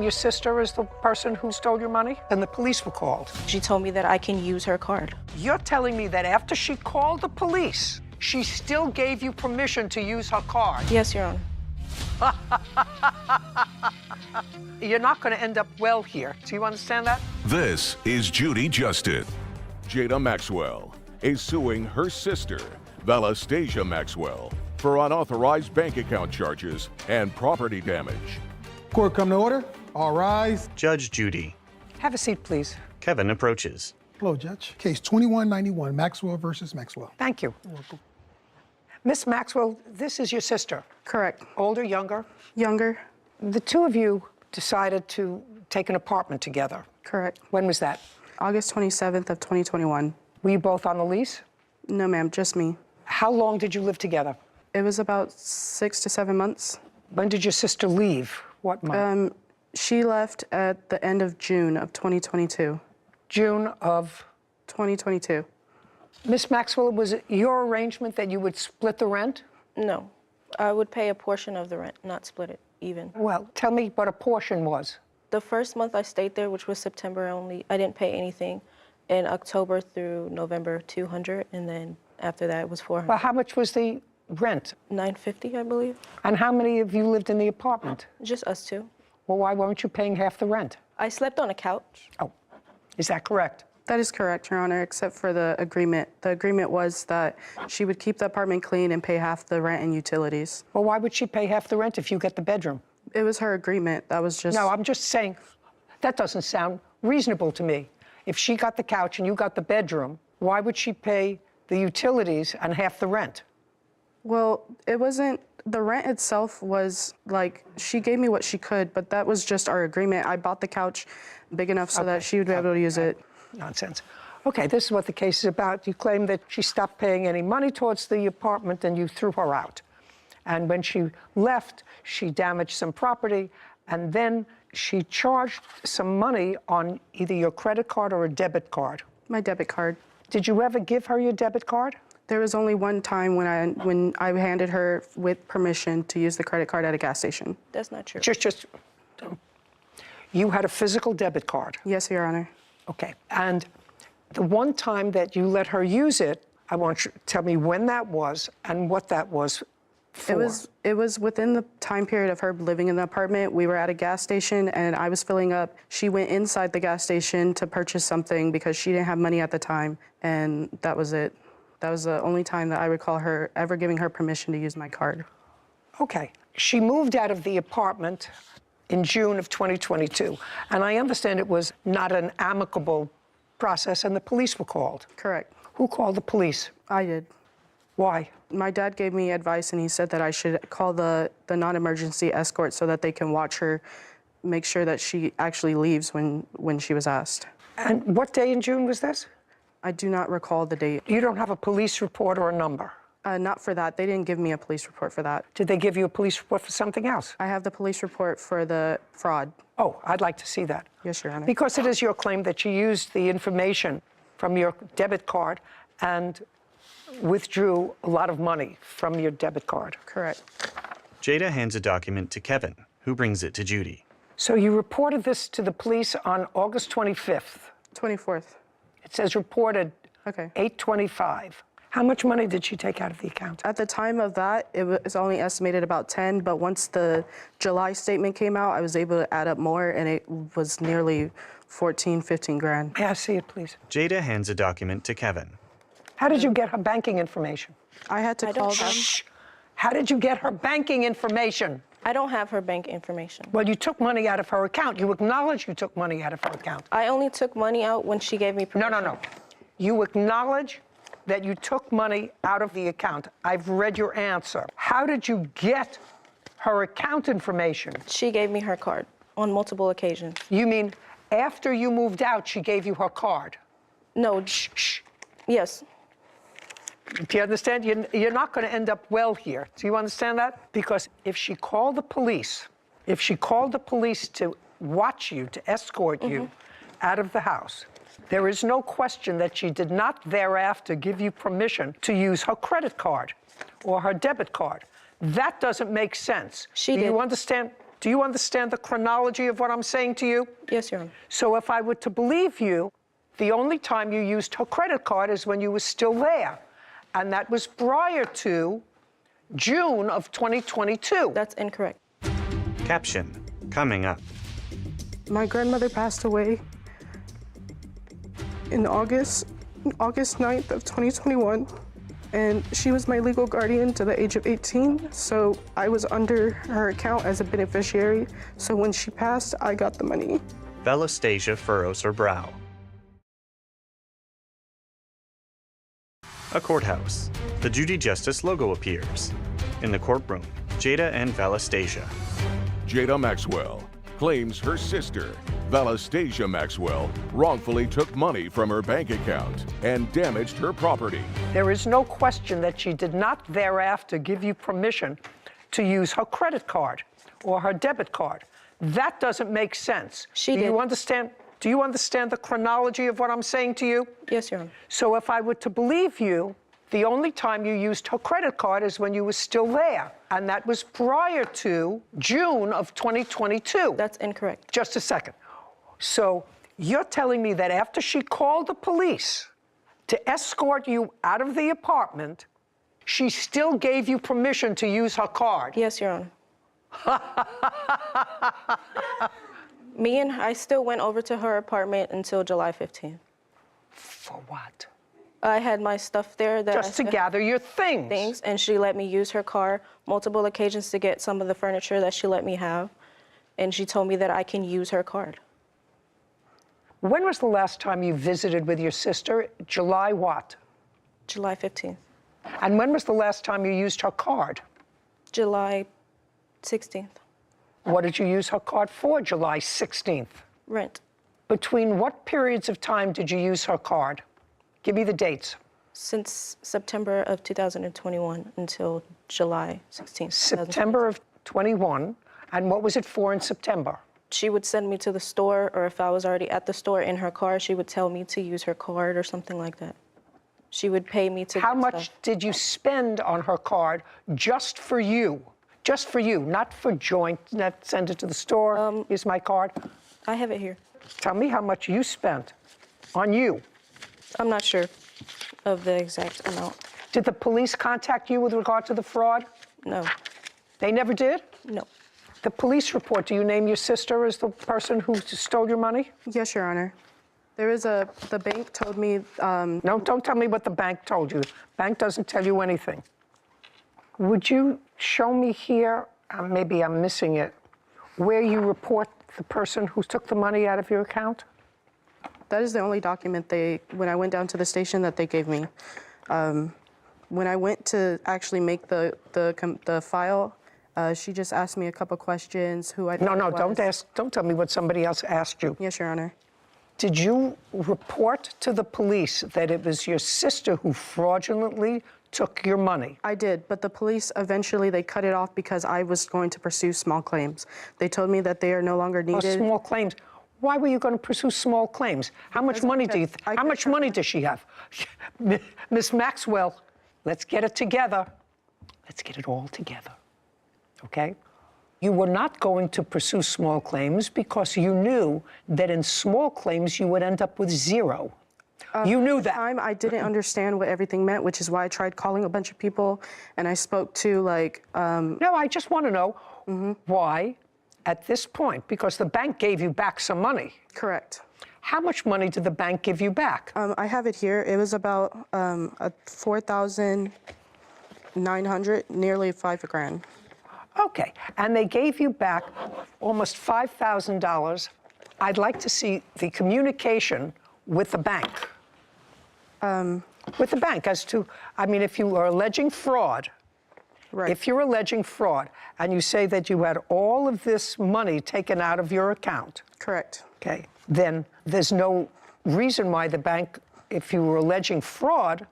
Your sister is the person who stole your money, and the police were called. She told me that I can use her card. You're telling me that after she called the police, she still gave you permission to use her card? Yes, Your Honor. You're not going to end up well here. Do you understand that? This is Judy Justin. Jada Maxwell is suing her sister, Valastasia Maxwell, for unauthorized bank account charges and property damage. Court come to order. All rise. Judge Judy. Have a seat, please. Kevin approaches. Hello, Judge. Case 2191, Maxwell versus Maxwell. Thank you. Miss Maxwell, this is your sister. Correct. Older, younger? Younger. The two of you decided to take an apartment together. Correct. When was that? August 27th of 2021. Were you both on the lease? No, ma'am, just me. How long did you live together? It was about 6 to 7 months. When did your sister leave? What month? She left at the end of June of 2022. June of? 2022. Miss Maxwell, was it your arrangement that you would split the rent? No. I would pay a portion of the rent, not split it even. Well, tell me what a portion was. The first month I stayed there, which was September only, I didn't pay anything. In October through November, $200, and then after that it was $400. Well, how much was the rent? $950, I believe. And how many of you lived in the apartment? Just us two. Well, why weren't you paying half the rent? I slept on a couch. Oh, is that correct? That is correct, Your Honor, except for the agreement. The agreement was that she would keep the apartment clean and pay half the rent and utilities. Well, why would she pay half the rent if you get the bedroom? It was her agreement. That was just... No, I'm just saying, that doesn't sound reasonable to me. If she got the couch and you got the bedroom, why would she pay the utilities and half the rent? Well, it wasn't... The rent itself was like, she gave me what she could, but that was just our agreement. I bought the couch big enough so that she would be able to use it. Nonsense. Okay, this is what the case is about. You claim that she stopped paying any money towards the apartment and you threw her out. And when she left, she damaged some property, and then she charged some money on either your credit card or a debit card. My debit card. Did you ever give her your debit card? There was only one time when I handed her with permission to use the credit card at a gas station. That's not true. You had a physical debit card? Yes, Your Honor. Okay, and the one time that you let her use it, I want you to tell me when that was and what that was for. It was within the time period of her living in the apartment. We were at a gas station and I was filling up. She went inside the gas station to purchase something because she didn't have money at the time, and that was it. That was the only time that I recall her ever giving her permission to use my card. Okay. She moved out of the apartment in June of 2022, and I understand it was not an amicable process, and the police were called. Correct. Who called the police? I did. Why? My dad gave me advice, and he said that I should call the non-emergency escort so that they can watch her, make sure that she actually leaves when she was asked. And what day in June was this? I do not recall the date. You don't have a police report or a number? Not for that. They didn't give me a police report for that. Did they give you a police report for something else? I have the police report for the fraud. Oh, I'd like to see that. Yes, Your Honor. Because it is your claim that you used the information from your debit card and withdrew a lot of money from your debit card. Correct. Jada hands a document to Kevin, who brings it to Judy. So you reported this to the police on August 25th. 24th. It says reported Okay. 8/25. How much money did she take out of the account? At the time of that, it was only estimated about 10, but once the July statement came out, I was able to add up more, and it was nearly 14, 15 grand. May I see it, please? Jada hands a document to Kevin. How did you get her banking information? I had to call them. Shh. How did you get her banking information? I don't have her bank information. Well, you took money out of her account. You acknowledge you took money out of her account. I only took money out when she gave me permission. No. You acknowledge that you took money out of the account. I've read your answer. How did you get her account information? She gave me her card on multiple occasions. You mean after you moved out, she gave you her card? No. Shh. Yes. Do you understand? You're not going to end up well here. Do you understand that? Because if she called the police to watch you, to escort you out of the house, there is no question that she did not thereafter give you permission to use her credit card or her debit card. That doesn't make sense. She Do did. you understand? Do you understand the chronology of what I'm saying to you? Yes, Your Honor. So if I were to believe you, the only time you used her credit card is when you were still there. And that was prior to June of 2022. That's incorrect. Caption coming up. My grandmother passed away in August 9th of 2021, and she was my legal guardian to the age of 18, so I was under her account as a beneficiary, so when she passed, I got the money. Velastasia furrows her brow. A courthouse. The Judy Justice logo appears. In the courtroom, Jada and Velastasia. Jada Maxwell claims her sister, Velastasia Maxwell, wrongfully took money from her bank account and damaged her property. There is no question that she did not thereafter give you permission to use her credit card or her debit card. That doesn't make sense. She Do did. you understand? Do you understand the chronology of what I'm saying to you? Yes, Your Honor. So if I were to believe you, the only time you used her credit card is when you were still there. And that was prior to June of 2022. That's incorrect. Just a second. So you're telling me that after she called the police to escort you out of the apartment, she still gave you permission to use her card? Yes, Your Honor. I still went over to her apartment until July 15th. For what? I had my stuff there that Just to gather your things. and she let me use her car multiple occasions to get some of the furniture that she let me have, and she told me that I can use her card. When was the last time you visited with your sister? July what? July 15th. And when was the last time you used her card? July 16th. What did you use her card for July 16th? Rent. Between what periods of time did you use her card? Give me the dates. Since September of 2021 until July 16th. September of 21. And what was it for in September? She would send me to the store, or if I was already at the store in her car, she would tell me to use her card or something like that. She would pay me to How get much stuff. did you spend on her card just for you? Just for you, not for joint, not send it to the store, here's my card. I have it here. Tell me how much you spent on you. I'm not sure of the exact amount. Did the police contact you with regard to the fraud? No. They never did? No. The police report, do you name your sister as the person who stole your money? Yes, Your Honor. The bank told me, No, don't tell me what the bank told you. Bank doesn't tell you anything. Would you show me here, maybe I'm missing it, where you report the person who took the money out of your account? that is the only document when I went down to the station that they gave me. When I went to actually make the file, she just asked me a couple questions, who I No, thought it was. don't tell me what somebody else asked you. Yes, Your Honor. Did you report to the police that it was your sister who fraudulently took your money? I did, but the police eventually, they cut it off because I was going to pursue small claims. They told me that they are no longer Oh, needed. small claims. Why were you going to pursue small claims? How much money do you? How much money does she have? Miss Maxwell, let's get it together. Let's get it all together. Okay? You were not going to pursue small claims because you knew that in small claims you would end up with zero. You knew that. Time I didn't understand what everything meant, which is why I tried calling a bunch of people, and I spoke to No, I just want to know why, at this point, because the bank gave you back some money. correct. How much money did the bank give you back? I have it here. It was about $4,900, nearly $5,000. Okay, and they gave you back almost $5,000. I'd like to see the communication with the bank. With the bank as to, I mean, if you are alleging fraud, Right. if you're alleging fraud, and you say that you had all of this money taken out of your account, Correct. okay, then there's no reason why the bank, if you were alleging fraud,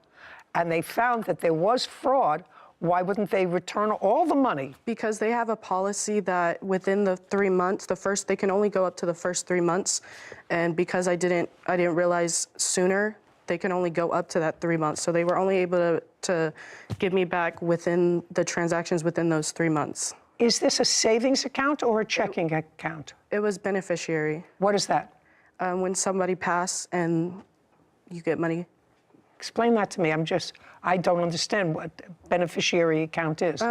and they found that there was fraud, why wouldn't they return all the money? Because they have a policy that within the 3 months, they can only go up to the first 3 months, and because I didn't realize sooner, they can only go up to that 3 months. So they were only able to give me back within the transactions within those 3 months. Is this a savings account or a checking account? It was beneficiary. What is that? When somebody passed and you get money. Explain that to me. I don't understand what beneficiary account is.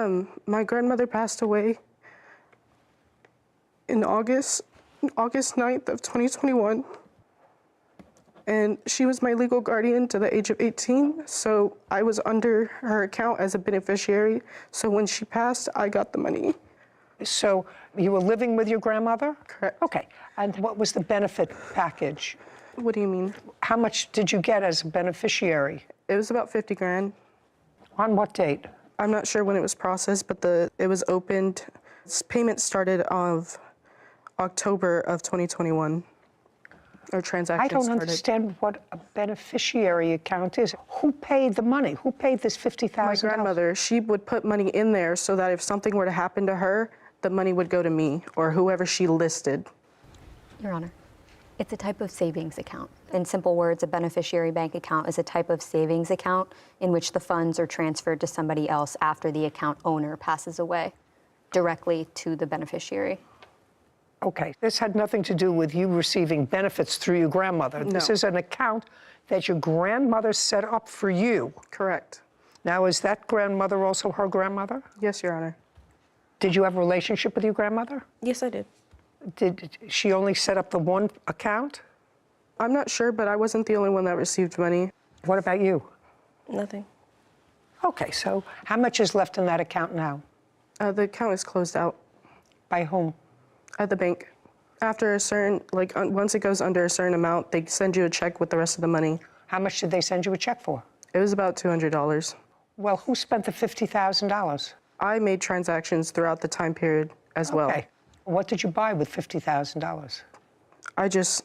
My grandmother passed away in August 9th of 2021. And she was my legal guardian to the age of 18. So I was under her account as a beneficiary. So when she passed, I got the money. So you were living with your grandmother? Correct. Okay. And what was the benefit package? What do you mean? How much did you get as a beneficiary? It was about 50 grand. On what date? I'm not sure when it was processed, but it was opened. Payment started of October of 2021. Or transactions I don't started. understand what a beneficiary account is. Who paid the money? Who paid this $50,000? My grandmother, she would put money in there so that if something were to happen to her, the money would go to me or whoever she listed. Your Honor, it's a type of savings account. In simple words, a beneficiary bank account is a type of savings account in which the funds are transferred to somebody else after the account owner passes away, directly to the beneficiary. Okay, this had nothing to do with you receiving benefits through your grandmother. No. This is an account that your grandmother set up for you. Correct. Now, is that grandmother also her grandmother? Yes, Your Honor. Did you have a relationship with your grandmother? Yes, I did. Did she only set up the one account? I'm not sure, but I wasn't the only one that received money. What about you? Nothing. Okay, so how much is left in that account now? The account is closed out By whom? at the bank. After a certain, once it goes under a certain amount, they send you a check with the rest of the money. How much did they send you a check for? It was about $200. Well, who spent the $50,000? I made transactions throughout the time period as well. Okay. What did you buy with $50,000? I just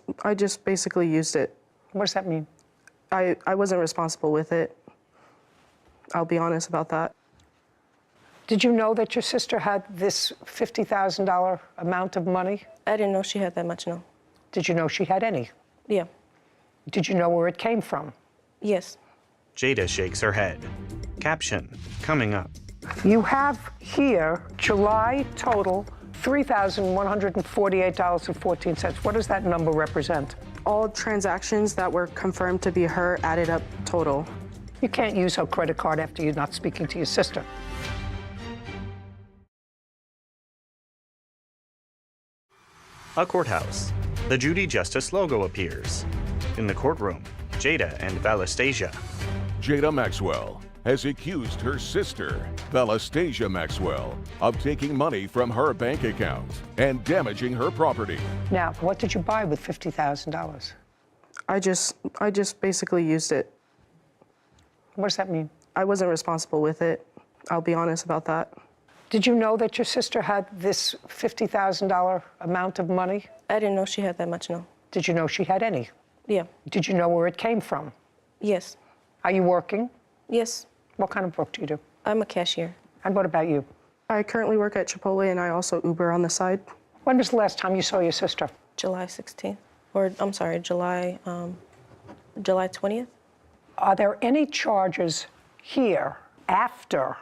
basically used it. What does that mean? I wasn't responsible with it. I'll be honest about that. Did you know that your sister had this $50,000 amount of money? I didn't know she had that much, no. Did you know she had any? Yeah. Did you know where it came from? Yes. Jada shakes her head. Caption, coming up. You have here July total $3,148.14. What does that number represent? All transactions that were confirmed to be her added up total. You can't use her credit card after you're not speaking to your sister. A courthouse. The Judy Justice logo appears. In the courtroom, Jada and Valastasia. Jada Maxwell has accused her sister, Valastasia Maxwell, of taking money from her bank account and damaging her property. Now, what did you buy with $50,000? I just basically used it. What does that mean? I wasn't responsible with it. I'll be honest about that. Did you know that your sister had this $50,000 amount of money? I didn't know she had that much, no. Did you know she had any? Yeah. Did you know where it came from? Yes. Are you working? Yes. What kind of work do you do? I'm a cashier. And what about you? I currently work at Chipotle and I also Uber on the side. When was the last time you saw your sister? July 16th. Or, I'm sorry, July 20th? Are there any charges here after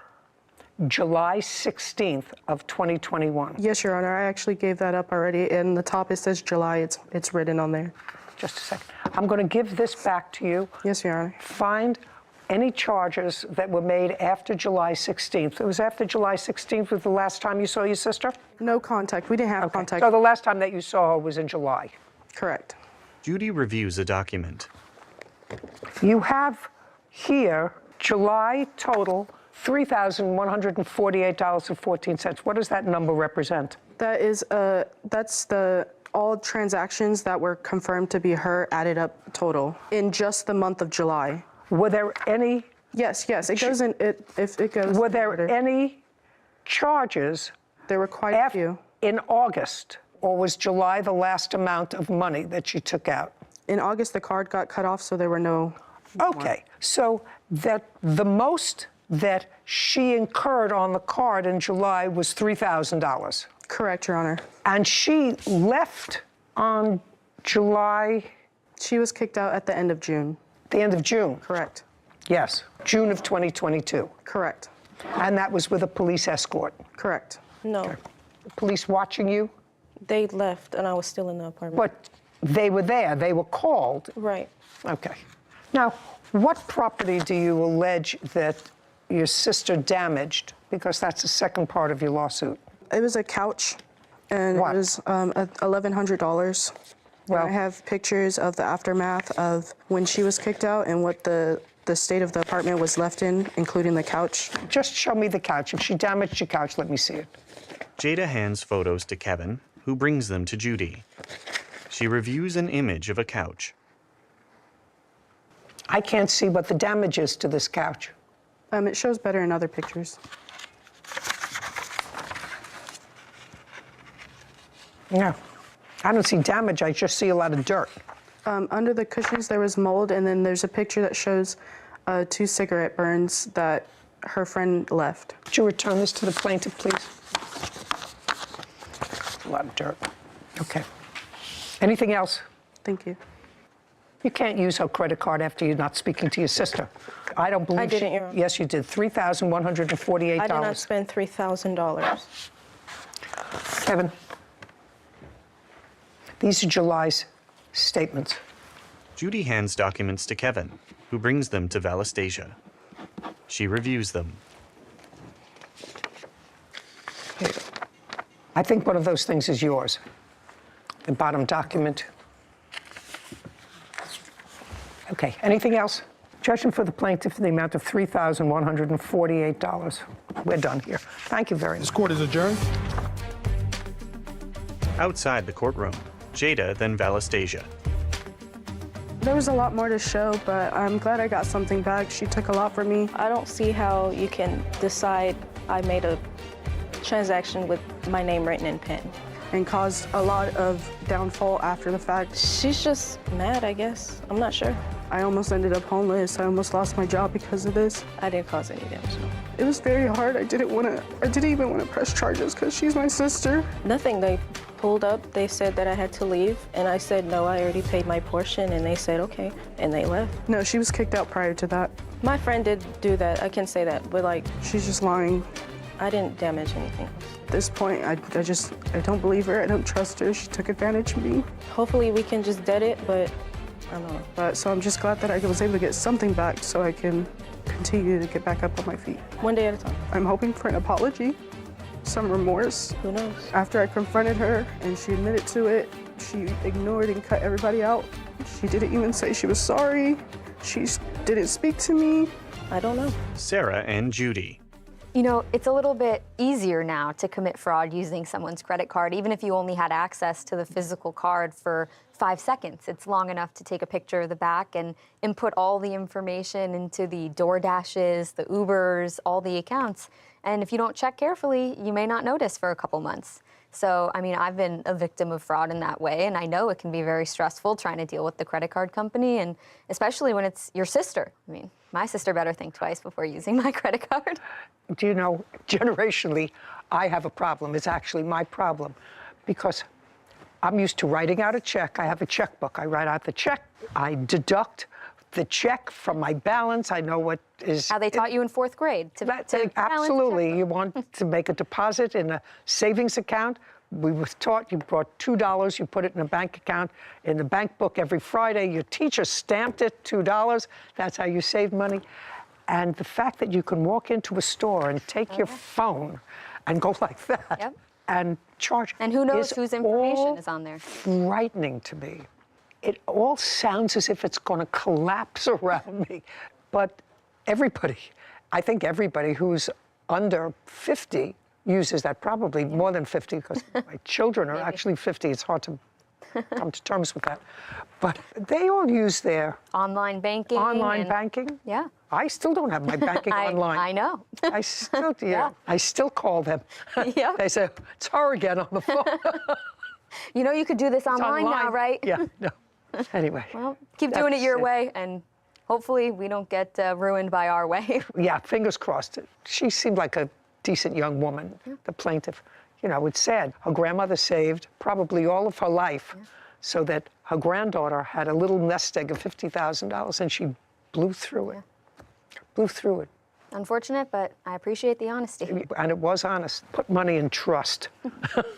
July 16th of 2021? Yes, Your Honor, I actually gave that up already. In the top it says July, it's written on there. Just a second. I'm going to give this back to you. Yes, Your Honor. Find any charges that were made after July 16th. It was after July 16th was the last time you saw your sister? No contact. We didn't have Okay. contact. So the last time that you saw her was in July. Correct. Judy reviews a document. You have here July total $3,148.14. What does that number represent? That's all transactions that were confirmed to be her added up total in just the month of July. Were there any Yes, it goes in. If it goes. Were in there order. any charges There were quite a few. in August, or was July the last amount of money that you took out? In August, the card got cut off, so there were no. Okay, so that the most that she incurred on the card in July was $3,000. Correct, Your Honor. And she left on July, She was kicked out at the end of June. the end of June. Correct. Yes, June of 2022. Correct. And that was with a police escort. Correct. No, Police watching you? they left and I was still in the apartment. But they were there, they were called. Right. Okay. Now, what property do you allege that your sister damaged? Because that's the second part of your lawsuit. It was a couch, and What? it was $1,100. Well- I have pictures of the aftermath of when she was kicked out and what the state of the apartment was left in, including the couch. Just show me the couch. If she damaged your couch, let me see it. Jada hands photos to Kevin, who brings them to Judy. She reviews an image of a couch. I can't see what the damage is to this couch. It shows better in other pictures. No, I don't see damage. I just see a lot of dirt. Under the cushions, there was mold, and then there's a picture that shows 2 cigarette burns that her friend left. Could you return this to the plaintiff, please? A lot of dirt. Okay. Anything else? Thank you. You can't use her credit card after you're not speaking to your sister. I don't believe I didn't, Your Honor. Yes, you did. $3,148. I did not spend $3,000. Kevin, these are July's statements. Judy hands documents to Kevin, who brings them to Valastasia. She reviews them. I think one of those things is yours. The bottom document. Okay, anything else? Judgment for the plaintiff in the amount of $3,148. We're done here. Thank you very much. This court is adjourned. Outside the courtroom, Jada, then Valastasia. There was a lot more to show, but I'm glad I got something back. She took a lot from me. I don't see how you can decide I made a transaction with my name written in pen. And caused a lot of downfall after the fact. She's just mad, I guess. I'm not sure. I almost ended up homeless. I almost lost my job because of this. I didn't cause any damage, no. It was very hard. I didn't even want to press charges because she's my sister. Nothing. They pulled up. They said that I had to leave. And I said, no, I already paid my portion. And they said, okay. And they left. No, she was kicked out prior to that. My friend did do that. I can say that. But, like, She's just lying. I didn't damage anything. At this point, I don't believe her. I don't trust her. She took advantage of me. Hopefully we can just dead it, but I don't know. So I'm just glad that I was able to get something back so I can continue to get back up on my feet. One day at a time. I'm hoping for an apology, some remorse. Who knows? After I confronted her and she admitted to it, she ignored and cut everybody out. She didn't even say she was sorry. She didn't speak to me. I don't know. Sarah and Judy. You know, it's a little bit easier now to commit fraud using someone's credit card, even if you only had access to the physical card for 5 seconds. It's long enough to take a picture of the back and input all the information into the DoorDashes, the Ubers, all the accounts. And if you don't check carefully, you may not notice for a couple months. So, I mean, I've been a victim of fraud in that way, and I know it can be very stressful trying to deal with the credit card company, and especially when it's your sister. I mean, my sister better think twice before using my credit card. Do you know, generationally, I have a problem. It's actually my problem because I'm used to writing out a check. I have a checkbook. I write out the check. I deduct the check from my balance. I know what is... How they taught you in 4th grade to balance your Absolutely. checkbook. You want to make a deposit in a savings account. We were taught you brought $2, you put it in a bank account. In the bank book every Friday, your teacher stamped it, $2. That's how you save money. And the fact that you can walk into a store and take your phone and go like that Yep. and charge. And who knows is whose information all is on there. frightening to me. It all sounds as if it's going to collapse around me. But everybody, I think everybody who's under 50 uses that, probably more than 50, because my children are actually 50. It's hard to come to terms with that. But they all use their Online banking. online and- banking. Yeah. I still don't have my banking online. I know. I still do. Yeah. I still call them. Yep. They say, it's her again on the phone. You know you could do this It's online now, right? Yeah, no. Anyway. Well, keep doing it your That's way, and hopefully we don't get ruined by our way. Yeah, fingers crossed. She seemed like a decent young woman, the plaintiff. You know, it's sad. Her grandmother saved probably all of her life so that her granddaughter had a little nest egg of $50,000, and she blew through it. Blew through it. Unfortunate, but I appreciate the honesty. And it was honest. Put money in trust.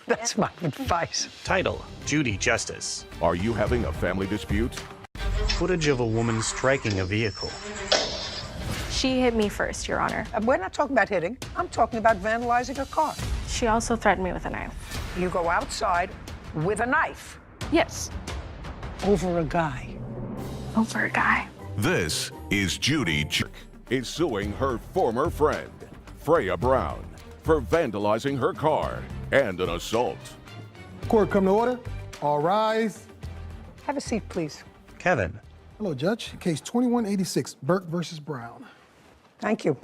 That's my advice. Title: Judy Justice. Are you having a family dispute? Footage of a woman striking a vehicle. She hit me first, Your Honor. And we're not talking about hitting. I'm talking about vandalizing a car. She also threatened me with a knife. You go outside with a knife Yes, over a guy. over a guy. This is Judy is suing her former friend, Freya Brown, for vandalizing her car and an assault. Court come to order. All rise. Have a seat, please. Kevin. Hello, Judge. Case 2186, Burke versus Brown. Thank you.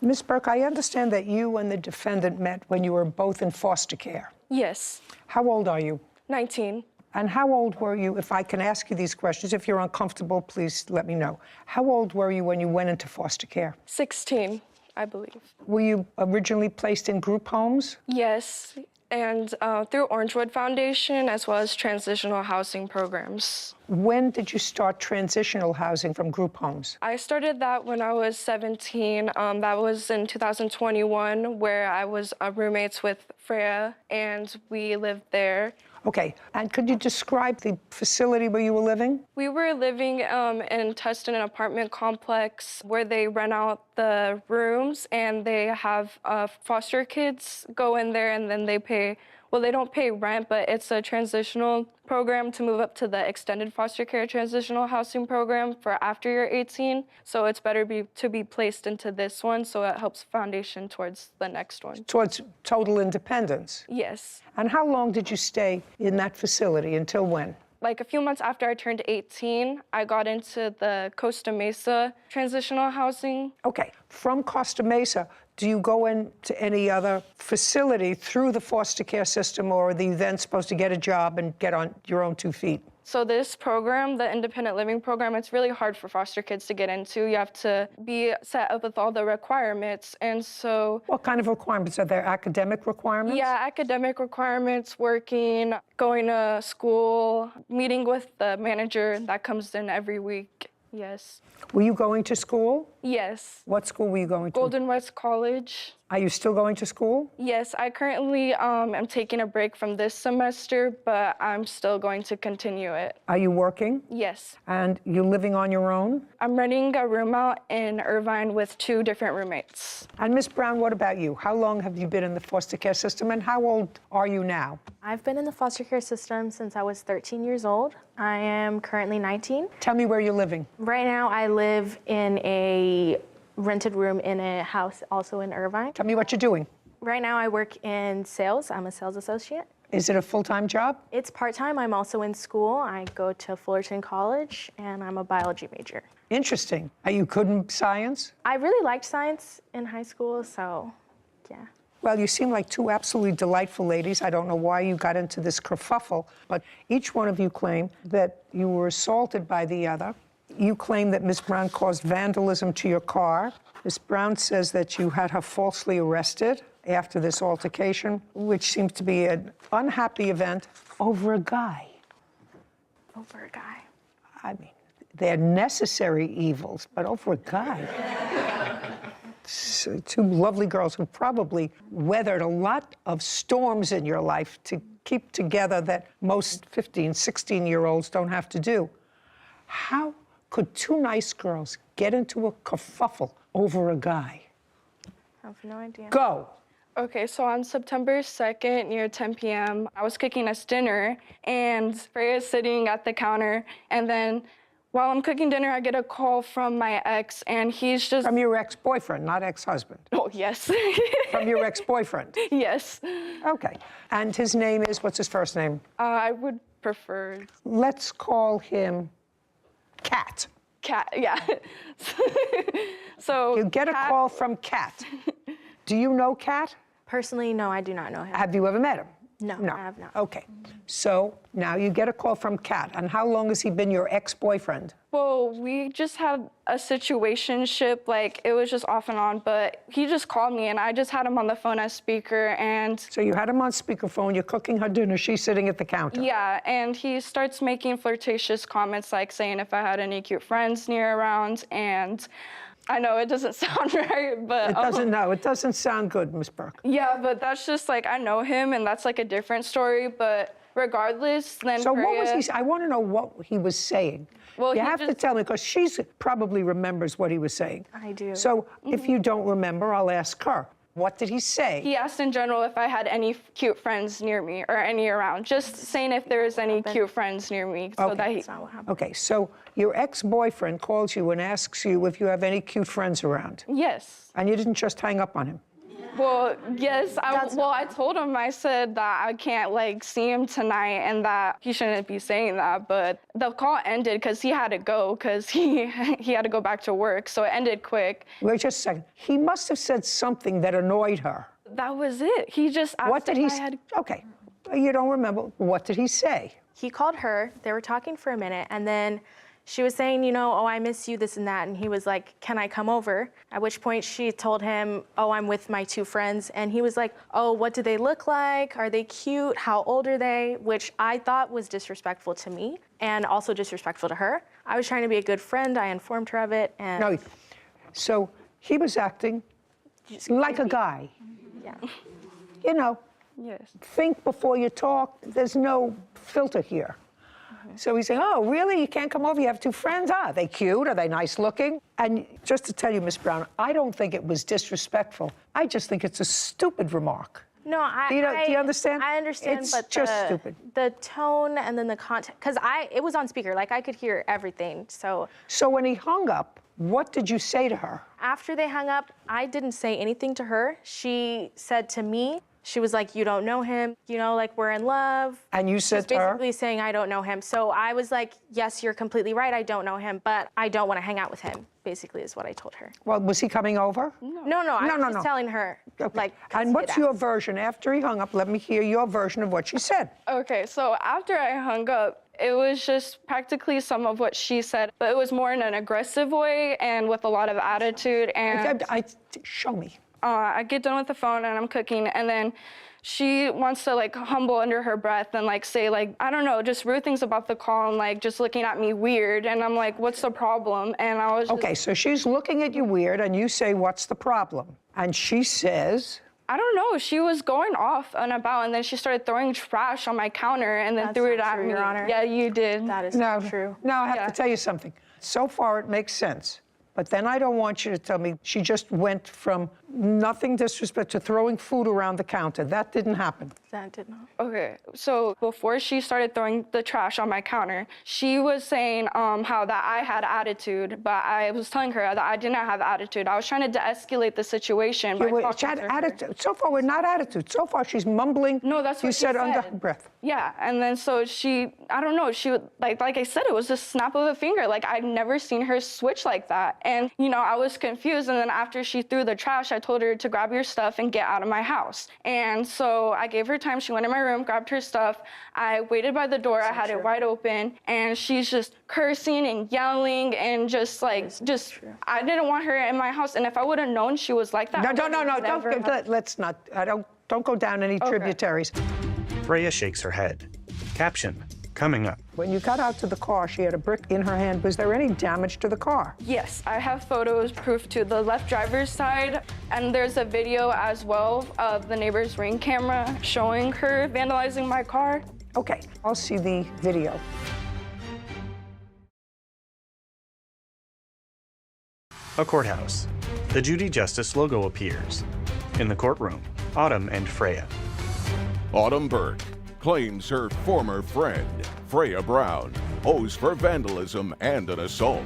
Ms. Burke, I understand that you and the defendant met when you were both in foster care. Yes, How old are you? 19. And how old were you, if I can ask you these questions? If you're uncomfortable, please let me know. How old were you when you went into foster care? 16, I believe. Were you originally placed in group homes? Yes, and through Orangewood Foundation, as well as transitional housing programs. When did you start transitional housing from group homes? I started that when I was 17. That was in 2021, where I was roommates with Freya, and we lived there. Okay, and could you describe the facility where you were living? We were living in Tustin, an apartment complex where they rent out the rooms and they have foster kids go in there and then they pay, well, they don't pay rent, but it's a transitional program to move up to the extended foster care transitional housing program for after you're 18. So it's better to be placed into this one, so it helps foundation towards the next one. Towards total independence. Yes. And how long did you stay in that facility? Until when? Like a few months after I turned 18, I got into the Costa Mesa transitional housing. Okay, from Costa Mesa, do you go into any other facility through the foster care system, or are you then supposed to get a job and get on your own 2 feet? So this program, the independent living program, it's really hard for foster kids to get into. You have to be set up with all the requirements. And so, What kind of requirements? Are there academic requirements? yeah, academic requirements, working, going to school, meeting with the manager that comes in every week. Yes. Were you going to school? Yes. What school were you going to? Golden West College. Are you still going to school? Yes, I currently am taking a break from this semester, but I'm still going to continue it. Are you working? Yes. And you living on your own? I'm renting a room out in Irvine with 2 different roommates. And Miss Brown, what about you? How long have you been in the foster care system, and how old are you now? I've been in the foster care system since I was 13 years old. I am currently 19. Tell me where you're living. Right now, I live in a rented room in a house also in Irvine. Tell me what you're doing. Right now, I work in sales. I'm a sales associate. Is it a full-time job? It's part-time. I'm also in school. I go to Fullerton College, and I'm a biology major. Interesting. Are you good in science? I really liked science in high school, so yeah. Well, you seem like 2 absolutely delightful ladies. I don't know why you got into this kerfuffle, but each one of you claim that you were assaulted by the other. You claim that Ms. Brown caused vandalism to your car. Ms. Brown says that you had her falsely arrested after this altercation, which seems to be an unhappy event over a guy. Over a guy. I mean, they're necessary evils, but over a guy. 2 lovely girls who probably weathered a lot of storms in your life to keep together that most 15, 16-year-olds don't have to do. How could 2 nice girls get into a kerfuffle over a guy? I have no idea. Go. Okay, so on September 2nd, near 10 p.m., I was cooking us dinner, and Freya's sitting at the counter, and then while I'm cooking dinner, I get a call from my ex, and he's just... From your ex-boyfriend, not ex-husband. Oh, yes. From your ex-boyfriend. Yes. Okay. And his name is, what's his first name? I would prefer Let's call him Cat. Cat, yeah. So You get a Cat- call from Cat. Do you know Cat? Personally, no, I do not know him. Have you ever met him? No, I have not. Okay. So now you get a call from Cat. And how long has he been your ex-boyfriend? Well, we just had a situationship, like it was just off and on, but he just called me and I just had him on the phone as speaker, and So you had him on speakerphone, you're cooking her dinner, she's sitting at the counter. yeah, and he starts making flirtatious comments like saying if I had any cute friends near around, and I know it doesn't sound right, but It doesn't sound good, Miss Burke. yeah, but that's just like I know him, and that's like a different story. But regardless, then So what was Freya- he? I want to know what he was saying. Well, you he have to just- tell me because she probably remembers what he was saying. I do. So if you don't remember, I'll ask her. What did he say? He asked in general if I had any cute friends near me or any around. Just saying if there was any cute friends near me, so that he. That's not what happened. Okay, so your ex-boyfriend calls you and asks you if you have any cute friends around, Yes. and you didn't just hang up on him. Well, yes. I told him, I said that I can't like see him tonight and that he shouldn't be saying that. But the call ended because he had to go because he had to go back to work. So it ended quick. Wait just a second. He must have said something that annoyed her. That was it. He just asked What did if he I say? had. Okay, you don't remember. What did he say? He called her, they were talking for a minute, and then she was saying, you know, oh, I miss you, this and that. And he was like, can I come over? At which point she told him, oh, I'm with my two friends. And he was like, oh, what do they look like? Are they cute? How old are they? Which I thought was disrespectful to me and also disrespectful to her. I was trying to be a good friend. I informed her of it. And No, so he was acting like a guy. yeah. You know, Yes. think before you talk. There's no filter here. So he's saying, oh, really? You can't come over? You have two friends? Ah, are they cute? Are they nice looking? And just to tell you, Miss Brown, I don't think it was disrespectful. I just think it's a stupid remark. No, Do you understand? I understand, It's but just stupid. the tone and then the content, because it was on speaker, like I could hear everything. So So when he hung up, what did you say to her? after they hung up, I didn't say anything to her. She said to me, she was like, you don't know him, you know, like we're in love. And you said to her? Basically saying, I don't know him. So I was like, yes, you're completely right. I don't know him, but I don't want to hang out with him, basically is what I told her. Well, was he coming over? No, I was just telling her, Okay. like, 'cause And he what's had your asked. version? After he hung up, let me hear your version of what she said. Okay, so after I hung up, it was just practically some of what she said, but it was more in an aggressive way and with a lot of attitude. And Show me. I get done with the phone and I'm cooking, and then she wants to like humble under her breath and like say like, I don't know, just rude things about the call and like just looking at me weird. And I'm like, what's the problem? And I was just, Okay, so she's looking at you weird, and you say, what's the problem? And she says, I don't know. She was going off and about, and then she started throwing trash on my counter and then That's threw it not at true, me. Your Honor. Yeah, you did. That is no, not true. No, I have Yeah. to tell you something. So far, it makes sense. But then I don't want you to tell me she just went from nothing disrespect to throwing food around the counter. That didn't happen. That did not. Okay, so before she started throwing the trash on my counter, she was saying how that I had attitude, but I was telling her that I did not have attitude. I was trying to de-escalate the situation by She talking had to her. attitude. So far, we're not attitude. So far, she's mumbling. No, that's what you she said under said. her breath. Yeah, and then so she, I don't know, she would, like I said, it was a snap of a finger. Like I'd never seen her switch like that. And, you know, I was confused. And then after she threw the trash, I told her to grab your stuff and get out of my house. And so I gave her time. She went in my room, grabbed her stuff. I waited by the door. I had it wide open. And she's just cursing and yelling and just like, I didn't want her in my house. And if I would have known she was like that. Don't go down any tributaries. Freya shakes her head. Caption, coming up. When you got out to the car, she had a brick in her hand. Was there any damage to the car? Yes, I have photos, proof to the left driver's side, and there's a video as well of the neighbor's Ring camera showing her vandalizing my car. Okay, I'll see the video. A courthouse. The Judy Justice logo appears. In the courtroom, Autumn and Freya. Autumn Burke claims her former friend, Freya Brown, owes for vandalism and an assault.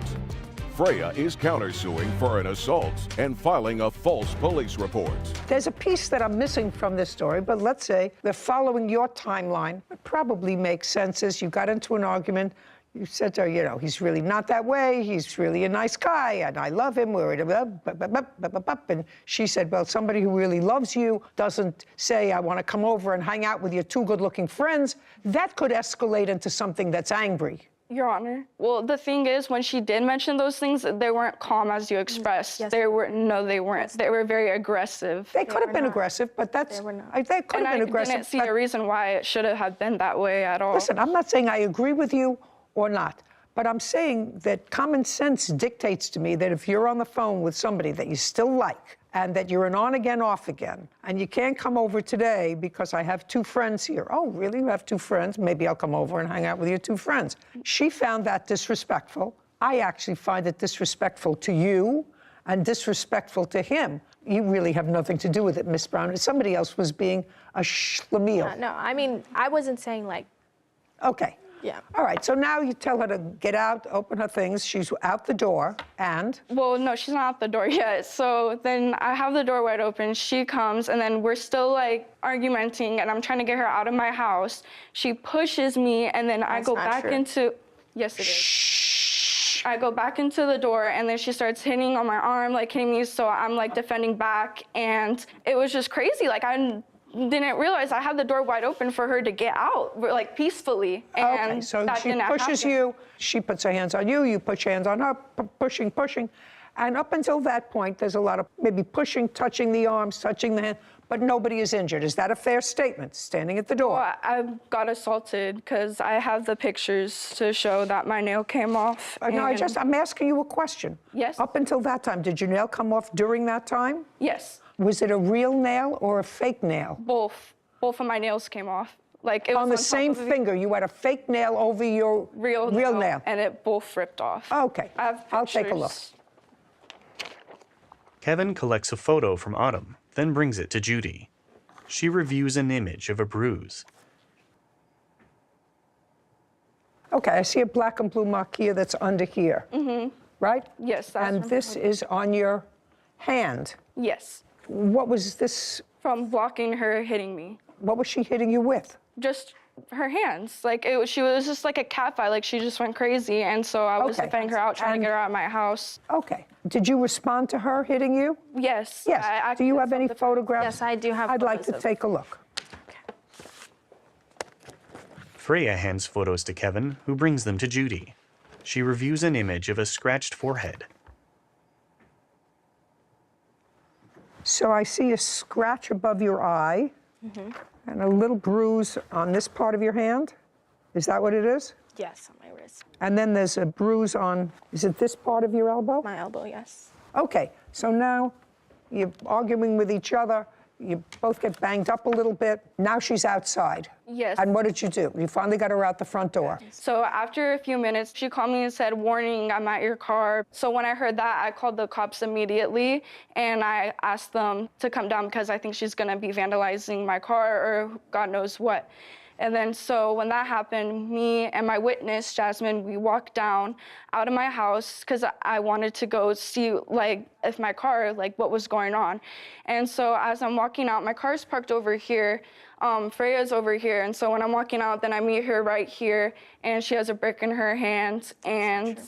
Freya is countersuing for an assault and filing a false police report. There's a piece that I'm missing from this story, but let's say they're following your timeline. It probably makes sense as you got into an argument. You said to her, you know, he's really not that way. He's really a nice guy, and I love him. And she said, well, somebody who really loves you doesn't say, I want to come over and hang out with your two good-looking friends. That could escalate into something that's angry. Your Honor. Well, the thing is, when she did mention those things, they weren't calm as you expressed. Yes, they were. No, they weren't. They were very aggressive. They could have been not. aggressive, but that's... They were not. They could And have been I aggressive. didn't see but- a reason why it should have been that way at all. Listen, I'm not saying I agree with you or not, But I'm saying that common sense dictates to me that if you're on the phone with somebody that you still like, and that you're an on-again, off-again, and you can't come over today because I have 2 friends here. Oh, really? You have 2 friends? Maybe I'll come over and hang out with your 2 friends. She found that disrespectful. I actually find it disrespectful to you and disrespectful to him. You really have nothing to do with it, Miss Brown. Somebody else was being a schlemiel. No, I mean, I wasn't saying like, Okay. yeah. All right, so now you tell her to get out, open her things. She's out the door, and? Well, no, she's not out the door yet. So then I have the door wide open. She comes, and then we're still like argumenting, and I'm trying to get her out of my house. She pushes me, and then I That's go not back true. into. Yes, it is. I go back into the door, and then she starts hitting on my arm, like hitting me. So I'm like defending back, and it was just crazy. Like I didn't realize I had the door wide open for her to get out, like peacefully. And Okay, so that she didn't pushes happen. you, she puts her hands on you, you put your hands on her, pushing. And up until that point, there's a lot of maybe pushing, touching the arms, touching the hand, but nobody is injured. Is that a fair statement, standing at the door? Well, I got assaulted because I have the pictures to show that my nail came off. No, and- I'm asking you a question. Yes. Up until that time, did your nail come off during that time? Yes, Was it a real nail or a fake nail? both of my nails came off. Like it was On the top same of the finger, you had a fake nail over your real nail. and it both ripped off. Okay, I have I'll take a look. pictures. Kevin collects a photo from Autumn, then brings it to Judy. She reviews an image of a bruise. Okay, I see a black and blue mark here that's under here. Mm-hmm. Right? Yes, that's And from- this is on your hand. Yes, What was this? from blocking her hitting me. What was she hitting you with? Just her hands. Like she was just like a cat fight. Like she just went crazy, and so I was Okay. defending her out, trying And- to get her out of my house. Okay. Did you respond to her hitting you? Yes. Yes. I Do you have any felt the- photographs? Yes, I do have I'd like photos to of- take a look. Freya hands photos to Kevin, who brings them to Judy. She reviews an image of a scratched forehead. So I see a scratch above your eye and a little bruise on this part of your hand. Is that what it is? Yes, on my wrist. And then there's a bruise on, is it this part of your elbow? My elbow, yes. Okay, so now you're arguing with each other. You both get banged up a little bit. Now she's outside. Yes. And what did you do? You finally got her out the front door. So after a few minutes, she called me and said, "Warning, I'm at your car." So when I heard that, I called the cops immediately, and I asked them to come down because I think she's gonna be vandalizing my car or God knows what. And then so when that happened, me and my witness, Jasmine, we walked down out of my house because I wanted to go see like if my car, like what was going on. And so as I'm walking out, my car's parked over here. Freya's over here. And so when I'm walking out, then I meet her right here, and she has a brick in her hand. And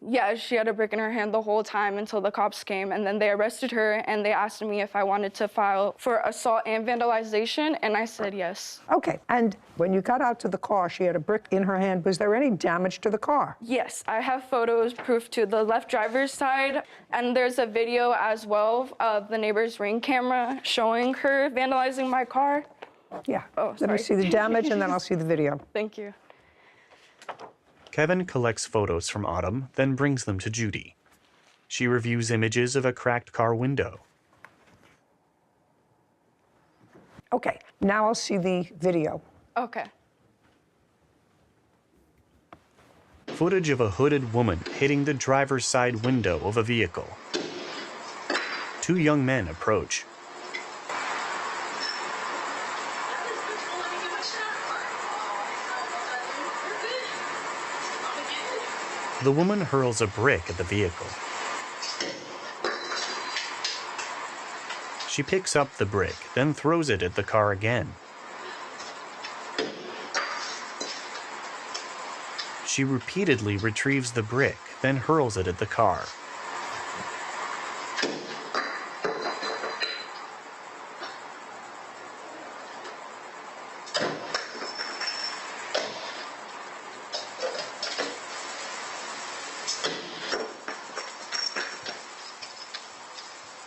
yeah, she had a brick in her hand the whole time until the cops came, and then they arrested her, and they asked me if I wanted to file for assault and vandalization, and I said yes. Okay, and when you got out to the car, she had a brick in her hand. Was there any damage to the car? Yes, I have photos, proof to the left driver's side, and there's a video as well of the neighbor's Ring camera showing her vandalizing my car. Yeah. Oh, Let me sorry. see the damage, and then I'll see the video. Thank you. Kevin collects photos from Autumn, then brings them to Judy. She reviews images of a cracked car window. Okay, now I'll see the video. Okay. Footage of a hooded woman hitting the driver's side window of a vehicle. Two young men approach. The woman hurls a brick at the vehicle. She picks up the brick, then throws it at the car again. She repeatedly retrieves the brick, then hurls it at the car.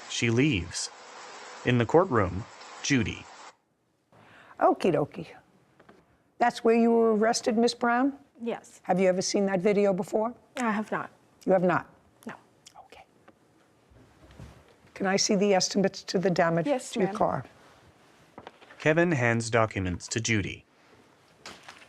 She leaves. In the courtroom, Judy. Okie dokie. That's where you were arrested, Miss Brown? Yes. Have you ever seen that video before? I have not. You have not? No. Okay. Can I see the estimates to the damage Yes, to your ma'am. car? Kevin hands documents to Judy.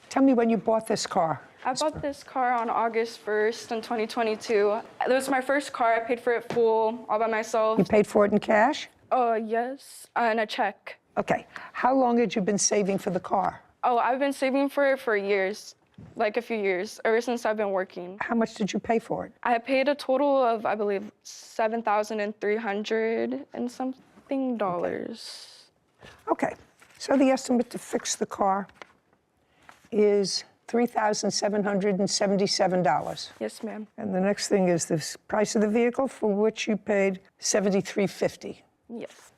Tell me when you bought this car. I bought this car on August 1st in 2022. It was my first car. I paid for it full, all by myself. You paid for it in cash? Yes, and a check. Okay. How long had you been saving for the car? Oh, I've been saving for it for years, like a few years, ever since I've been working. How much did you pay for it? I paid a total of, I believe, $7,300 and something dollars. Okay. So the estimate to fix the car is $3,777. Yes, ma'am. And the next thing is the price of the vehicle, for which you paid $7,350. Yes.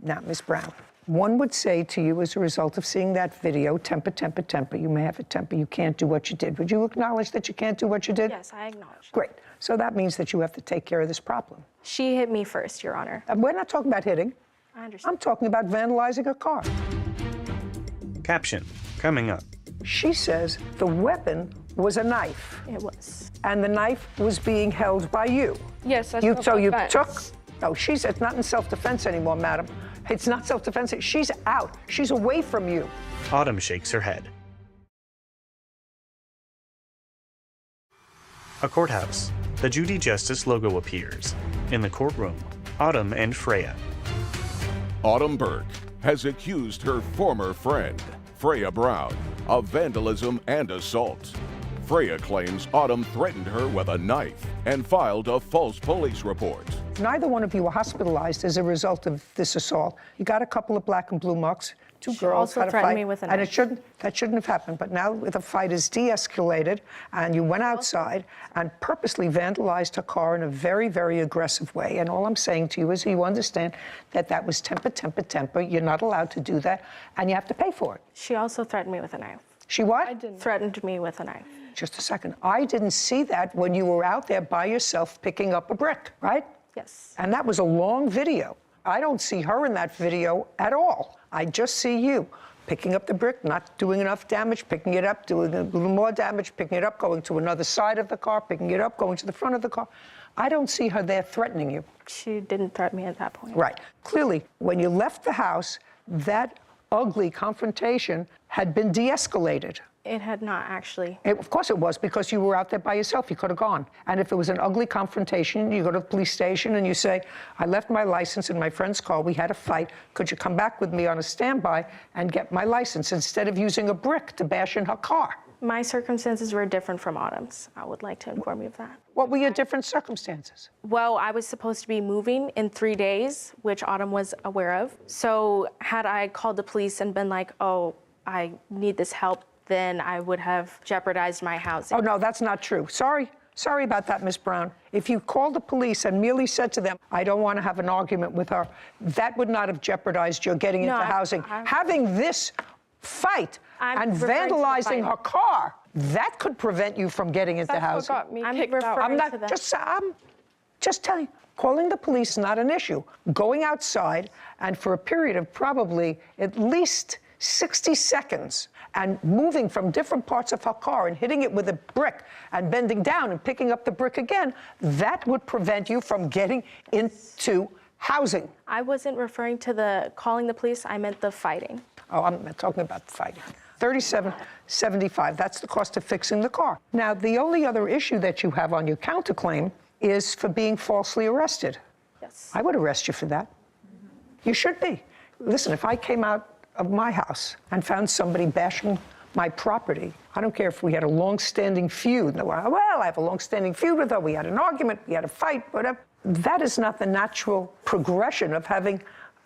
Now, Ms. Brown, one would say to you as a result of seeing that video, temper, temper, temper, you may have a temper, you can't do what you did. Would you acknowledge that you can't do what you did? Yes, I acknowledge. Great. So that means that you have to take care of this problem. She hit me first, Your Honor. And we're not talking about hitting. I understand. I'm talking about vandalizing a car. Caption coming up. She says the weapon was a knife, It was. and the knife was being held by you. Yes, that's So you self-defense. took. No, it's not in self-defense anymore, madam. It's not self-defense. She's out. She's away from you. Autumn shakes her head. A courthouse. The Judy Justice logo appears. In the courtroom, Autumn and Freya. Autumn Burke has accused her former friend, Freya Brown, of vandalism and assault. Freya claims Autumn threatened her with a knife and filed a false police report. Neither one of you were hospitalized as a result of this assault. You got a couple of black and blue marks. Two She girls also had a threatened fight, me with a and knife. that shouldn't have happened. But now the fight is de-escalated, and you went outside and purposely vandalized her car in a very, very aggressive way. And all I'm saying to you is, you understand that that was temper, temper, temper. You're not allowed to do that, and you have to pay for it. She also threatened me with a knife. She what? I didn't. Threatened me with a knife. Just a second. I didn't see that when you were out there by yourself picking up a brick, right? Yes. And that was a long video. I don't see her in that video at all. I just see you picking up the brick, not doing enough damage, picking it up, doing a little more damage, picking it up, going to another side of the car, picking it up, going to the front of the car. I don't see her there threatening you. She didn't threaten me at that point. Right. Clearly, when you left the house, that ugly confrontation had been de-escalated. It had not actually. Of course it was, because you were out there by yourself. You could have gone. And if it was an ugly confrontation, you go to the police station and you say, I left my license in my friend's car. We had a fight. Could you come back with me on a standby and get my license, instead of using a brick to bash in her car? My circumstances were different from Autumn's. I would like to inform you of that. What were your different circumstances? Well, I was supposed to be moving in 3 days, which Autumn was aware of. So had I called the police and been like, oh, I need this help, then I would have jeopardized my housing. Oh, no, that's not true. Sorry about that, Miss Brown. If you called the police and merely said to them, I don't want to have an argument with her, that would not have jeopardized your getting into housing. Having this fight and vandalizing her car, that could prevent you from getting into That's housing. what got me I'm kicked out. referring I'm not to that. just telling you. Calling the police is not an issue. Going outside and for a period of probably at least 60 seconds and moving from different parts of her car and hitting it with a brick and bending down and picking up the brick again, that would prevent you from getting into housing. I wasn't referring to the calling the police, I meant the fighting. Oh, I'm not talking about the fighting. $37.75, that's the cost of fixing the car. Now, the only other issue that you have on your counterclaim is for being falsely arrested. Yes. I would arrest you for that. You should be. Listen, if I came out of my house and found somebody bashing my property, I don't care if we had a long-standing feud. Well, I have a long-standing feud with her. We had an argument. We had a fight, whatever. That is not the natural progression of having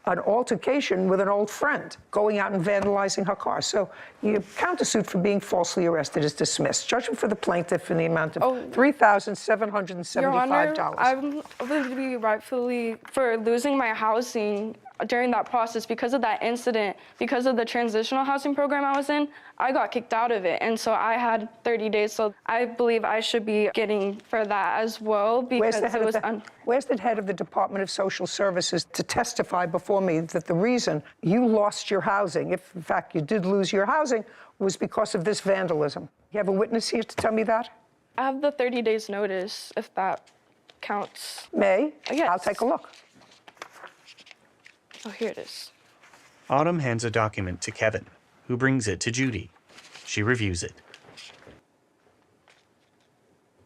an altercation with an old friend, going out and vandalizing her car. So your countersuit for being falsely arrested is dismissed. Judgment for the plaintiff in the amount of $3,775. Your Honor, I'm going to be rightfully for losing my housing during that process because of that incident, because of the transitional housing program I was in. I got kicked out of it, and so I had 30 days. So I believe I should be getting for that as well because it was. Where's the head of the Department of Social Services to testify before me that the reason you lost your housing, if in fact you did lose your housing, was because of this vandalism? You have a witness here to tell me that? I have the 30 days notice, if that counts. May? Yes. I'll take a look. Oh, here it is. Autumn hands a document to Kevin, who brings it to Judy. She reviews it.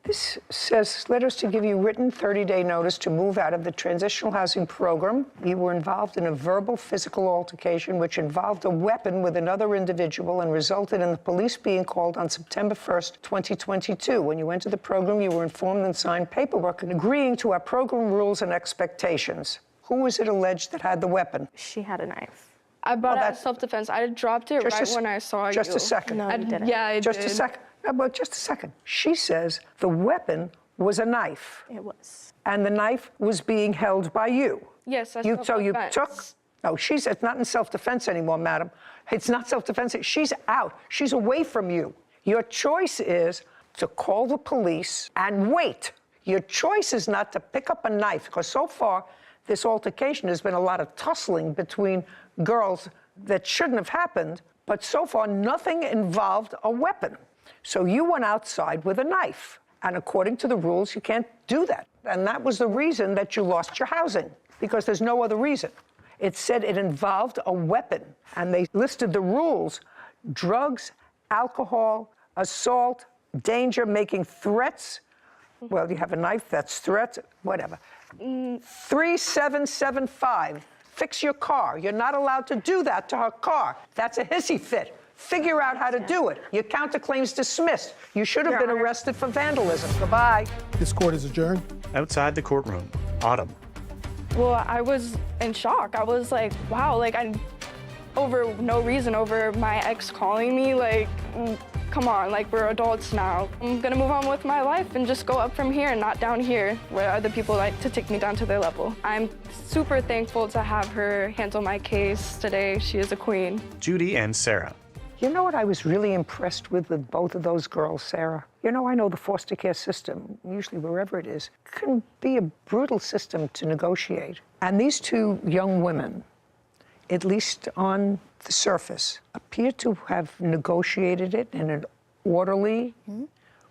This says, letters to give you written 30-day notice to move out of the transitional housing program. You were involved in a verbal physical altercation which involved a weapon with another individual and resulted in the police being called on September 1st, 2022. When you entered the program, you were informed and signed paperwork agreeing to our program rules and expectations. Who was it alleged that had the weapon? She had a knife. I bought it that's- as self-defense. I dropped it Just right a- when I saw you. just a second. No, you didn't. Yeah, I Just did. a second. But just a second. She says the weapon was a knife, It was. and the knife was being held by you. Yes, that's So you self-defense. took. No, she's it's not in self-defense anymore, madam. It's not self-defense. She's out. She's away from you. Your choice is to call the police and wait. Your choice is not to pick up a knife, because so far this altercation has been a lot of tussling between girls that shouldn't have happened, but so far nothing involved a weapon. So you went outside with a knife, and according to the rules, you can't do that. And that was the reason that you lost your housing, because there's no other reason. It said it involved a weapon, and they listed the rules: drugs, alcohol, assault, danger, making threats. Well, you have a knife, that's threats, whatever. 3775, fix your car. You're not allowed to do that to her car. That's a hissy fit. Figure out how to do it. Your counterclaim's dismissed. You should have been arrested for vandalism. Goodbye. This court is adjourned. Outside the courtroom, Autumn. Well, I was in shock. I was like, wow, like over no reason, over my ex calling me, like, come on, like we're adults now. I'm gonna move on with my life and just go up from here and not down here where other people like to take me down to their level. I'm super thankful to have her handle my case today. She is a queen. Judy and Sarah. You know what I was really impressed with both of those girls, Sarah? You know, I know the foster care system, usually wherever it is, can be a brutal system to negotiate. And these two young women, at least on the surface, appear to have negotiated it in an orderly,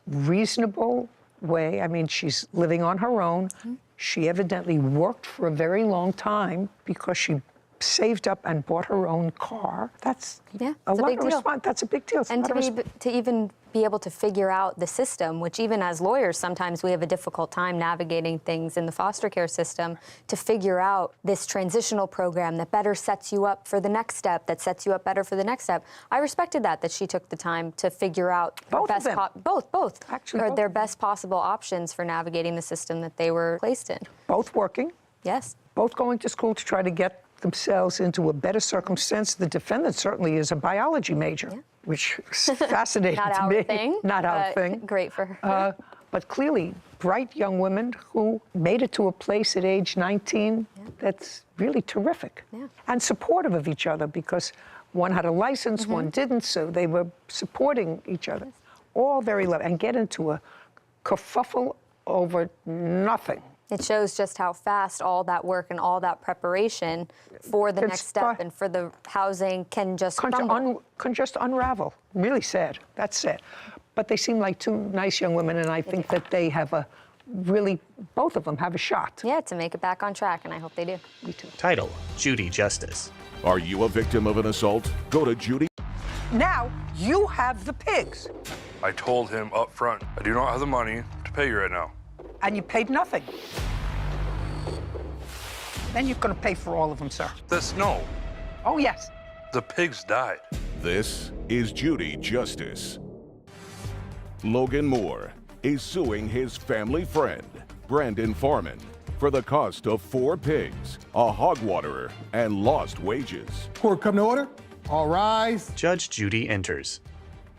reasonable way. I mean, she's living on her own. She evidently worked for a very long time because she saved up and bought her own car. That's Yeah, a it's a lot big of deal. response. That's a big deal. It's a And lot of to even be able to figure out the system, which even as lawyers, sometimes we have a difficult time navigating things in the foster care system, to figure out this transitional program that better sets you up for the next step, that sets you up better for the next step. I respected that she took the time to figure out Both of best them. both Actually, or both their of them. best possible options for navigating the system that they were placed in. both working, Yes. both going to school to try to get themselves into a better circumstance. The defendant certainly is a biology major, which is fascinating Not to our me. thing. Not our but thing. Great for her. But clearly, bright young women who made it to a place at age 19 that's really terrific. Yeah. And supportive of each other, because one had a license, one didn't, so they were supporting each other. All very lovely. And get into a kerfuffle over nothing. It shows just how fast all that work and all that preparation for the Can next step start- and for the housing can just crumble. Can just unravel. Really sad. That's sad. But they seem like two nice young women, and I think that they have a really, both of them have a shot. Yeah, to make it back on track, and I hope they do. Me too. Title, Judy Justice. Are you a victim of an assault? Go to Judy. Now you have the pigs, I told him up front, I do not have the money to pay you right now. and you paid nothing. Then you're going to pay for all of them, sir. No, Oh, yes. the pigs died. This is Judy Justice. Logan Moore is suing his family friend, Brandon Farman, for the cost of 4 pigs, a hog waterer, and lost wages. Court come to order. All rise. Judge Judy enters.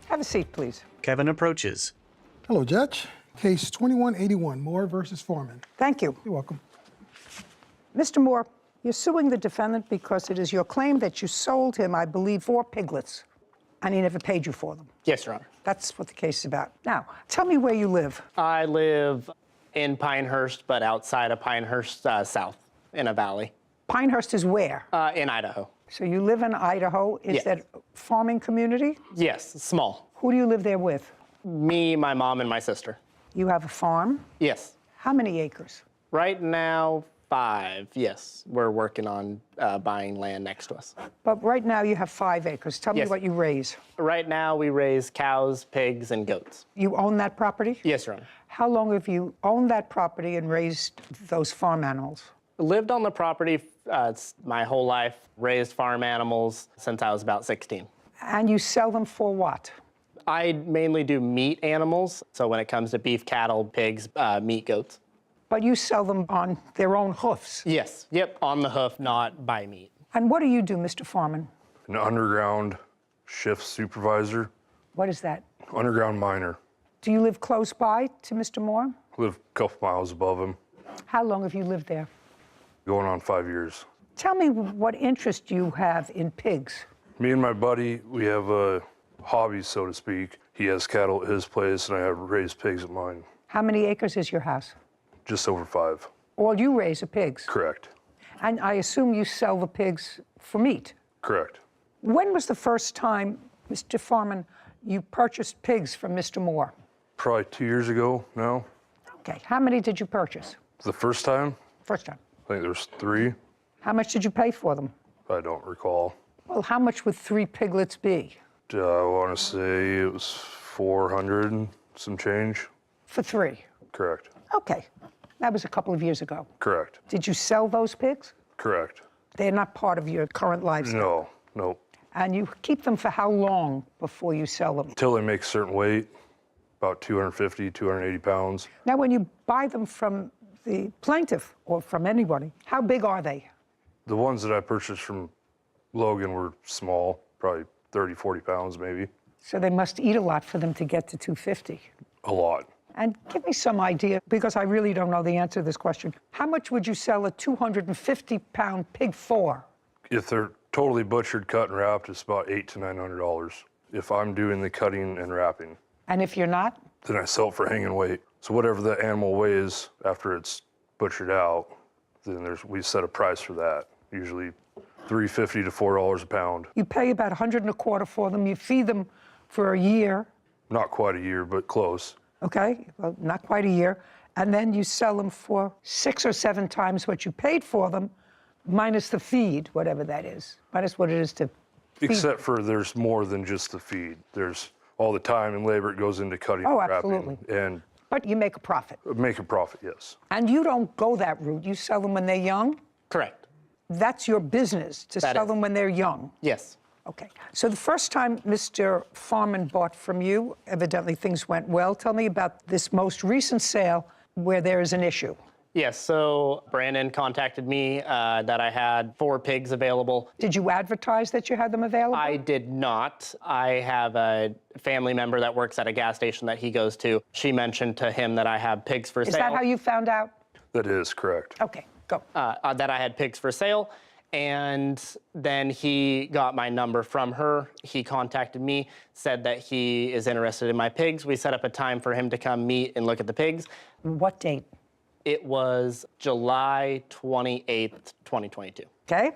Have a seat, please. Kevin approaches. Hello, Judge. Case 2181, Moore versus Foreman. Thank you. You're welcome. Mr. Moore, you're suing the defendant because it is your claim that you sold him, I believe, 4 piglets, and he never paid you for them. Yes, Your Honor. That's what the case is about. Now, tell me where you live. I live in Pinehurst, but outside of Pinehurst, south in a valley, Pinehurst is where? in Idaho. So you live in Idaho. Is Yes. that farming community? Yes, small. Who do you live there with? Me, my mom, and my sister. You have a farm? Yes. How many acres? Right now, 5. Yes. We're working on buying land next to us. But right now you have 5 acres. Tell me Yes. what you raise. Right now, we raise cows, pigs, and goats. You own that property? Yes, Your Honor. How long have you owned that property and raised those farm animals? Lived on the property my whole life, raised farm animals since I was about 16. And you sell them for what? I mainly do meat animals, so when it comes to beef, cattle, pigs, meat, goats. But you sell them on their own hoofs. Yes, yep, on the hoof, not by meat. And what do you do, Mr. Foreman? An underground shift supervisor, What is that? underground miner. Do you live close by to Mr. Moore? Live a couple miles above him, How long have you lived there? going on 5 years. Tell me what interest you have in pigs. Me and my buddy, we have a hobby, so to speak. He has cattle at his place, and I have raised pigs at mine. How many acres is your house? Just over 5. All you raise are pigs. Correct. And I assume you sell the pigs for meat. Correct. When was the first time, Mr. Foreman, you purchased pigs from Mr. Moore? Probably 2 years ago now. Okay, how many did you purchase? The first time, First time. I think there's 3. How much did you pay for them? I don't recall. Well, how much would 3 piglets be? I want to say it was 400 and some change. For 3. Correct. Okay, that was a couple of years ago. Correct. Did you sell those pigs? Correct. They're not part of your current lifestyle. No, nope. And you keep them for how long before you sell them? Until they make a certain weight, about 250, 280 pounds. Now, when you buy them from the plaintiff or from anybody, how big are they? The ones that I purchased from Logan were small, probably 30, 40 pounds maybe. So they must eat a lot for them to get to 250. A lot. And give me some idea, because I really don't know the answer to this question. How much would you sell a 250-pound pig for? If they're totally butchered, cut, and wrapped, it's about $800 to $900. If I'm doing the cutting and wrapping, And if you're not? then I sell it for hanging weight. So whatever the animal weighs after it's butchered out, then we set a price for that. Usually $3.50 to $4 a pound. You pay about $125 for them. You feed them for a year, Not quite a year, but close. okay? Well, not quite a year. And then you sell them for 6 or 7 times what you paid for them, minus the feed, whatever that is, minus what it is to feed. Except for there's more than just the feed. There's all the time and labor it goes into cutting Oh, and wrapping. absolutely. And But you make a profit. make a profit, yes. And you don't go that route. You sell them when they're young. Correct. That's your business, to That sell is. them when they're young. Yes. Okay. So the first time Mr. Foreman bought from you, evidently things went well. Tell me about this most recent sale where there is an issue. Yes, so Brandon contacted me that I had 4 pigs available. Did you advertise that you had them available? I did not. I have a family member that works at a gas station that he goes to. She mentioned to him that I have pigs for Is sale. that how you found out? That is correct. Okay, go. That I had pigs for sale. And then he got my number from her. He contacted me, said that he is interested in my pigs. We set up a time for him to come meet and look at the pigs. What date? It was July 28th, 2022. Okay.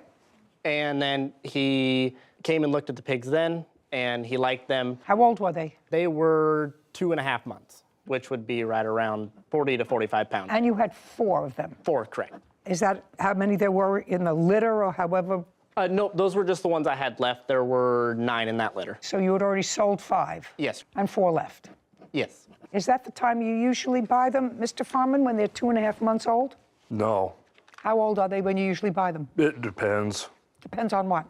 And then he came and looked at the pigs then, and he liked them. How old were they? They were 2.5 months, which would be right around 40 to 45 pounds. And you had 4 of them. 4, correct. Is that how many there were in the litter or however? No, those were just the ones I had left. There were 9 in that litter. So you had already sold 5? Yes. And 4 left? Yes. Is that the time you usually buy them, Mr. Foreman, when they're 2.5 months old? No, How old are they when you usually buy them? it depends. Depends on what?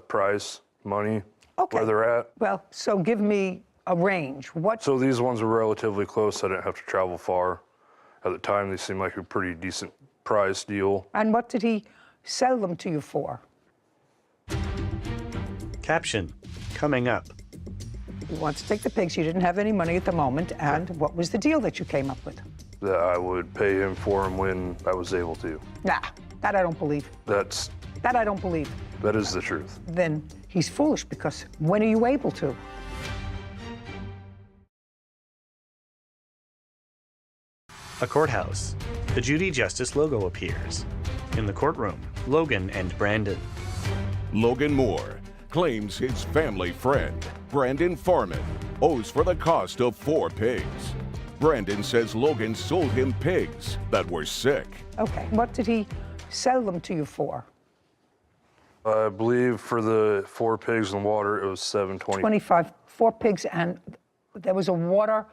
Price, money, Okay. where they're at. Well, so give me a range. What? So these ones were relatively close. I didn't have to travel far. At the time, they seemed like a pretty decent price deal. And what did he sell them to you for? Caption coming up. You want to take the pigs. You didn't have any money at the moment. And what was the deal that you came up with? That I would pay him for them when I was able to. Nah, that I don't believe. That That I don't believe. is the truth. Then he's foolish, because when are you able to? A courthouse. The Judy Justice logo appears. In the courtroom, Logan and Brandon. Logan Moore claims his family friend, Brandon Foreman, owes for the cost of 4 pigs. Brandon says Logan sold him pigs that were sick. Okay, what did he sell them to you for? I believe for the 4 pigs in water, it was $7.20. 25, 4 pigs, and there was a water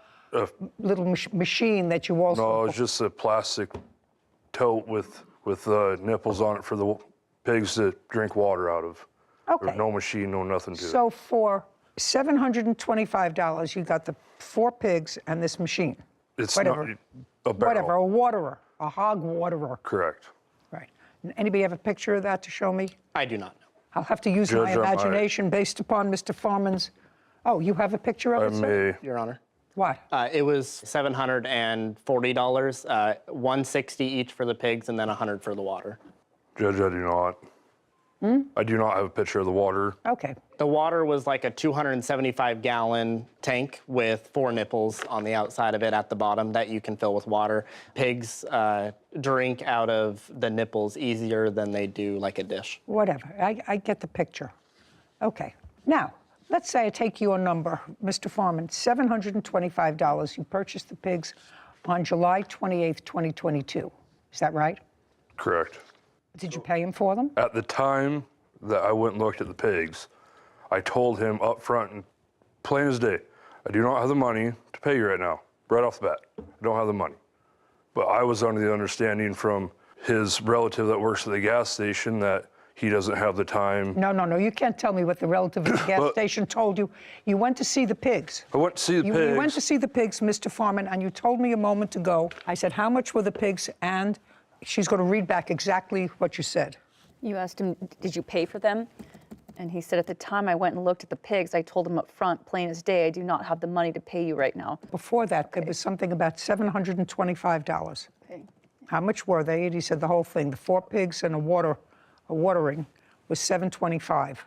little machine that you also... No, it was just a plastic tote with nipples on it for the pigs to drink water out of. There Okay. was no machine, no nothing to it. So for $725, you got the 4 pigs and this machine. It's whatever. not a barrel. Whatever, a waterer, a hog waterer. Correct. Right. Anybody have a picture of that to show me? I do not know. I'll have to use my Judge, I might. imagination based upon Mr. Farman's... Oh, you have a picture of I it, sir? may. Your Honor. What? It was $740, $160 each for the pigs and then $100 for the water. Judge, I do not. I do not have a picture of the water. Okay. The water was like a 275-gallon tank with 4 nipples on the outside of it at the bottom that you can fill with water. Pigs drink out of the nipples easier than they do like a dish. Whatever. I get the picture. Okay. Now, let's say I take your number, Mr. Farman, $725. You purchased the pigs on July 28th, 2022. Is that right? Correct. Did you pay him for them? At the time that I went and looked at the pigs, I told him up front, and plain as day, I do not have the money to pay you right now, right off the bat. I don't have the money. But I was under the understanding from his relative that works at the gas station that he doesn't have the time. No. You can't tell me what the relative at the gas station told you. You went to see the pigs. I went to see the pigs. You went to see the pigs, Mr. Farman, and you told me a moment ago, I said, how much were the pigs? And she's going to read back exactly what you said. You asked him, did you pay for them? And he said, at the time I went and looked at the pigs, I told him up front, plain as day, I do not have the money to pay you right now. Before that, there was something about $725. Okay. How much were they? And he said the whole thing. The 4 pigs and a watering was $725.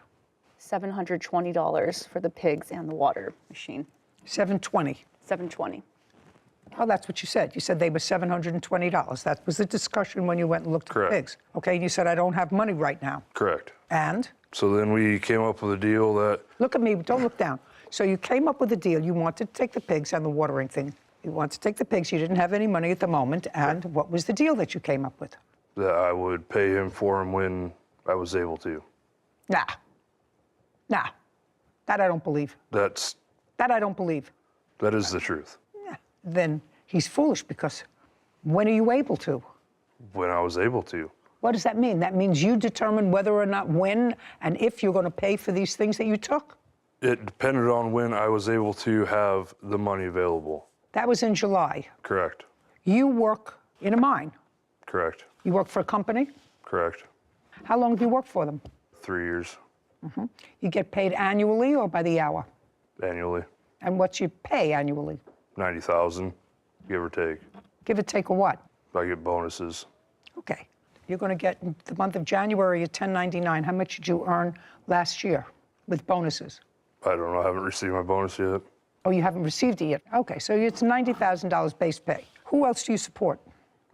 $720 for the pigs and the water machine. $720. $720. Oh, that's what you said. You said they were $720. That was the discussion when you went and looked at Correct. the pigs. Okay, and you said, I don't have money right now. Correct. And? So then we came up with a deal that, Look at me, don't look down. So you came up with a deal. You wanted to take the pigs and the watering thing. You wanted to take the pigs. You didn't have any money at the moment. And what was the deal that you came up with? that I would pay him for him when I was able to. Nah. That I don't believe. That I don't believe. That is the truth. Yeah. Then he's foolish because when are you able to? When I was able to. What does that mean? That means you determine whether or not when and if you're going to pay for these things that you took? It depended on when I was able to have the money available. That was in July. Correct. You work in a mine. Correct. You work for a company? Correct. How long do you work for them? 3 years. Mm-hmm. You get paid annually or by the hour? Annually. And what's your pay annually? $90,000, give or take. Give or take a what? I get bonuses. Okay. You're going to get, in the month of January, a 1099. How much did you earn last year with bonuses? I don't know. I haven't received my bonus yet. Oh, you haven't received it yet? Okay, so it's $90,000 base pay. Who else do you support?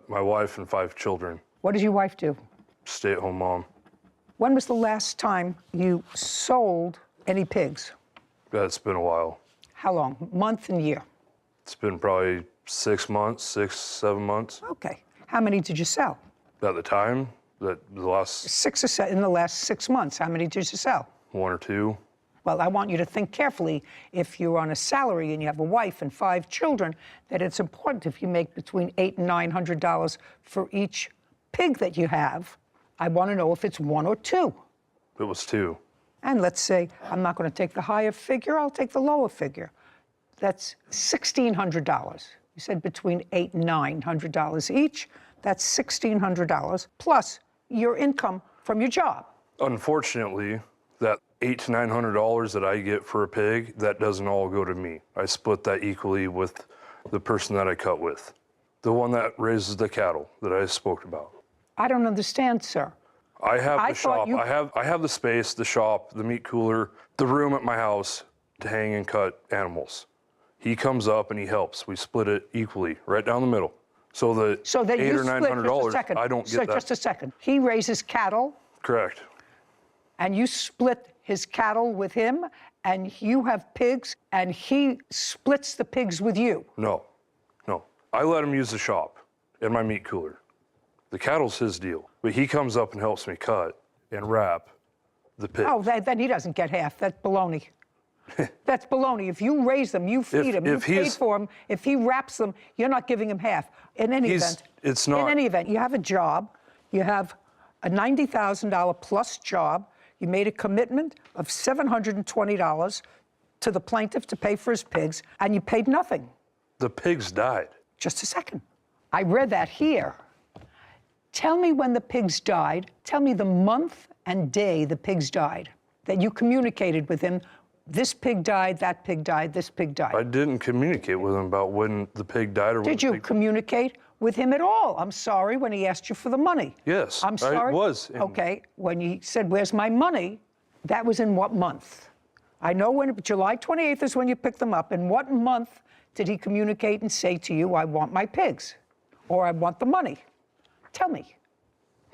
My wife and 5 children. What does your wife do? Stay-at-home mom. When was the last time you sold any pigs? It's been a while. How long? Month and year? It's been probably 6 months, 6, 7 months. Okay. How many did you sell? At the time, the last 6 or 7 in the last 6 months. How many did you sell? 1 or 2. Well, I want you to think carefully. If you're on a salary and you have a wife and 5 children, that it's important if you make between $800 and $900 for each pig that you have. I want to know if it's 1 or 2. It was 2. And let's say I'm not going to take the higher figure, I'll take the lower figure. That's $1,600. You said between $800 and $900 each. That's $1,600 plus your income from your job. Unfortunately, that $800 to $900 that I get for a pig, that doesn't all go to me. I split that equally with the person that I cut with, the one that raises the cattle that I spoke about. I don't understand, sir. I have I the thought shop. you- I have the space, the shop, the meat cooler, the room at my house to hang and cut animals. He comes up and he helps. We split it equally, right down the middle. So the So that $800 you or split, $900, just a second. I don't So get that. just a second. He raises cattle, Correct. and you split his cattle with him, and you have pigs and he splits the pigs with you? No. I let him use the shop and my meat cooler. The cattle's his deal, but he comes up and helps me cut and wrap the pigs. Oh, then he doesn't get half. That's baloney. That's baloney. If you raise them, you feed them, you paid for them. If he wraps them, you're not giving him half. In any event, it's not. In any event, you have a job. You have a $90,000 plus job. You made a commitment of $720 to the plaintiff to pay for his pigs, and you paid nothing. The pigs died. Just a second. I read that here. Tell me when the pigs died. Tell me the month and day the pigs died, that you communicated with him. This pig died, that pig died, this pig died. I didn't communicate with him about when the pig died or when Did you communicate with him at all? I'm sorry, when he asked you for the money. Yes, I'm sorry. I was. Okay, when he said, where's my money? That was in what month? I know when, July 28th is when you picked them up. In what month did he communicate and say to you, I want my pigs, or I want the money? Tell me.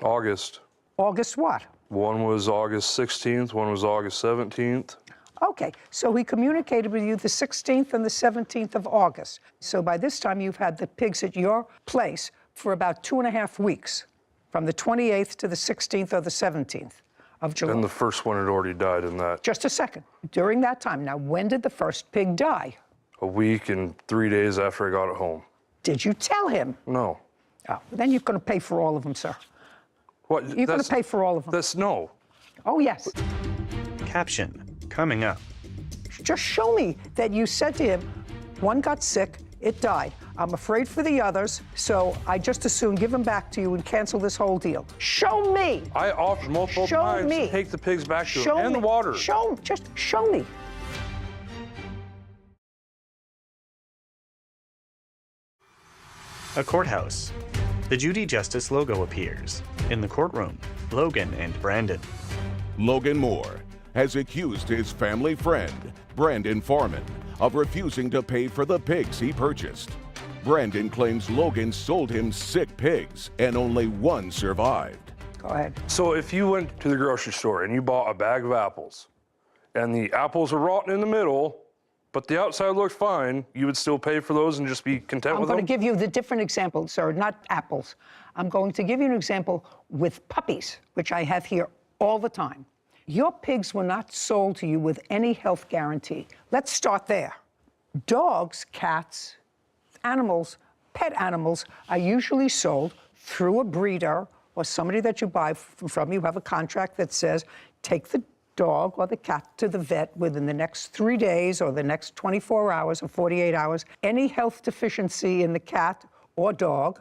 August. August what? One was August 16th, one was August 17th. Okay, so he communicated with you the 16th and the 17th of August. So by this time, you've had the pigs at your place for about 2.5 weeks, from the 28th to the 16th or the 17th of July. And the first one had already died in that. Just a second. During that time, now, when did the first pig die? A week and 3 days after I got it home. Did you tell him? No. Oh, then you're going to pay for all of them, sir. What? You're going to pay for all of them. No. Oh, yes. Caption coming up. Just show me that you said to him, one got sick, it died. I'm afraid for the others, so I just as soon give them back to you and cancel this whole deal. Show me. I offered multiple times to take the pigs back to him and the water. Just show me. A courthouse. The Judy Justice logo appears. In the courtroom, Logan and Brandon. Logan Moore has accused his family friend, Brandon Foreman, of refusing to pay for the pigs he purchased. Brandon claims Logan sold him sick pigs and only one survived. Go ahead. So if you went to the grocery store and you bought a bag of apples and the apples are rotten in the middle, but the outside looked fine, you would still pay for those and just be content with them? I'm going to give you the different example, sir, not apples. I'm going to give you an example with puppies, which I have here all the time. Your pigs were not sold to you with any health guarantee. Let's start there. Dogs, cats, animals, pet animals are usually sold through a breeder or somebody that you buy from. You have a contract that says, take the dog or the cat to the vet within the next 3 days or the next 24 hours or 48 hours. Any health deficiency in the cat or dog,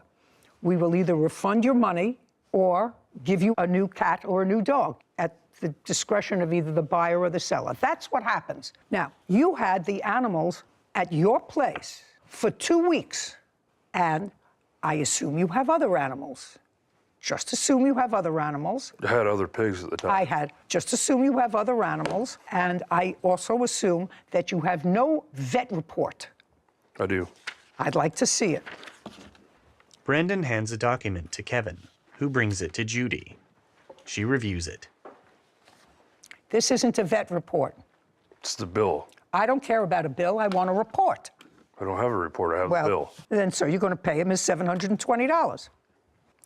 we will either refund your money or give you a new cat or a new dog at the discretion of either the buyer or the seller. That's what happens. Now, you had the animals at your place for 2 weeks, and I assume you have other animals. Just assume you have other animals. I had other pigs at the time. Just assume you have other animals, and I also assume that you have no vet report. I do. I'd like to see it. Brandon hands a document to Kevin, who brings it to Judy. She reviews it. This isn't a vet report. It's the bill. I don't care about a bill. I want a report. I don't have a report. I have a bill. Then, sir, you're going to pay him his $720.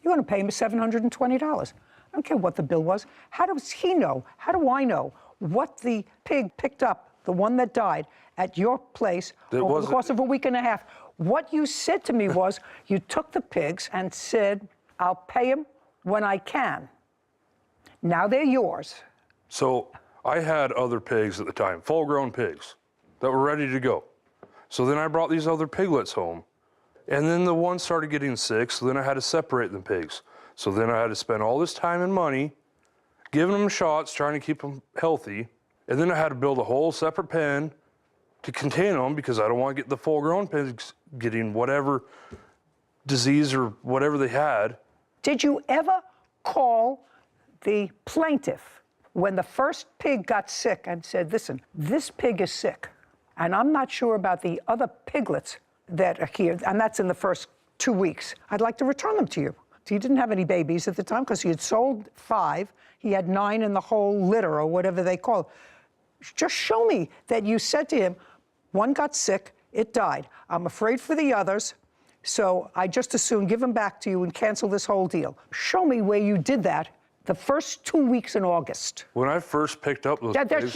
You're going to pay him his $720. I don't care what the bill was. How does he know? How do I know what the pig picked up, the one that died, at your place over the course of a week and a half? What you said to me was you took the pigs and said, I'll pay him when I can. Now they're yours. So I had other pigs at the time, full-grown pigs, that were ready to go. So then I brought these other piglets home. And then the one started getting sick, so then I had to separate the pigs. So then I had to spend all this time and money giving them shots, trying to keep them healthy. And then I had to build a whole separate pen to contain them because I don't want to get the full-grown pigs getting whatever disease or whatever they had. Did you ever call the plaintiff when the first pig got sick and said, listen, this pig is sick, and I'm not sure about the other piglets that are here, and that's in the first 2 weeks. I'd like to return them to you. He didn't have any babies at the time because he had sold 5. He had 9 in the whole litter or whatever they call it. Just show me that you said to him, one got sick, it died. I'm afraid for the others, so I just as soon give them back to you and cancel this whole deal. Show me where you did that the first 2 weeks in August. When I first picked up those pigs,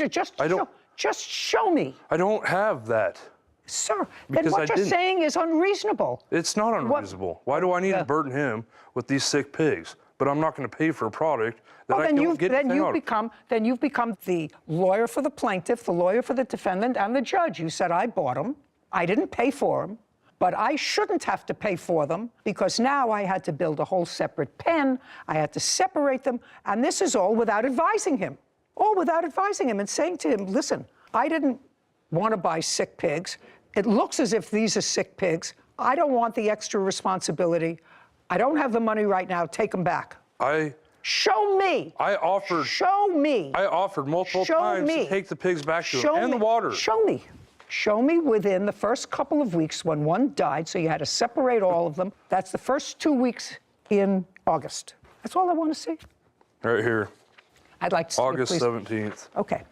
Just show me. I don't have that. Sir, Because then I what you're didn't. saying is unreasonable. It's not unreasonable. Why do I need to burden him with these sick pigs? But I'm not going to pay for a product that I don't get anything out of. Then you've become the lawyer for the plaintiff, the lawyer for the defendant, and the judge. You said, I bought them. I didn't pay for them. But I shouldn't have to pay for them because now I had to build a whole separate pen. I had to separate them. And this is all without advising him. All without advising him and saying to him, listen, I didn't want to buy sick pigs. It looks as if these are sick pigs. I don't want the extra responsibility. I don't have the money right now. Take them back. Show me. Show me. I offered multiple times to take the pigs back to him and the water. Show me. Show me within the first couple of weeks when one died, so you had to separate all of them. That's the first 2 weeks in August. That's all I want to see. Right here. I'd like to see it, August please. 17th. Okay,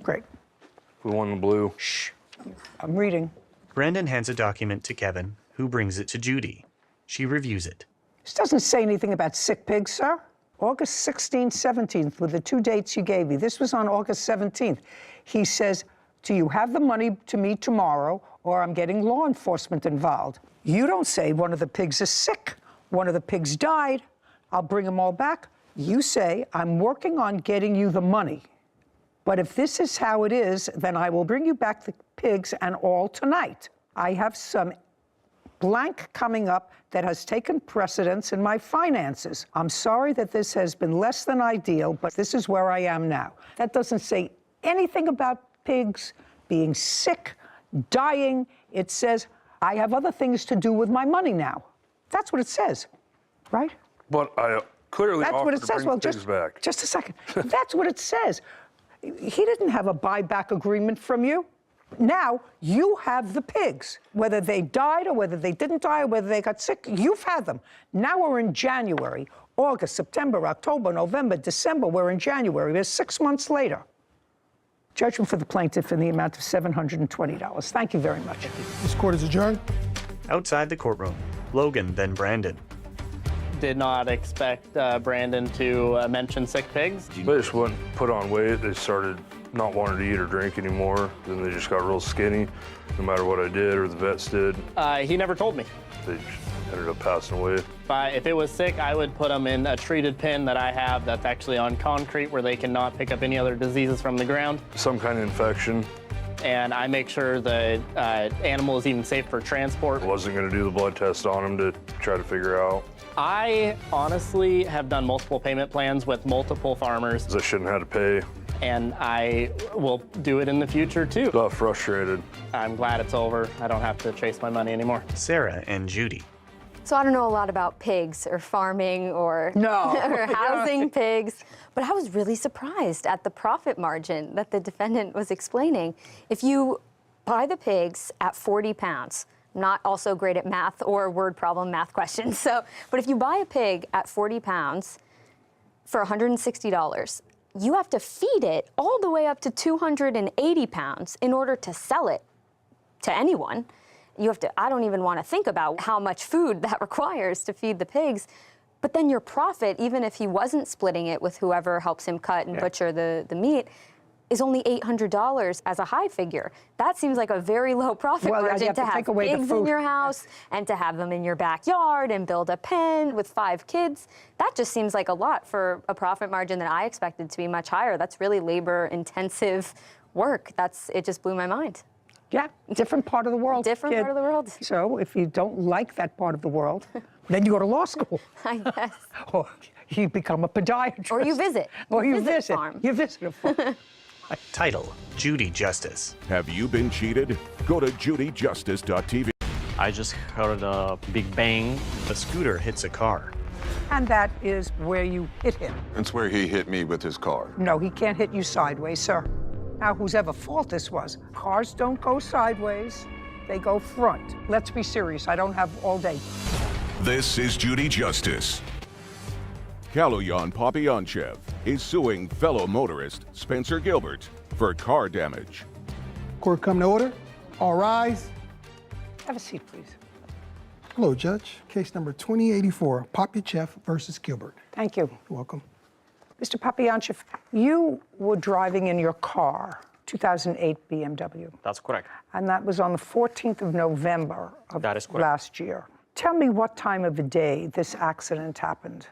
great. The one in blue. Shh. I'm reading. Brandon hands a document to Kevin, who brings it to Judy. She reviews it. This doesn't say anything about sick pigs, sir. August 16th, 17th were the 2 dates you gave me. This was on August 17th. He says, do you have the money to me tomorrow, or I'm getting law enforcement involved? You don't say one of the pigs is sick. One of the pigs died. I'll bring them all back. You say, I'm working on getting you the money. But if this is how it is, then I will bring you back the pigs and all tonight. I have some blank coming up that has taken precedence in my finances. I'm sorry that this has been less than ideal, but this is where I am now. That doesn't say anything about pigs being sick, dying. It says, I have other things to do with my money now. That's what it says, right? But I clearly That's what offered it to says. bring Well, the pigs back. just a second. That's what it says. He didn't have a buyback agreement from you. Now you have the pigs. Whether they died or whether they didn't die or whether they got sick, you've had them. Now we're in January, August, September, October, November, December. We're in January. We're 6 months later. Judgment for the plaintiff in the amount of $720. Thank you very much. This court is adjourned. Outside the courtroom, Logan, then Brandon. Did not expect Brandon to mention sick pigs. They just wouldn't put on weight. They started not wanting to eat or drink anymore. Then they just got real skinny, no matter what I did or the vets did. He never told me. They just ended up passing away. If it was sick, I would put them in a treated pen that I have that's actually on concrete where they cannot pick up any other diseases from the ground. Some kind of infection. And I make sure the animal is even safe for transport. I wasn't going to do the blood test on him to try to figure out. I honestly have done multiple payment plans with multiple farmers. I shouldn't have to pay. And I will do it in the future too. Got frustrated. I'm glad it's over. I don't have to chase my money anymore. Sarah and Judy. So I don't know a lot about pigs or farming or, No. or housing pigs, but I was really surprised at the profit margin that the defendant was explaining. If you buy the pigs at 40 pounds, not also great at math or word problem math questions, but if you buy a pig at 40 pounds for $160, you have to feed it all the way up to 280 pounds in order to sell it to anyone. You have to, I don't even want to think about how much food that requires to feed the pigs. But then your profit, even if he wasn't splitting it with whoever helps him cut and butcher the meat, is only $800 as a high figure. That seems like a very low profit margin to have pigs in your house and to have them in your backyard and build a pen with 5 kids. That just seems like a lot for a profit margin that I expected to be much higher. That's really labor-intensive work. It just blew my mind. Yeah, different part of the world. Different part of the world. So if you don't like that part of the world, then you go to law school. I guess. Or you become a podiatrist. Or you visit. Or you visit a visit. farm. You visit a farm. Title, Judy Justice. Have you been cheated? Go to judyjustice.tv. I just heard a big bang. A scooter hits a car. And that is where you hit him. That's where he hit me with his car. No, he can't hit you sideways, sir. Now, whosever fault this was, cars don't go sideways, they go front. Let's be serious, I don't have all day. This is Judy Justice. Kaloyan Popyanchev is suing fellow motorist Spencer Gilbert for car damage. Court come to order. All rise. Have a seat, please. Hello, Judge. Case number 2084, Popyachev versus Gilbert. Thank you. You're welcome. Mr. Popyachev, you were driving in your car, 2008 BMW, That's correct. and that was on the 14th of November of That is correct. last year. Tell me what time of the day this accident happened.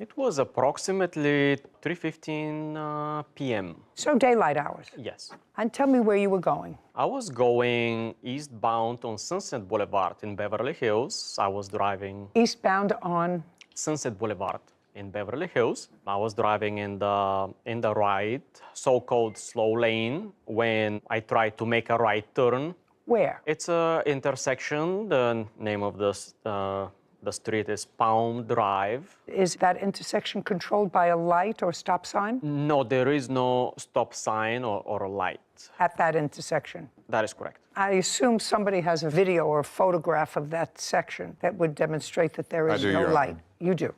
It was approximately 3:15 p.m. So daylight hours. Yes. And tell me where you were going. I was going eastbound on Sunset Boulevard in Beverly Hills. I was driving Eastbound on Sunset Boulevard in Beverly Hills. I was driving in the right, so-called slow lane when I tried to make a right turn. where? It's a intersection. The name of the street is Palm Drive. Is that intersection controlled by a light or stop sign No, there is no stop sign or a light. at that intersection? That is correct. I assume somebody has a video or a photograph of that section that would demonstrate that there I is do, no Your light. Honor. You do.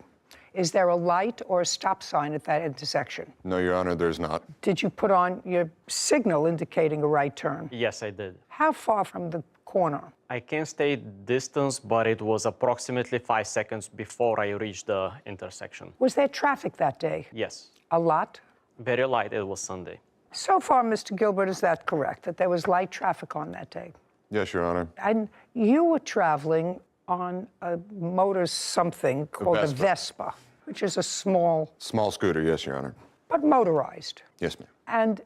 Is there a light or a stop sign at that intersection? No, Your Honor, there's not. Did you put on your signal indicating a right turn? Yes, I did. How far from the corner? I can't state distance, but it was approximately 5 seconds before I reached the intersection. Was there traffic that day? Yes. A lot? Very light. It was Sunday. So far, Mr. Gilbert, is that correct, that there was light traffic on that day? Yes, Your Honor. And you were traveling on a motor something called a Vespa, which is a small, Small scooter, yes, Your Honor. but motorized. Yes, ma'am. And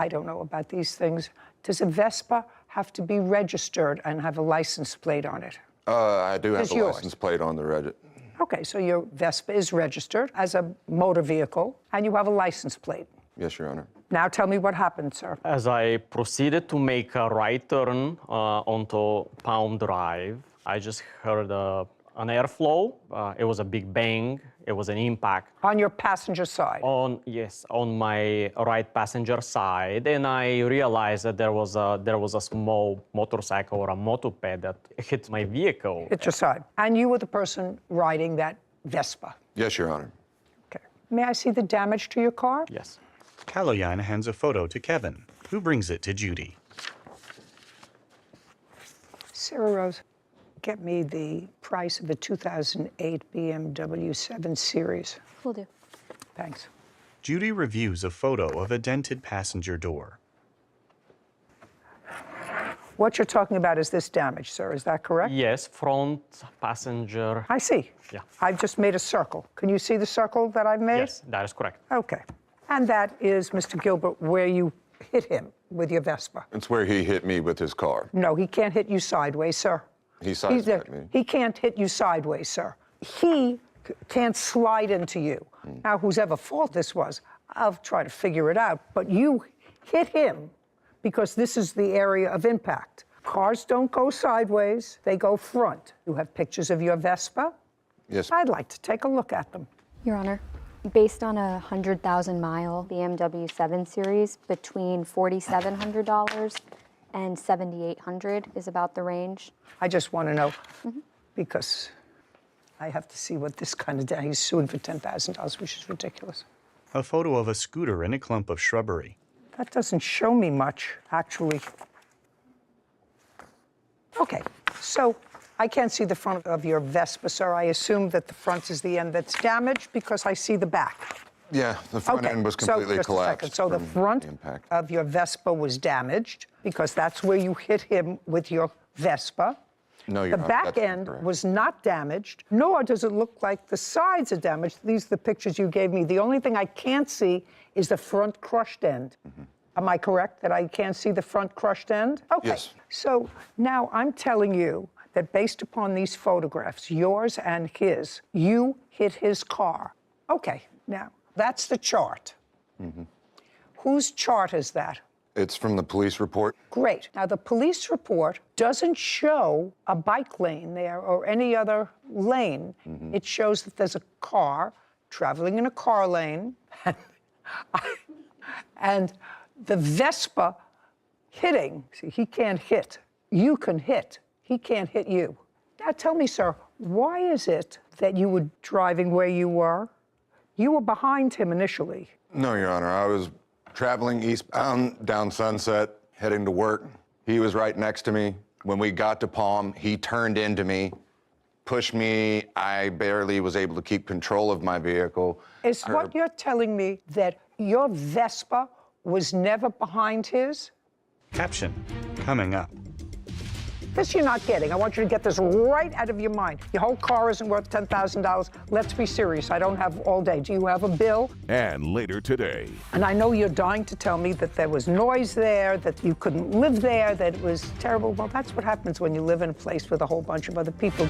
I don't know about these things, does a Vespa have to be registered and have a license plate on it? I do have It's a yours. license plate on the Reddit. Okay, so your Vespa is registered as a motor vehicle and you have a license plate. Yes, Your Honor. Now tell me what happened, sir. As I proceeded to make a right turn onto Palm Drive, I just heard an airflow. It was a big bang. It was an impact. On your passenger side? On my right passenger side, and I realized that there was a small motorcycle or a moped that hit my vehicle. Hit your side. And you were the person riding that Vespa? Yes, Your Honor. Okay. May I see the damage to your car? Yes. Kaloyan hands a photo to Kevin, who brings it to Judy. Sarah Rose, get me the price of a 2008 BMW 7 Series. Will do. Thanks. Judy reviews a photo of a dented passenger door. What you're talking about is this damage, sir. Is that correct? Yes, front passenger. I see. Yeah. I've just made a circle. Can you see the circle that I've made? Yes, that is correct. Okay. And that is, Mr. Gilbert, where you hit him with your Vespa. It's where he hit me with his car. No, he can't hit you sideways, sir. He sidestepped me. He can't hit you sideways, sir. He can't slide into you. Now, whose ever fault this was, I'll try to figure it out. But you hit him because this is the area of impact. Cars don't go sideways, they go front. You have pictures of your Vespa? Yes. I'd like to take a look at them. Your Honor, based on a 100,000-mile BMW 7 Series, between $4,700 and $7,800 is about the range. I just want to know, because I have to see what this kind of he's suing for $10,000, which is ridiculous. A photo of a scooter in a clump of shrubbery. That doesn't show me much, actually. Okay, so I can't see the front of your Vespa, sir. I assume that the front is the end that's damaged because I see the back. Yeah, the front end was completely just collapsed. A second. So the from front impact. of your Vespa was damaged because that's where you hit him with your Vespa. No, Your The Honor, back that's end incorrect. was not damaged, nor does it look like the sides are damaged. These are the pictures you gave me. The only thing I can't see is the front crushed end. Am I correct that I can't see the front crushed end? Okay. Yes. So now I'm telling you that based upon these photographs, yours and his, you hit his car. Okay, now that's the chart. Whose chart is that? It's from the police report. Great. Now, the police report doesn't show a bike lane there or any other lane. It shows that there's a car traveling in a car lane and the Vespa hitting. See, he can't hit. You can hit. He can't hit you. Now, tell me, sir, why is it that you were driving where you were? You were behind him initially. No, Your Honor, I was Traveling eastbound down Sunset, heading to work. He was right next to me. When we got to Palm, he turned into me, pushed me. I barely was able to keep control of my vehicle. Is what you're telling me that your Vespa was never behind his? Caption coming up. This you're not getting. I want you to get this right out of your mind. Your whole car isn't worth $10,000. Let's be serious. I don't have all day. Do you have a bill? And later today, And I know you're dying to tell me that there was noise there, that you couldn't live there, that it was terrible. Well, that's what happens when you live in a place with a whole bunch of other people.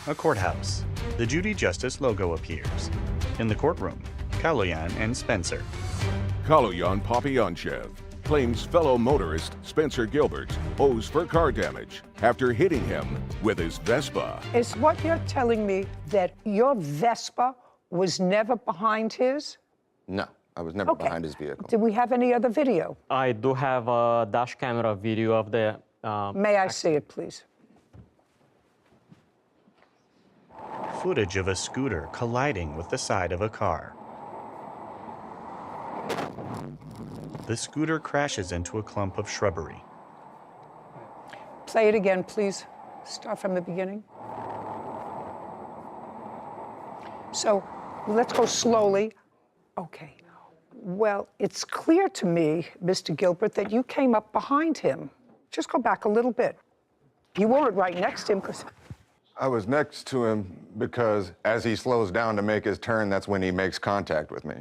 A courthouse. The Judy Justice logo appears. In the courtroom, Kaloyan and Spencer. Kaloyan Popyanchev claims fellow motorist Spencer Gilbert owes for car damage after hitting him with his Vespa. Is what you're telling me that your Vespa was never behind his? No, I was never Okay. behind his vehicle. Do we have any other video? I do have a dash camera video of the. May I see it, please? Footage of a scooter colliding with the side of a car. The scooter crashes into a clump of shrubbery. Play it again, please. Start from the beginning. So let's go slowly. Okay. Well, it's clear to me, Mr. Gilbert, that you came up behind him. Just go back a little bit. You weren't right next to him because... I was next to him because as he slows down to make his turn, that's when he makes contact with me.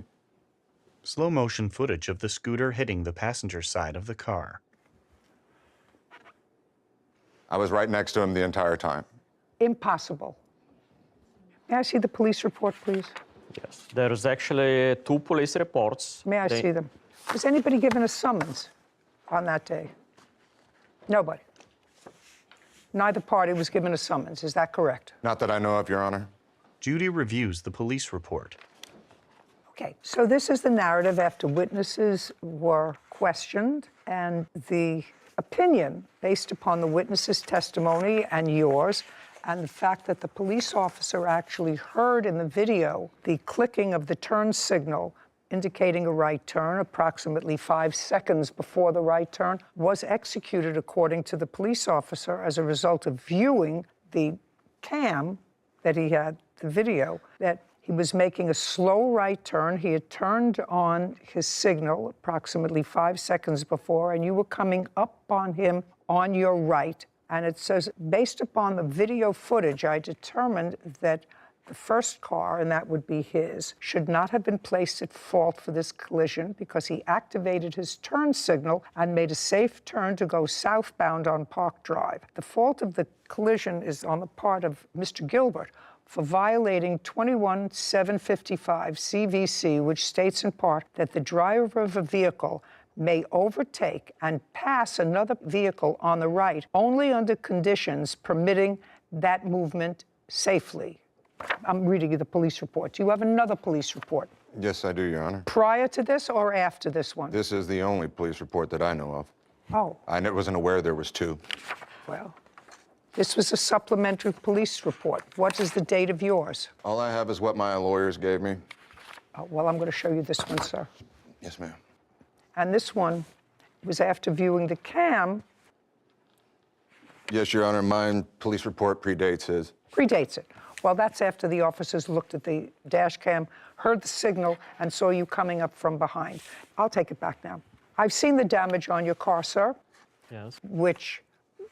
Slow motion footage of the scooter hitting the passenger side of the car. I was right next to him the entire time. Impossible. May I see the police report, please? Yes. There's actually 2 police reports. May I see them? Was anybody given a summons on that day? Nobody. Neither party was given a summons. Is that correct? Not that I know of, Your Honor. Judy reviews the police report. Okay, so this is the narrative after witnesses were questioned, and the opinion based upon the witnesses' testimony and yours, and the fact that the police officer actually heard in the video the clicking of the turn signal indicating a right turn approximately 5 seconds before the right turn was executed according to the police officer as a result of viewing the cam that he had, the video, that he was making a slow right turn. He had turned on his signal approximately 5 seconds before, and you were coming up on him on your right. And it says, based upon the video footage, I determined that the first car, and that would be his, should not have been placed at fault for this collision because he activated his turn signal and made a safe turn to go southbound on Park Drive. The fault of the collision is on the part of Mr. Gilbert for violating 21755 CVC, which states in part that the driver of a vehicle may overtake and pass another vehicle on the right only under conditions permitting that movement safely. I'm reading you the police report. Do you have another police report? Yes, I do, Your Honor. Prior to this or after this one? This is the only police report that I know of. Oh, I wasn't aware there was 2. well, this was a supplementary police report. What is the date of yours? All I have is what my lawyers gave me. Oh, well, I'm going to show you this one, sir. Yes, ma'am. And this one was after viewing the cam. Yes, Your Honor, my police report predates his. Predates it. Well, that's after the officers looked at the dash cam, heard the signal, and saw you coming up from behind. I'll take it back now. I've seen the damage on your car, sir. Yes. Which,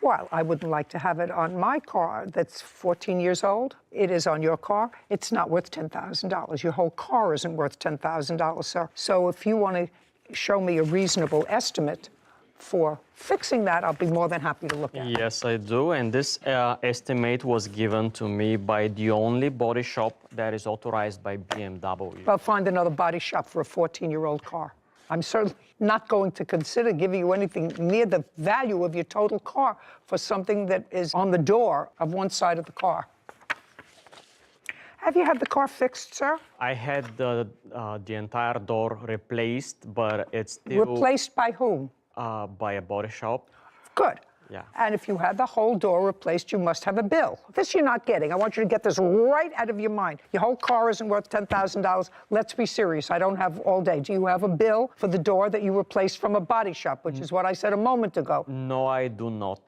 while I wouldn't like to have it on my car that's 14 years old, it is on your car. It's not worth $10,000. Your whole car isn't worth $10,000, sir. So if you want to show me a reasonable estimate for fixing that, I'll be more than happy to look at it. Yes, I do. And this estimate was given to me by the only body shop that is authorized by BMW. Well, find another body shop for a 14-year-old car. I'm certainly not going to consider giving you anything near the value of your total car for something that is on the door of one side of the car. Have you had the car fixed, sir? I had the entire door replaced, but it's still... Replaced by whom? By a body shop. Good. Yeah. And if you had the whole door replaced, you must have a bill. This you're not getting. I want you to get this right out of your mind. Your whole car isn't worth $10,000. Let's be serious. I don't have all day. Do you have a bill for the door that you replaced from a body shop, which is what I said a moment ago? No, I do not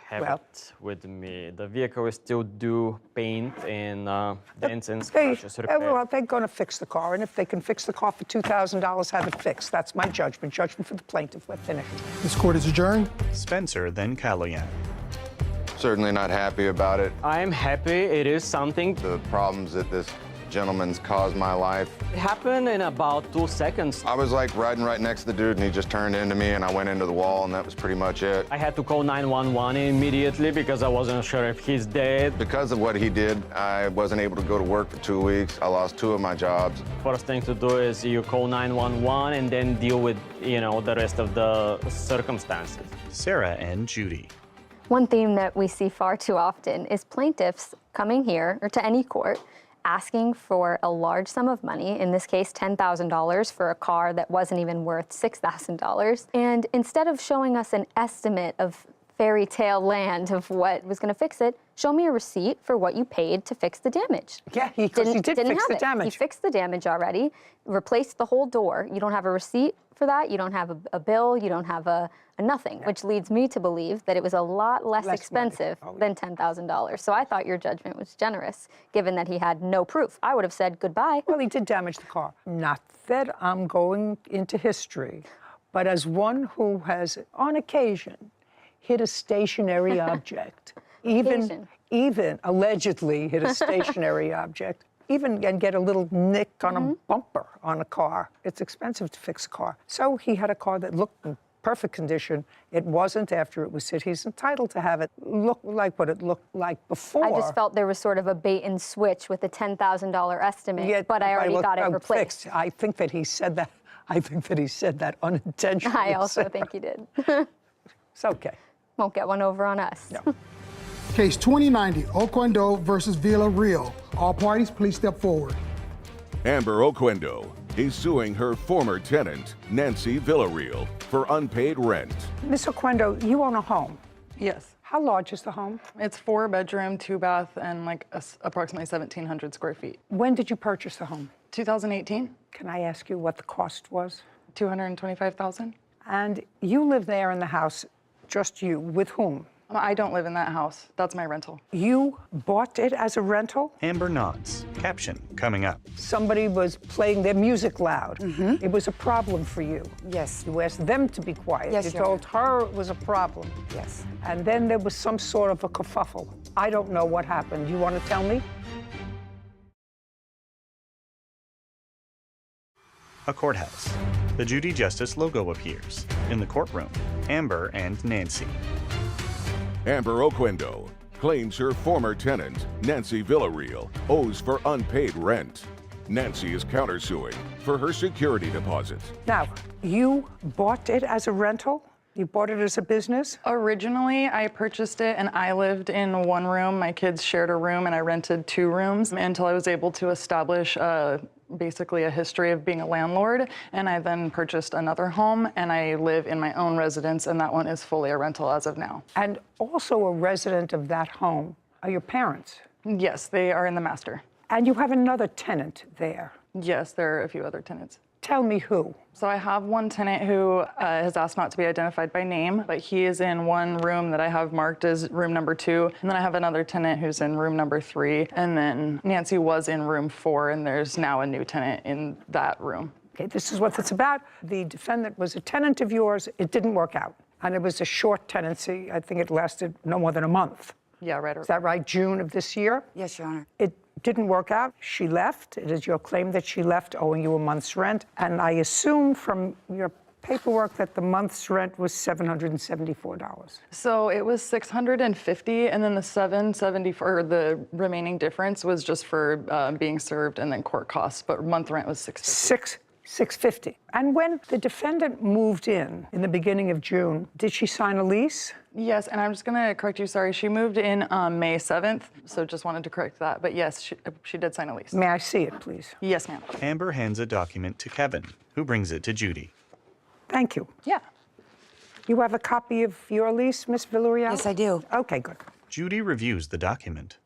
have Well- it with me. The vehicle is still due paint and dents and scratches repair. Well, they're going to fix the car, and if they can fix the car for $2,000, have it fixed. That's my judgment. Judgment for the plaintiff. We're finished. This court is adjourned. Spencer, then Callahan. Certainly not happy about it. I'm happy. It is something. The problems that this gentleman's caused my life. It happened in about 2 seconds. I was like riding right next to the dude, and he just turned into me, and I went into the wall, and that was pretty much it. I had to call 911 immediately because I wasn't sure if he's dead. Because of what he did, I wasn't able to go to work for 2 weeks. I lost 2 of my jobs. First thing to do is you call 911 and then deal with, the rest of the circumstances. Sarah and Judy. One theme that we see far too often is plaintiffs coming here or to any court asking for a large sum of money, in this case $10,000 for a car that wasn't even worth $6,000. And instead of showing us an estimate of fairy tale land of what was going to fix it, show me a receipt for what you paid to fix the damage. Yeah, because he did fix the He damage. fixed the damage already, replaced the whole door. You don't have a receipt for that. You don't have a bill. You don't have a nothing, which leads me to believe that it was a lot less expensive than $10,000. So I thought your judgment was generous, given that he had no proof. I would have said goodbye. Well, he did damage the car. Not that I'm going into history, but as one who has, on occasion, hit a stationary object, even allegedly hit a stationary object, even and get a little nick on a bumper on a car. It's expensive to fix a car. So he had a car that looked in perfect condition. It wasn't after it was hit. He's entitled to have it look like what it looked like before. I just felt there was sort of a bait and switch with the $10,000 estimate, but I already got it replaced. Fixed. I think that he said that. I think that he said that unintentionally. I also think he did. It's okay. Won't get one over on us. No. Case 2090, Oquendo versus Villa Real. All parties, please step forward. Amber Oquendo is suing her former tenant, Nancy Villarreal, for unpaid rent. Ms. Oquendo, you own a home. Yes. How large is the home? It's 4-bedroom, 2-bath, and approximately 1,700 square feet. When did you purchase the home? 2018. Can I ask you what the cost was? $225,000. And you live there in the house, just you, with whom? I don't live in that house. That's my rental. You bought it as a rental? Amber nods. Caption coming up. Somebody was playing their music loud. It was a problem for you. Yes. You asked them to be quiet. Yes, you Your told her it was a problem. Yes. And then there was some sort of a kerfuffle. I don't know what happened. You want to tell me? A courthouse. The Judy Justice logo appears. In the courtroom, Amber and Nancy. Amber Oquendo claims her former tenant, Nancy Villarreal, owes for unpaid rent. Nancy is countersuing for her security deposit. Now, you bought it as a rental? You bought it as a business? Originally, I purchased it and I lived in one room. My kids shared a room and I rented 2 rooms until I was able to establish basically a history of being a landlord. And I then purchased another home and I live in my own residence, and that one is fully a rental as of now. And also a resident of that home are your parents? Yes, they are in the master. And you have another tenant there? Yes, there are a few other tenants. Tell me who. So I have one tenant who has asked not to be identified by name, but he is in one room that I have marked as room number 2. And then I have another tenant who's in room number 3. And then Nancy was in room 4, and there's now a new tenant in that room. Okay, this is what it's about. The defendant was a tenant of yours. It didn't work out. And it was a short tenancy. I think it lasted no more than a month. Yeah, right. Is that right? June of this year? Yes, Your Honor. It didn't work out. She left. It is your claim that she left owing you a month's rent. And I assume from your paperwork that the month's rent was $774. So it was $650, and then the $774, the remaining difference was just for being served and then court costs. But month rent was $650. $650. And when the defendant moved in the beginning of June, did she sign a lease? Yes, and I'm just going to correct you. Sorry, she moved in May 7th, so just wanted to correct that. But yes, she did sign a lease. May I see it, please? Yes, ma'am. Amber hands a document to Kevin, who brings it to Judy. Thank you. Yeah. You have a copy of your lease, Ms. Villarreal? Yes, I do. Okay, good. Judy reviews the document.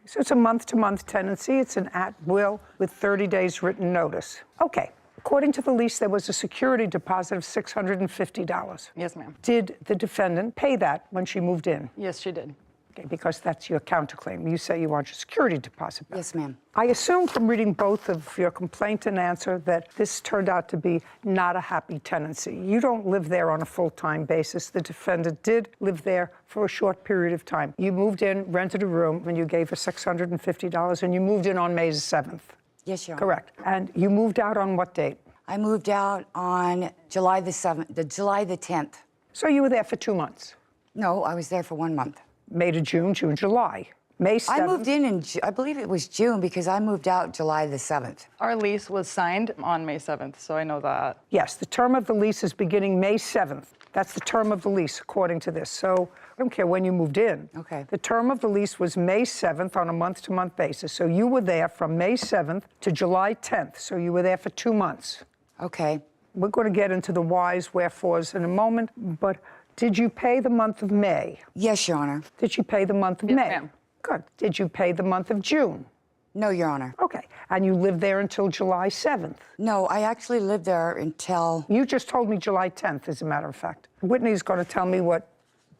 So it's a month-to-month tenancy. It's an at-will with 30 days written notice. Okay. According to the lease, there was a security deposit of $650. Yes, ma'am. Did the defendant pay that when she moved in? Yes, she did. Okay, because that's your counterclaim. You say you want your security deposit back. Yes, ma'am. I assume from reading both of your complaint and answer that this turned out to be not a happy tenancy. You don't live there on a full-time basis. The defendant did live there for a short period of time. You moved in, rented a room, and you gave her $650, and you moved in on May 7th. Yes, Your Honor. Correct. And you moved out on what date? I moved out on July the 7th, July the 10th. So you were there for 2 months? No, I was there for 1 month. May to June, June, July. May 7th. I moved in I believe it was June because I moved out July the 7th. Our lease was signed on May 7th, so I know that. Yes, the term of the lease is beginning May 7th. That's the term of the lease, according to this. So I don't care when you moved in. Okay. The term of the lease was May 7th on a month-to-month basis. So you were there from May 7th to July 10th. So you were there for 2 months. Okay. We're going to get into the whys, wherefores in a moment, but did you pay the month of May? Yes, Your Honor. Did you pay the month of Yes, May? ma'am. Good. Did you pay the month of June? No, Your Honor. Okay. And you lived there until July 7th? No, I actually lived there until... You just told me July 10th, as a matter of fact. Whitney's going to tell me what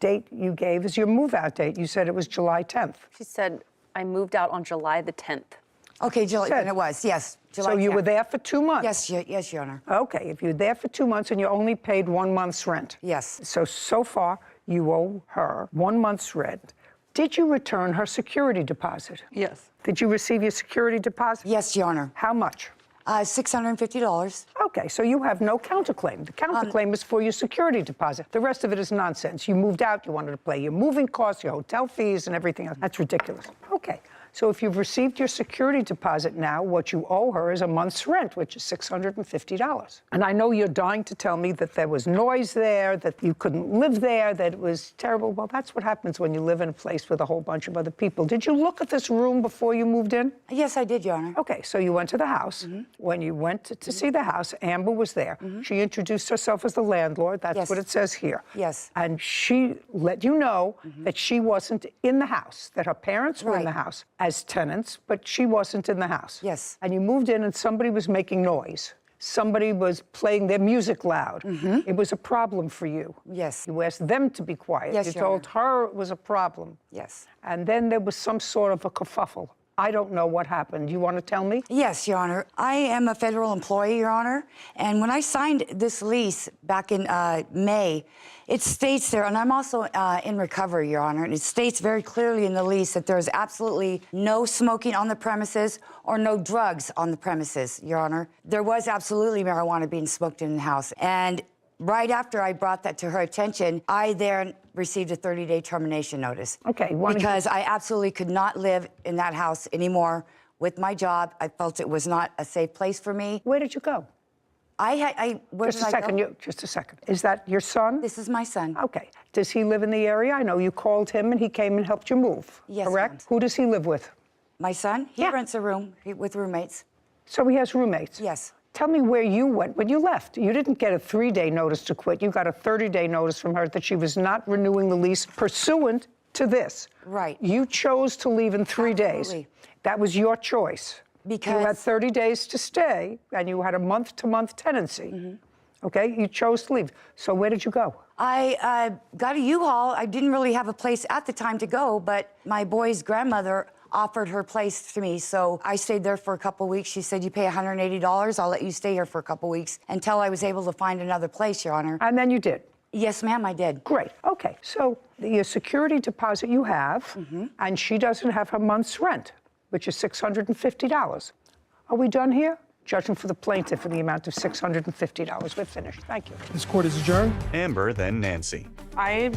date you gave as your move-out date. You said it was July 10th. She said, I moved out on July the 10th. Okay, July, Said. and it was, yes. July So you 10th. were there for 2 months? Yes, Your Honor. Okay, if you're there for 2 months and you only paid 1 month's rent. Yes. So far, you owe her 1 month's rent. Did you return her security deposit? Yes. Did you receive your security deposit? Yes, Your Honor. How much? $650. Okay, so you have no counterclaim. The counterclaim is for your security deposit. The rest of it is nonsense. You moved out, you wanted to pay your moving costs, your hotel fees, and everything else. That's ridiculous. Okay, so if you've received your security deposit now, what you owe her is a month's rent, which is $650. And I know you're dying to tell me that there was noise there, that you couldn't live there, that it was terrible. Well, that's what happens when you live in a place with a whole bunch of other people. Did you look at this room before you moved in? Yes, I did, Your Honor. Okay, so you went to the house. When you went to see the house, Amber was there. She introduced herself as the landlord. That's Yes. what it says here. Yes. And she let you know that she wasn't in the house, that her parents were in the Right. house as tenants, but she wasn't in the house. Yes. And you moved in and somebody was making noise. Somebody was playing their music loud. It was a problem for you. Yes. You asked them to be quiet. Yes, You Your told her it was a problem. Yes. And then there was some sort of a kerfuffle. I don't know what happened. You want to tell me? Yes, Your Honor. I am a federal employee, Your Honor. And when I signed this lease back in May, it states there, and I'm also in recovery, Your Honor, and it states very clearly in the lease that there's absolutely no smoking on the premises or no drugs on the premises, Your Honor. There was absolutely marijuana being smoked in the house. And right after I brought that to her attention, I then received a 30-day termination notice. Okay. Because I absolutely could not live in that house anymore with my job. I felt it was not a safe place for me. Where did you go? Where Just a did I second. go? Just a second. Is that your son? This is my son. Okay. Does he live in the area? I know you called him and he came and helped you move. Yes, Correct? ma'am. Who does he live with? My son, he rents a room with roommates. So he has roommates? Yes. Tell me where you went when you left. You didn't get a 3-day notice to quit. You got a 30-day notice from her that she was not renewing the lease pursuant to this. Right. You chose to leave in 3 days. Absolutely. That was your choice. Because you had 30 days to stay, and you had a month-to-month tenancy. Okay? You chose to leave. So where did you go? I got a U-Haul. I didn't really have a place at the time to go, but my boy's grandmother offered her place to me, so I stayed there for a couple weeks. She said, you pay $180, I'll let you stay here for a couple weeks until I was able to find another place, Your Honor. And then you did? Yes, ma'am, I did. Great. Okay. So your security deposit you have, and she doesn't have her month's rent, which is $650. Are we done here? Judgment for the plaintiff in the amount of $650. We're finished. Thank you. This court is adjourned. Amber, then Nancy. I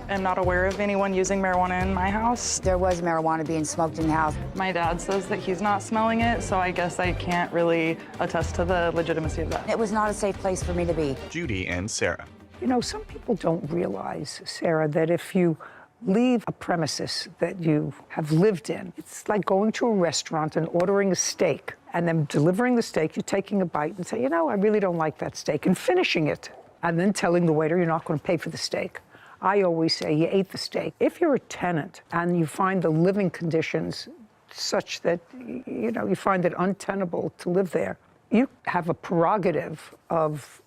am not aware of anyone using marijuana in my house. There was marijuana being smoked in the house. My dad says that he's not smelling it, so I guess I can't really attest to the legitimacy of that. It was not a safe place for me to be. Judy and Sarah. You know, some people don't realize, Sarah, that if you leave a premises that you have lived in, it's like going to a restaurant and ordering a steak and then delivering the steak, you're taking a bite and say, you know, I really don't like that steak, and finishing it. and then telling the waiter you're not going to pay for the steak. I always say you ate the steak. If you're a tenant and you find the living conditions such that, you find it untenable to live there, you have a prerogative of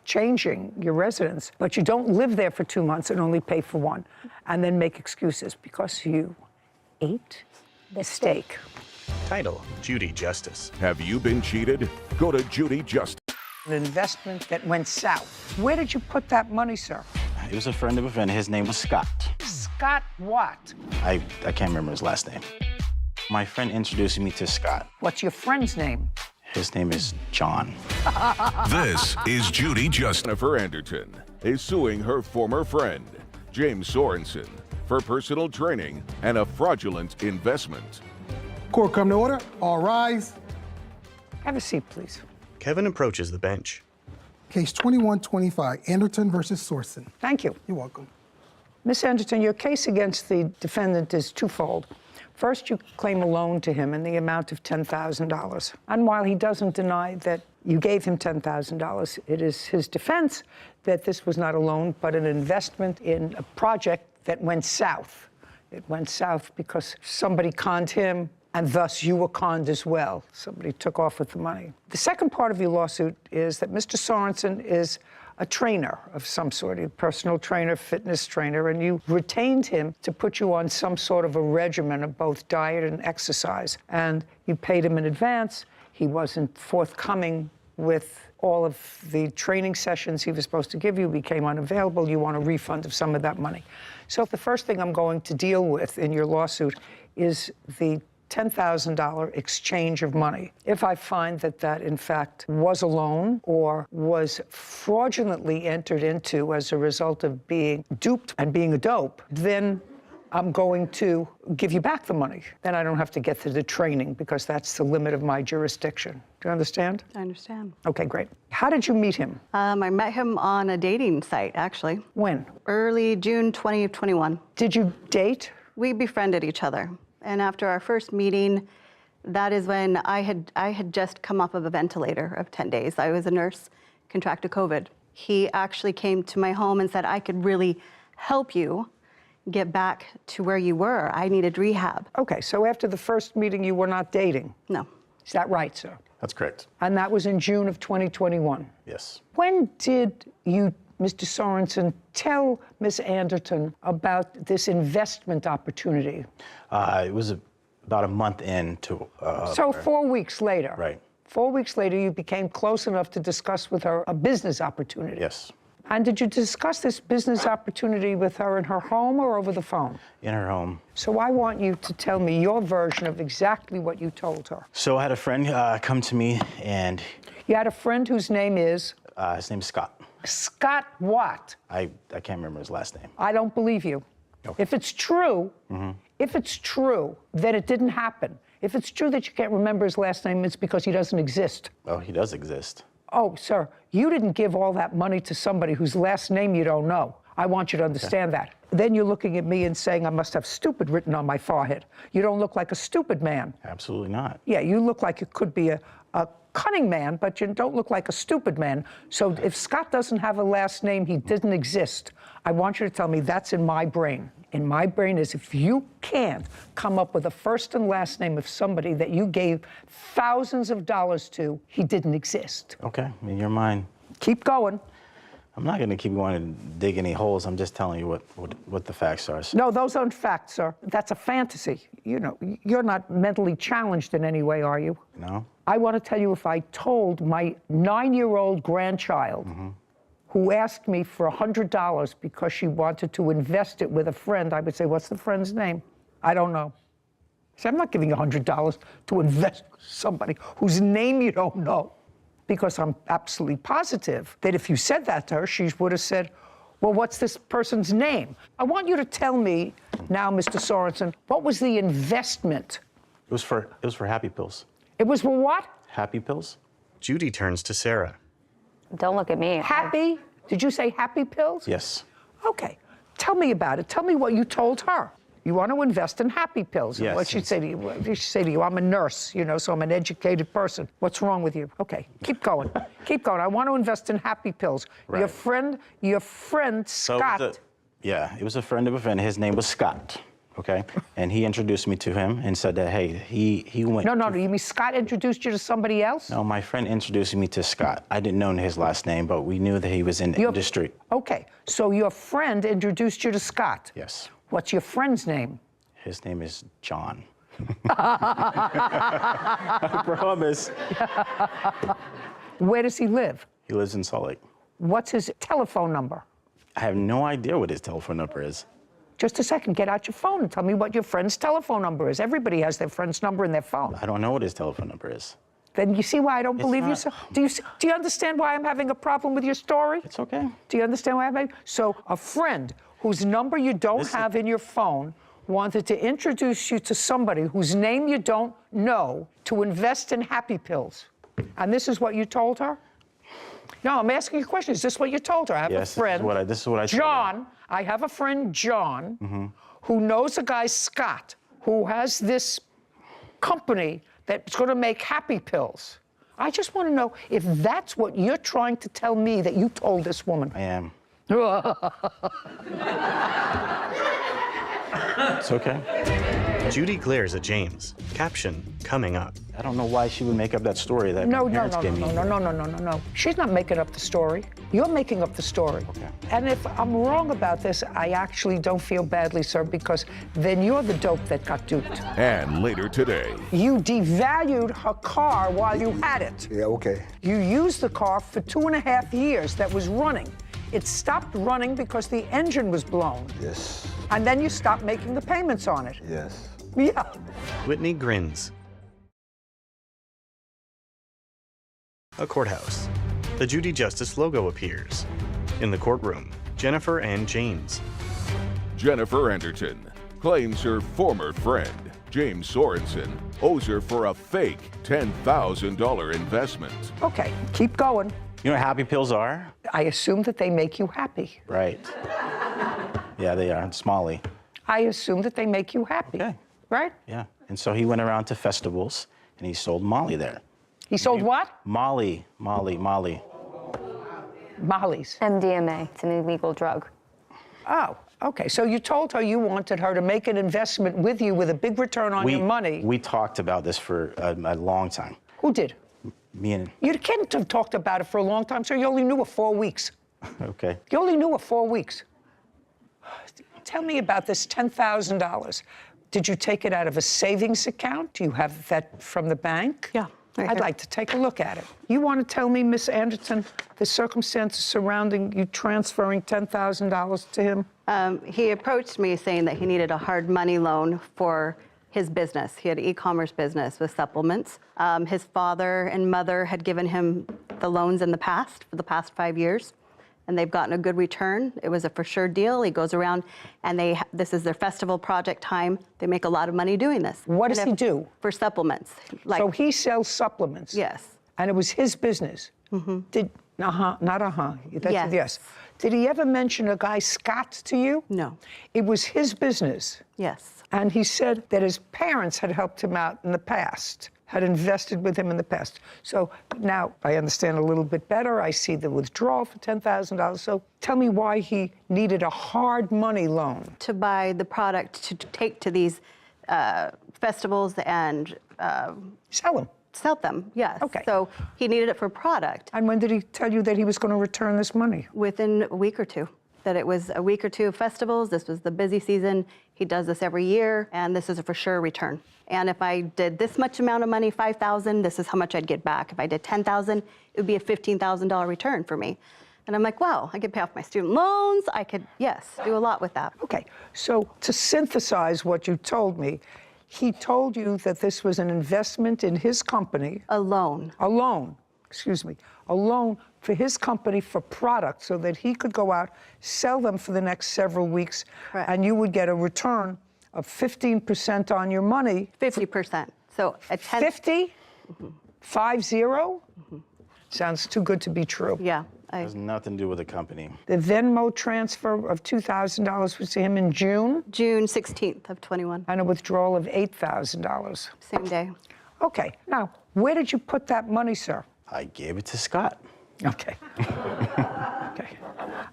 changing your residence, but you don't live there for 2 months and only pay for 1, and then make excuses because you ate the steak. Title, Judy Justice. Have you been cheated? Go to Judy Justice. An investment that went south. Where did you put that money, sir? He was a friend of a friend. His name was Scott. Scott what? I can't remember his last name. My friend introduced me to Scott. What's your friend's name? His name is John. This is Judy Justice. Jennifer Anderton is suing her former friend, James Sorensen, for personal training and a fraudulent investment. Court come to order. All rise. Have a seat, please. Kevin approaches the bench. Case 2125, Anderton versus Sorensen. Thank you. You're welcome. Miss Anderton, your case against the defendant is twofold. First, you claim a loan to him in the amount of $10,000. And while he doesn't deny that you gave him $10,000, it is his defense that this was not a loan, but an investment in a project that went south. It went south because somebody conned him, and thus you were conned as well. Somebody took off with the money. The second part of your lawsuit is that Mr. Sorensen is a trainer of some sort, a personal trainer, fitness trainer, and you retained him to put you on some sort of a regimen of both diet and exercise. And you paid him in advance. He wasn't forthcoming with all of the training sessions he was supposed to give you, became unavailable. You want a refund of some of that money. So the first thing I'm going to deal with in your lawsuit is the $10,000 exchange of money. If I find that that, in fact, was a loan or was fraudulently entered into as a result of being duped and being a dope, then I'm going to give you back the money. Then I don't have to get to the training because that's the limit of my jurisdiction. Do you understand? I understand. Okay, great. How did you meet him? I met him on a dating site, actually. When? Early June 2021. Did you date? We befriended each other. And after our first meeting, that is when I had just come off of a ventilator of 10 days. I was a nurse, contracted COVID. He actually came to my home and said, I could really help you get back to where you were. I needed rehab. Okay, so after the first meeting, you were not dating? No. Is that right, sir? That's correct. And that was in June of 2021? Yes. When did you, Mr. Sorensen, tell Ms. Anderton about this investment opportunity? It was about a month into. So 4 weeks later? Right. 4 weeks later, you became close enough to discuss with her a business opportunity? Yes. And did you discuss this business opportunity with her in her home or over the phone? In her home. So I want you to tell me your version of exactly what you told her. So I had a friend come to me and... You had a friend whose name is? His name is Scott. Scott what? I can't remember his last name. I don't believe you. Okay. If it's true, then it didn't happen. If it's true that you can't remember his last name, it's because he doesn't exist. Oh, he does exist. Oh, sir, you didn't give all that money to somebody whose last name you don't know. I want you to understand that. Then you're looking at me and saying I must have stupid written on my forehead. You don't look like a stupid man. Absolutely not. Yeah, you look like you could be a cunning man, but you don't look like a stupid man. So if Scott doesn't have a last name, he didn't exist. I want you to tell me that's in my brain. In my brain is if you can't come up with a first and last name of somebody that you gave thousands of dollars to, he didn't exist. Okay, in your mind. Keep going. I'm not going to keep going and dig any holes. I'm just telling you what the facts are. No, those aren't facts, sir. That's a fantasy. You know, you're not mentally challenged in any way, are you? No. I want to tell you, if I told my 9-year-old grandchild who asked me for $100 because she wanted to invest it with a friend, I would say, what's the friend's name? I don't know. So I'm not giving you $100 to invest with somebody whose name you don't know, because I'm absolutely positive that if you said that to her, she would have said, well, what's this person's name? I want you to tell me now, Mr. Sorensen, what was the investment? It was for Happy Pills. It was for what? Happy Pills. Judy turns to Sarah. Don't look at me. Happy? Did you say Happy Pills? Yes. Okay. Tell me about it. Tell me what you told her. You want to invest in happy pills. And Yes, what she'd say to you? What did she say to you? I'm a nurse, you know, so I'm an educated person. What's wrong with you? Okay, keep going. Keep going. I want to invest in happy pills. Right. Your friend So Scott. yeah, it was a friend of a friend. His name was Scott. Okay, and he introduced me to him and said that, hey, he went. No, you mean Scott introduced you to somebody else? No, my friend introduced me to Scott. I didn't know his last name, but we knew that he was in the industry. Okay, so your friend introduced you to Scott. Yes. What's your friend's name? His name is John. I promise. Where does he live? He lives in Salt Lake. What's his telephone number? I have no idea what his telephone number is. Just a second, get out your phone and tell me what your friend's telephone number is. Everybody has their friend's number in their phone. I don't know what his telephone number is. Then you see why I don't believe you? not- So, do you understand why I'm having a problem with your story? It's okay. Do you understand why I'm having? So a friend whose number you don't have in your phone wanted to introduce you to somebody whose name you don't know to invest in happy pills. And this is what you told her? No, I'm asking you a question. Is this what you told her? I have Yes, a friend. this is what I told her. John, I have a friend, John, who knows a guy, Scott, who has this company that's going to make happy pills. I just want to know if that's what you're trying to tell me that you told this woman. I am. It's okay. Judy glares at James. Caption, coming up. I don't know why she would make up that story that No. my parents gave me. No. She's not making up the story. You're making up the story. Okay. And if I'm wrong about this, I actually don't feel badly, sir, because then you're the dope that got duped. And later today, You devalued her car while you had it. Yeah, okay. You used the car for 2.5 years that was running. It stopped running because the engine was blown. Yes. And then you stopped making the payments on it. Yes. Yeah. Whitney grins. A courthouse. The Judy Justice logo appears. In the courtroom, Jennifer and James. Jennifer Anderton claims her former friend, James Sorensen, owes her for a fake $10,000 investment. Okay, keep going. You know what happy pills are? I assume that they make you happy. Right. Yeah, they are. It's Molly. I assume that they make you happy. Okay. Right? Yeah. And so he went around to festivals and he sold Molly there. He sold what? Molly. Molly's. MDMA. It's an illegal drug. Oh, okay. So you told her you wanted her to make an investment with you with a big return on your money. We talked about this for a long time. Who did? Me and... You can't have talked about it for a long time, sir. You only knew her 4 weeks. Okay. You only knew her 4 weeks. Tell me about this $10,000. Did you take it out of a savings account? Do you have that from the bank? Yeah. I'd like to take a look at it. You want to tell me, Miss Anderton, the circumstances surrounding you transferring $10,000 to him? He approached me saying that he needed a hard money loan for his business. He had an e-commerce business with supplements. His father and mother had given him the loans in the past, for the past 5 years, and they've gotten a good return. It was a for sure deal. He goes around and this is their festival project time. They make a lot of money doing this. What does he do? For supplements. So he sells supplements? Yes. And it was his business? Mm-hmm. That's yes. Did he ever mention a guy, Scott, to you? No. It was his business? Yes. And he said that his parents had helped him out in the past, had invested with him in the past. So now I understand a little bit better. I see the withdrawal for $10,000. So tell me why he needed a hard money loan. To buy the product to take to these festivals and sell them. Sell them, yes. Okay. So he needed it for product. And when did he tell you that he was going to return this money? Within a week or two. That it was a week or two of festivals. This was the busy season. He does this every year, and this is a for sure return. And if I did this much amount of money, $5,000, this is how much I'd get back. If I did $10,000, it would be a $15,000 return for me. And I'm like, wow, I could pay off my student loans. I could, yes, do a lot with that. Okay, so to synthesize what you told me, he told you that this was an investment in his company. A loan. A loan, excuse me. A loan for his company for products so that he could go out, sell them for the next several weeks, Correct. and you would get a return of 15% on your money. 50%. So a 10. 50? 50? Sounds too good to be true. Yeah. has nothing to do with the company. The Venmo transfer of $2,000 was to him in June? June 16th of 21. And a withdrawal of $8,000. Same day. Okay, now, where did you put that money, sir? I gave it to Scott. Okay. Okay.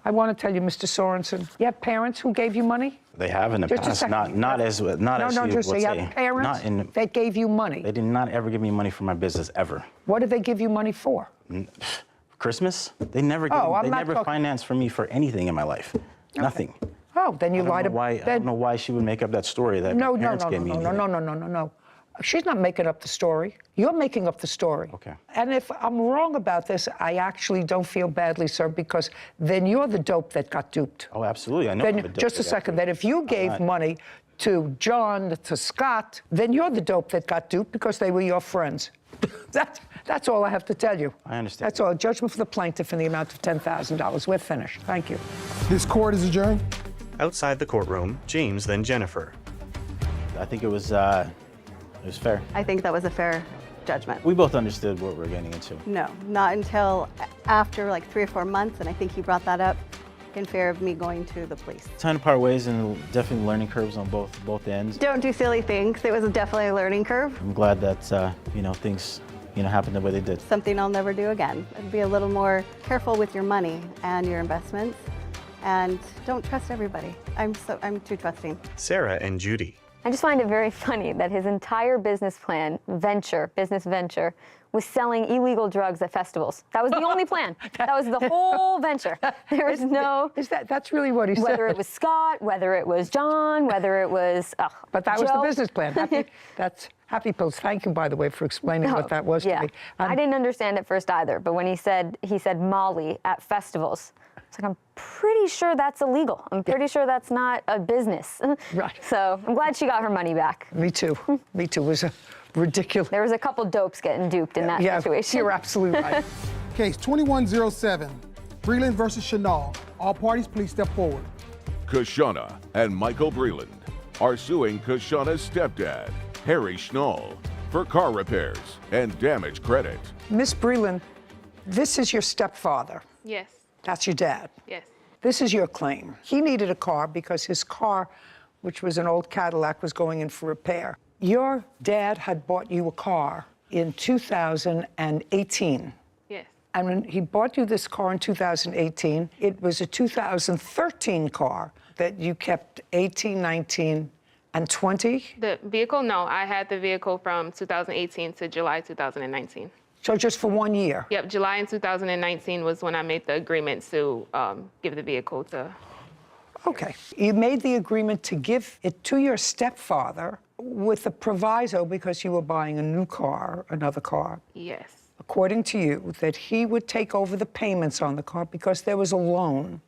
I want to tell you, Mr. Sorensen, you have parents who gave you money? They have in the Just a past, second. not as you just would say, you say. have parents Not in, that gave you money. they did not ever give me money for my business, ever. What did they give you money for? Christmas? They never gave, Oh, I'm they not never talking- financed for me for anything in my life. Nothing. Oh, then you lied about I don't know why she would make up that story that No, my no, parents no, gave me. no. She's not making up the story. You're making up the story. Okay. And if I'm wrong about this, I actually don't feel badly, sir, because then you're the dope that got duped. Oh, absolutely. I know. I'm Then, a dope just a that got second, duped. that if you gave not. money to John, to Scott, then you're the dope that got duped because they were your friends. That's all I have to tell you. I understand. That's all. Judgment for the plaintiff in the amount of $10,000. We're finished. Thank you. This court is adjourned. Outside the courtroom, James, then Jennifer. I think it was fair. I think that was a fair judgment. We both understood what we were getting into. No, not until after like 3 or 4 months, and I think he brought that up in fear of me going to the police. Time to part ways, and definitely learning curves on both ends. Don't do silly things. It was definitely a learning curve. I'm glad that things happened the way they did. Something I'll never do again. Be a little more careful with your money and your investments, and don't trust everybody. I'm too trusting. Sarah and Judy. I just find it very funny that his entire business plan, business venture, was selling illegal drugs at festivals. That was the only plan. That was the whole venture. There was no... That's really what he said? Whether it was Scott, whether it was John, whether it was But that was Joe. the business plan. That's Happy Pills. Thank you, by the way, for explaining what that was to me. I didn't understand at first either, but when he said Molly at festivals, it's like, I'm pretty sure that's illegal. I'm pretty sure that's not a business. Right. So I'm glad she got her money back. Me too. Me too. It was ridiculous. There was a couple dopes getting duped in that situation. You're absolutely right. Case 2107, Breland versus Chenal. All parties, please step forward. Kashana and Michael Breland are suing Kashana's stepdad, Harry Schnall, for car repairs and damage credit. Miss Breland, this is your stepfather. Yes. That's your dad. Yes. This is your claim. He needed a car because his car, which was an old Cadillac, was going in for repair. Your dad had bought you a car in 2018. Yes. And when he bought you this car in 2018, it was a 2013 car that you kept 18, 19, and 20? The vehicle? No, I had the vehicle from 2018 to July 2019. So just for 1 year? Yep, July in 2019 was when I made the agreement to give the vehicle to... Okay. You made the agreement to give it to your stepfather with a proviso because you were buying a new car, another car. Yes. According to you, that he would take over the payments on the car because there was a loan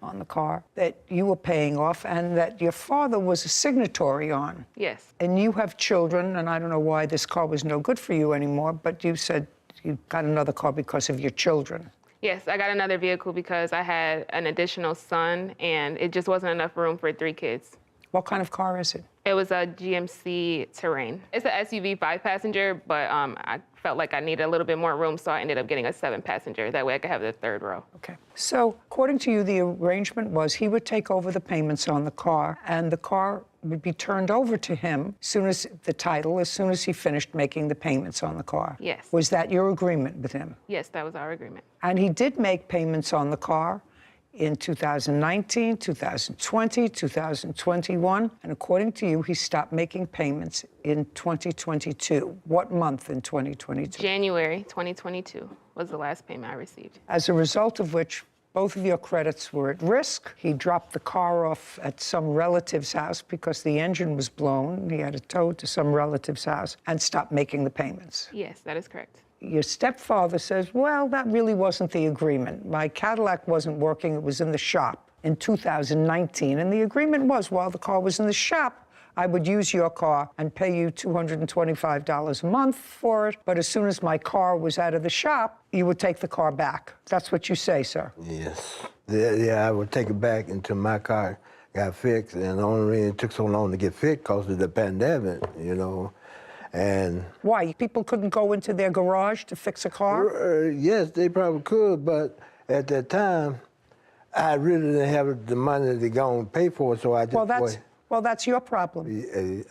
on the car that you were paying off and that your father was a signatory on. Yes. And you have children, and I don't know why this car was no good for you anymore, but you said you got another car because of your children. Yes, I got another vehicle because I had an additional son and it just wasn't enough room for 3 kids. What kind of car is it? It was a GMC Terrain. It's an SUV 5-passenger, but I felt like I needed a little bit more room, so I ended up getting a 7-passenger. That way I could have the 3rd row. Okay. So according to you, the arrangement was he would take over the payments on the car, and the car would be turned over to him as soon as he finished making the payments on the car. Yes. Was that your agreement with him? Yes, that was our agreement. And he did make payments on the car in 2019, 2020, 2021, and according to you, he stopped making payments in 2022. What month in 2022? January 2022 was the last payment I received. As a result of which, both of your credits were at risk. He dropped the car off at some relative's house because the engine was blown. He had it towed to some relative's house and stopped making the payments. Yes, that is correct. Your stepfather says, well, that really wasn't the agreement. My Cadillac wasn't working. It was in the shop in 2019. And the agreement was, while the car was in the shop, I would use your car and pay you $225 a month for it. But as soon as my car was out of the shop, you would take the car back. That's what you say, sir. Yes. Yeah, I would take it back until my car got fixed. And the only reason it took so long to get fixed because of the pandemic, And why? People couldn't go into their garage to fix a car? Yes, they probably could, but at that time, I really didn't have the money to go and pay for it, so I just Well, that's your problem.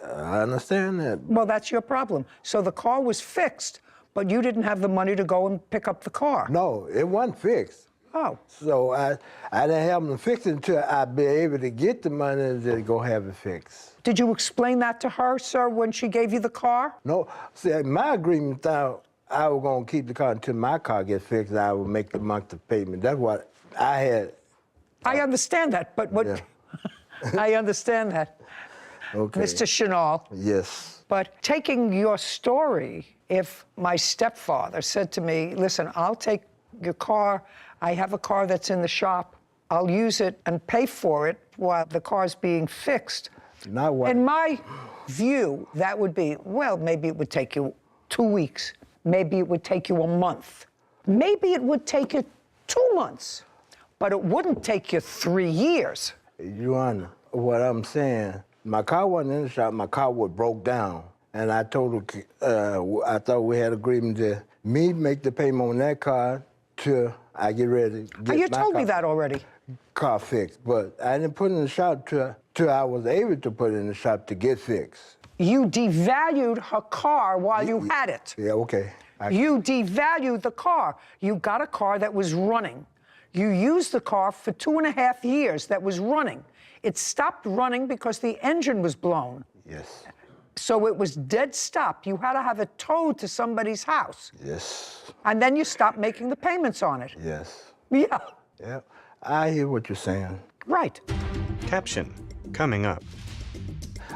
I understand that. Well, that's your problem. So the car was fixed, but you didn't have the money to go and pick up the car. No, it wasn't fixed. Oh. So I didn't have them fixed until I'd be able to get the money to go have it fixed. Did you explain that to her, sir, when she gave you the car? No, see, my agreement thought I was gonna keep the car until my car gets fixed and I would make the monthly payment. That's what I had. I understand that, but what... Yeah. I understand that, Okay. Mr. Chenal. Yes. But taking your story, if my stepfather said to me, listen, I'll take your car, I have a car that's in the shop, I'll use it and pay for it while the car's being fixed. Not what? In my view, that would be, well, maybe it would take you 2 weeks. Maybe it would take you a month. Maybe it would take you 2 months, but it wouldn't take you 3 years. Your Honor, what I'm saying, my car wasn't in the shop, my car was broke down. And I told her, I thought we had agreement to me make the payment on that car till I get ready to get You my told me that already. car fixed. But I didn't put it in the shop till I was able to put it in the shop to get fixed. You devalued her car while you had it. Yeah, okay. You devalued the car. You got a car that was running. You used the car for 2.5 years that was running. It stopped running because the engine was blown. Yes. So it was dead stop. You had to have it towed to somebody's house. Yes. And then you stopped making the payments on it. Yes. Yeah. Yeah. I hear what you're saying. Right. Caption coming up.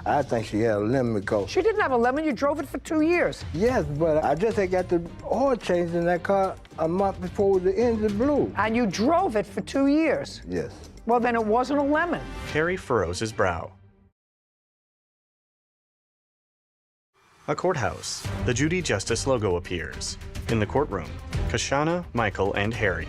I think she had a lemon because... She didn't have a lemon. You drove it for 2 years. Yes, but I just had got the oil changed in that car a month before the engine blew. And you drove it for 2 years. Yes. Well, then it wasn't a lemon. Harry furrows his brow. A courthouse. The Judy Justice logo appears. In the courtroom, Kashana, Michael, and Harry.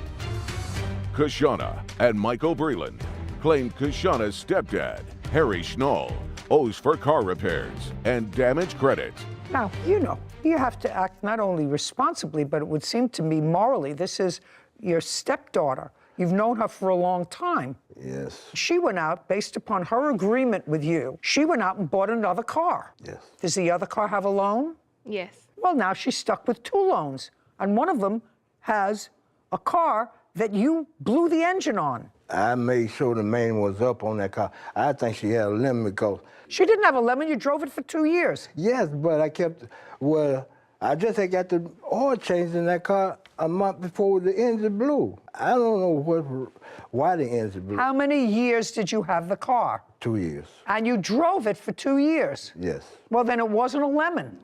Kashana and Michael Breland claim Kashana's stepdad, Harry Schnall, owes for car repairs and damage credit. Now, you know, you have to act not only responsibly, but it would seem to me morally. This is your stepdaughter. You've known her for a long time. Yes. She went out, based upon her agreement with you, she went out and bought another car. Yes. Does the other car have a loan? Yes. Well, now she's stuck with 2 loans. And one of them has a car that you blew the engine on. I made sure the main was up on that car. I think she had a lemon because... She didn't have a lemon. You drove it for 2 years. Yes, but I kept... Well, I just had got the oil changed in that car a month before the engine blew. I don't know why the engine blew. How many years did you have the car? 2 years. And you drove it for 2 years. Yes. Well, then it wasn't a lemon.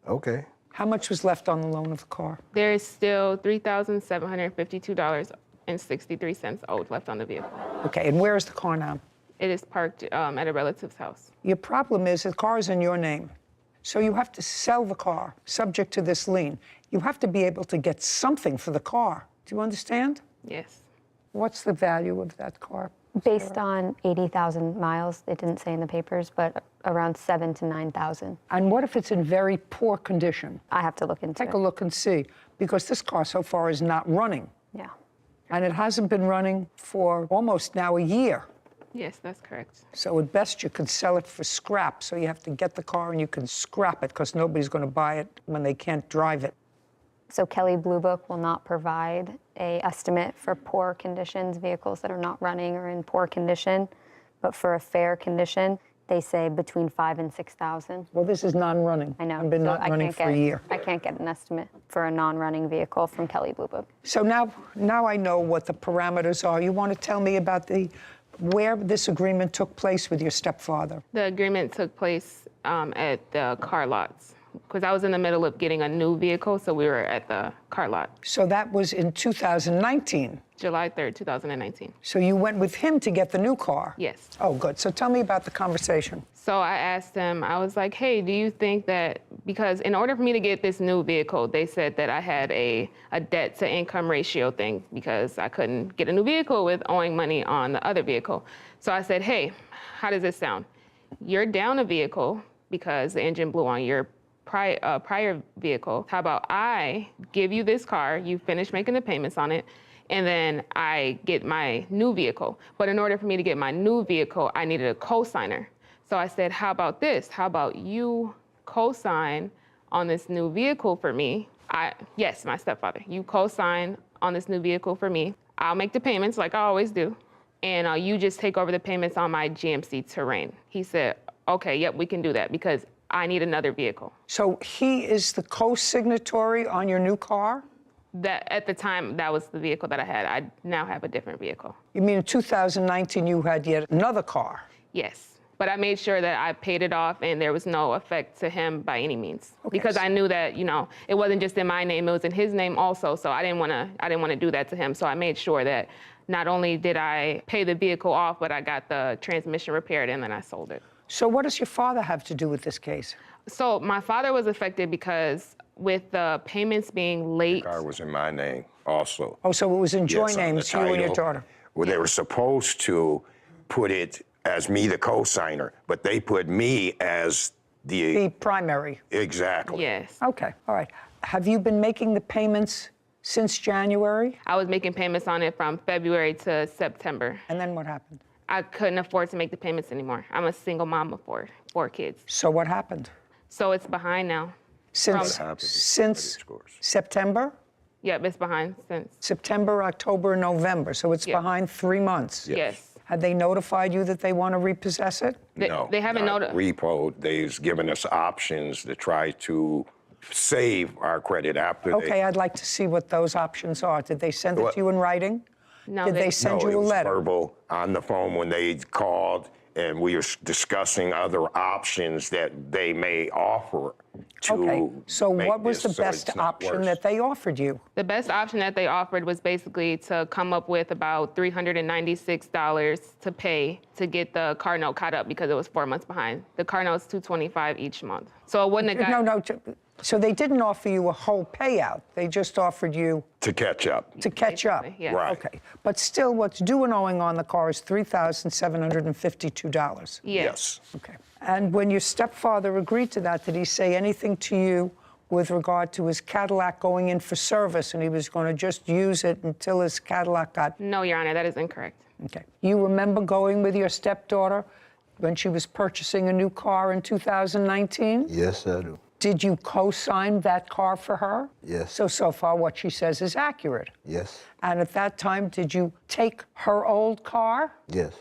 Okay. How much was left on the loan of the car? There is still $3,752.63 owed left on the vehicle. Okay, and where is the car now? It is parked at a relative's house. Your problem is the car is in your name. So you have to sell the car, subject to this lien. You have to be able to get something for the car. Do you understand? Yes. What's the value of that car? Based on 80,000 miles, it didn't say in the papers, but around 7,000 to 9,000. And what if it's in very poor condition? I have to look into it. Take a look and see, because this car so far is not running. Yeah. And it hasn't been running for almost now a year. Yes, that's correct. So at best you can sell it for scrap. So you have to get the car and you can scrap it because nobody's going to buy it when they can't drive it. So Kelley Blue Book will not provide an estimate for poor conditions, vehicles that are not running or in poor condition, but for a fair condition, they say between 5,000 and 6,000. Well, this is non-running. I know. I've been So not running for a year. I can't get an estimate for a non-running vehicle from Kelley Blue Book. So now I know what the parameters are. You want to tell me about where this agreement took place with your stepfather? The agreement took place at the car lots, because I was in the middle of getting a new vehicle, so we were at the car lot. So that was in 2019? July 3rd, 2019. So you went with him to get the new car? Yes. Oh, good. So tell me about the conversation. So I asked him, I was like, hey, do you think that, because in order for me to get this new vehicle, they said that I had a debt to income ratio thing because I couldn't get a new vehicle with owing money on the other vehicle. So I said, hey, how does this sound? You're down a vehicle because the engine blew on your prior vehicle. How about I give you this car, you finish making the payments on it, and then I get my new vehicle. But in order for me to get my new vehicle, I needed a co-signer. So I said, how about this? How about you co-sign on this new vehicle for me? Yes, my stepfather. You co-sign on this new vehicle for me. I'll make the payments like I always do, and you just take over the payments on my GMC Terrain. He said, okay, yep, we can do that because I need another vehicle. So he is the co-signatory on your new car? That at the time, that was the vehicle that I had. I now have a different vehicle. You mean in 2019 you had yet another car? Yes. But I made sure that I paid it off and there was no effect to him by any means. Because I knew that, you know, it wasn't just in my name, it was in his name also. So I didn't want to do that to him. So I made sure that not only did I pay the vehicle off, but I got the transmission repaired and then I sold it. So what does your father have to do with this case? So my father was affected because with the payments being late. The car was in my name also. Oh, so it was in joint Yes, on the names, you and your title. daughter? Well, they were supposed to put it as me, the co-signer, but they put me as The primary. Exactly. Yes. Okay, all right. Have you been making the payments since January? I was making payments on it from February to September. And then what happened? I couldn't afford to make the payments anymore. I'm a single mom of four kids. So what happened? So it's behind now. Since September? Yep, it's behind since. September, October, November. So it's behind 3 months. Yes. Had they notified you that they want to repossess it? No, they haven't not noted. repo. They've given us options to try to save our credit after Okay, I'd like to see what those options are. Did they send it What? to you in writing? No, Did they send no, you it a was letter? verbal on the phone when they called, and we were discussing other options that they may offer to Okay, so make what was the this so best it's not option worse. that they offered you? The best option that they offered was basically to come up with about $396 to pay to get the car note caught up because it was 4 months behind. The car note's $225 each month. So it wouldn't have got. No, so they didn't offer you a whole payout. They just offered you to catch up. to catch up. yes. Right. Okay, but still, what's due and owing on the car is $3,752. Yes. Okay. And when your stepfather agreed to that, did he say anything to you with regard to his Cadillac going in for service and he was going to just use it until his Cadillac got... No, Your Honor, that is incorrect. Okay. You remember going with your stepdaughter when she was purchasing a new car in 2019? Yes, I do. Did you co-sign that car for her? Yes. So far what she says is accurate. Yes. And at that time, did you take her old car? Yes.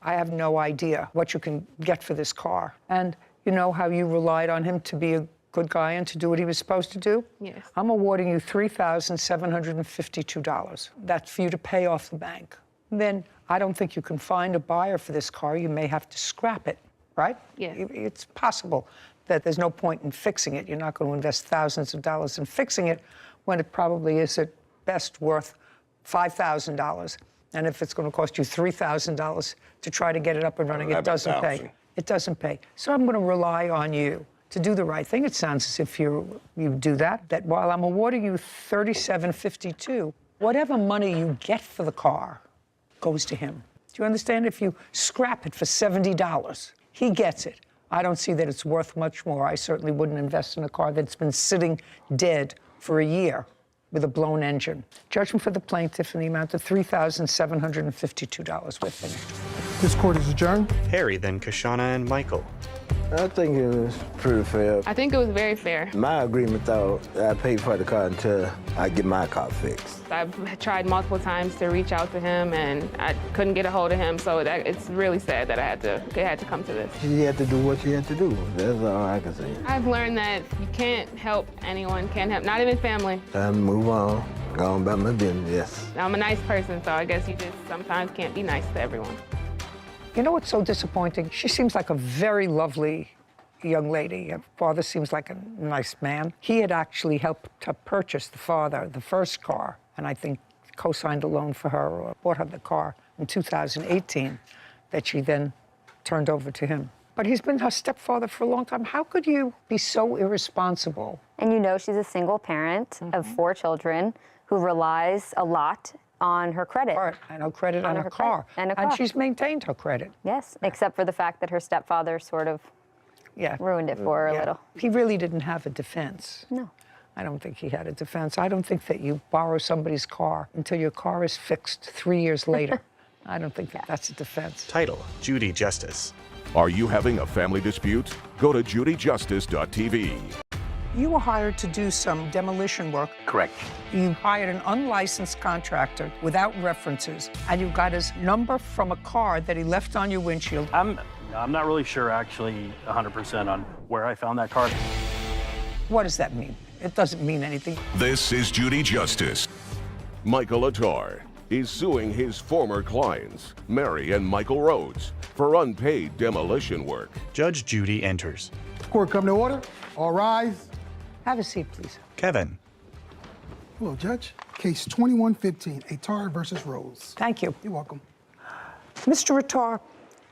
I have no idea what you can get for this car. And you know how you relied on him to be a good guy and to do what he was supposed to do? Yes. I'm awarding you $3,752. That's for you to pay off the bank. Then I don't think you can find a buyer for this car. You may have to scrap it, right? Yes. It's possible that there's no point in fixing it. You're not going to invest thousands of dollars in fixing it when it probably is at best worth $5,000. And if it's going to cost you $3,000 to try to get it up and running, it doesn't pay. 11,000. It doesn't pay. So I'm going to rely on you to do the right thing. It sounds as if you do that while I'm awarding you $3,752, whatever money you get for the car goes to him. Do you understand? If you scrap it for $70, he gets it. I don't see that it's worth much more. I certainly wouldn't invest in a car that's been sitting dead for a year with a blown engine. Judgment for the plaintiff in the amount of $3,752. We're finished. This court is adjourned. Harry, then Kashana and Michael. I think it was pretty fair. I think it was very fair. My agreement, though, I paid for the car until I get my car fixed. I've tried multiple times to reach out to him, and I couldn't get a hold of him. So it's really sad that it had to come to this. She had to do what she had to do. That's all I can say. I've learned that you can't help anyone, not even family. Time to move on. Go on about my business, yes. I'm a nice person, so I guess you just sometimes can't be nice to everyone. You know what's so disappointing? She seems like a very lovely young lady. Her father seems like a nice man. He had actually helped to purchase the first car, and I think co-signed a loan for her or bought her the car in 2018 that she then turned over to him. But he's been her stepfather for a long time. How could you be so irresponsible? And you know she's a single parent of 4 children who relies a lot on her credit. And her credit on her car. And And she's maintained her credit. Yes, except for the fact that her stepfather sort of ruined it for her a little. He really didn't have a defense. No. I don't think he had a defense. I don't think that you borrow somebody's car until your car is fixed 3 years later. I don't think that that's a defense. Title, Judy Justice. Are you having a family dispute? Go to judyjustice.tv. You were hired to do some demolition work. Correct. You hired an unlicensed contractor without references, and you got his number from a card that he left on your windshield. I'm not really sure, actually, 100% on where I found that card. What does that mean? It doesn't mean anything. This is Judy Justice. Michael Attar is suing his former clients, Mary and Michael Rhodes, for unpaid demolition work. Judge Judy enters. Court come to order. All rise. Have a seat, please. Kevin. Hello, Judge. Case 2115, Attar versus Rose. Thank you. You're welcome. Mr. Attar,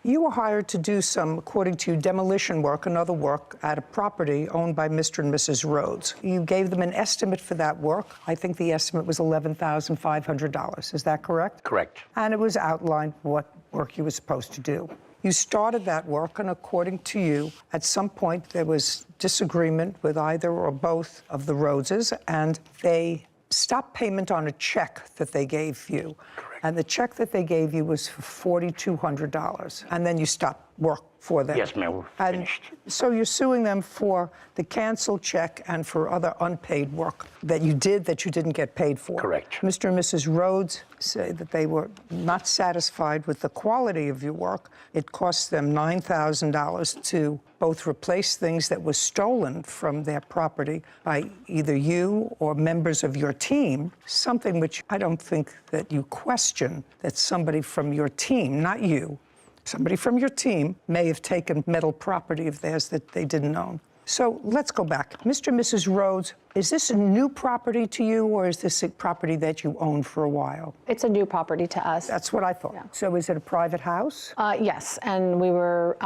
you were hired to do some, according to you, demolition work and other work at a property owned by Mr. and Mrs. Rhodes. You gave them an estimate for that work. I think the estimate was $11,500. Is that correct? Correct. And it was outlined what work you were supposed to do. You started that work, and according to you, at some point there was disagreement with either or both of the Rhodeses, and they stopped payment on a check that they gave you. Correct. And the check that they gave you was for $4,200. And then you stopped work for them. Yes, ma'am, we're finished. So you're suing them for the canceled check and for other unpaid work that you did that you didn't get paid for. Correct. Mr. and Mrs. Rhodes say that they were not satisfied with the quality of your work. It cost them $9,000 to both replace things that were stolen from their property by either you or members of your team, something which I don't think that you question that somebody from your team, not you, somebody from your team may have taken metal property of theirs that they didn't own. So let's go back. Mr. and Mrs. Rhodes, is this a new property to you, or is this a property that you owned for a while? It's a new property to us. That's what I thought. Yeah. So is it a private house? Yes, and we were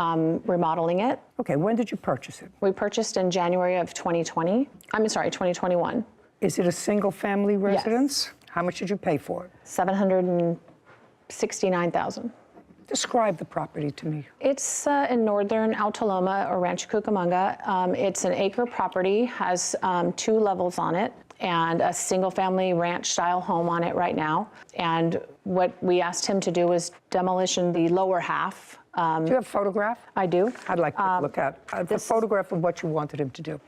remodeling it. Okay, when did you purchase it? We purchased in January of 2021. Is it a single-family residence? Yes. How much did you pay for it? $769,000. Describe the property to me. It's in northern Altaloma or Rancho Cucamonga. It's an acre property, has 2 levels on it, and a single-family ranch-style home on it right now. And what we asked him to do was demolition the lower half. Do you have a photograph? I do. I'd like to look at a photograph of what you wanted him to do.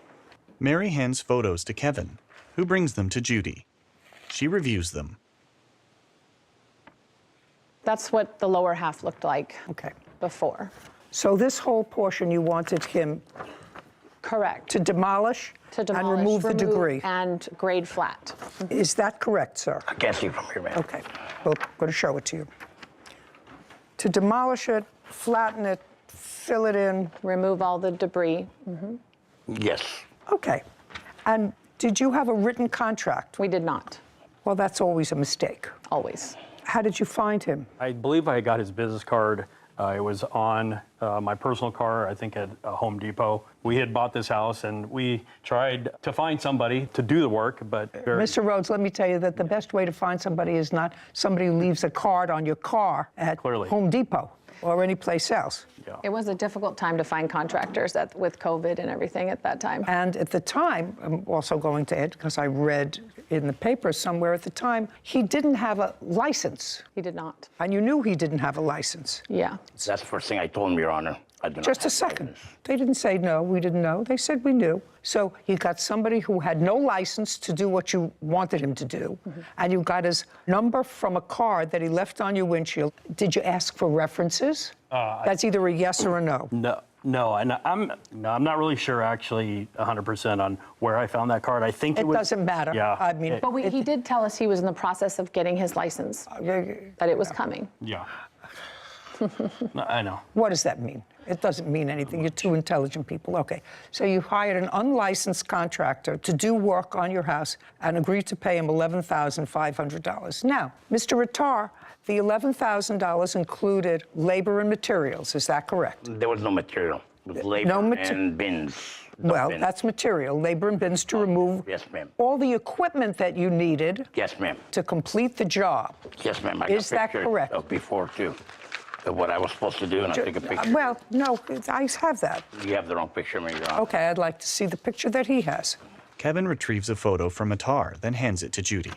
Mary hands photos to Kevin, who brings them to Judy. She reviews them. That's what the lower half looked like before. So this whole portion you wanted him to demolish and remove the debris. And grade flat. Is that correct, sir? I can't see from here, ma'am. Okay, well, I'm going to show it to you. To demolish it, flatten it, fill it in. Remove all the debris. Yes. Okay. And did you have a written contract? We did not. Well, that's always a mistake. Always. How did you find him? I believe I got his business card. It was on my personal car, I think at Home Depot. We had bought this house, and we tried to find somebody to do the work, but... Mr. Rhodes, let me tell you that the best way to find somebody is not somebody who leaves a card on your car at Home Depot or any place else. Yeah. It was a difficult time to find contractors with COVID and everything at that time. And at the time, I'm also going to add, because I read in the paper somewhere at the time, he didn't have a license. He did not. And you knew he didn't have a license. Yeah. That's the first thing I told him, Your Honor. I do not Just a second. They didn't say, no, we didn't know. They said, we knew. So you got somebody who had no license to do what you wanted him to do, and you got his number from a card that he left on your windshield. Did you ask for references? That's either a yes or a no. No, and I'm not really sure, actually, 100% on where I found that card. I think it was... It doesn't matter. Yeah. I mean... But he did tell us he was in the process of getting his license, that it was coming. Yeah. I know. What does that mean? It doesn't mean anything. You're two intelligent people. Okay. So you hired an unlicensed contractor to do work on your house and agreed to pay him $11,500. Now, Mr. Attar, the $11,000 included labor and materials. Is that correct? There was no material. It was labor and bins. Well, that's material, labor and bins to remove yes, ma'am. all the equipment that you needed yes, ma'am. To complete the job. Yes, ma'am. Is that correct? Of before, too. Of what I was supposed to do, and I took a picture. Well, no, I have that. You have the wrong picture, Your Honor. Okay, I'd like to see the picture that he has. Kevin retrieves a photo from Attar, then hands it to Judy.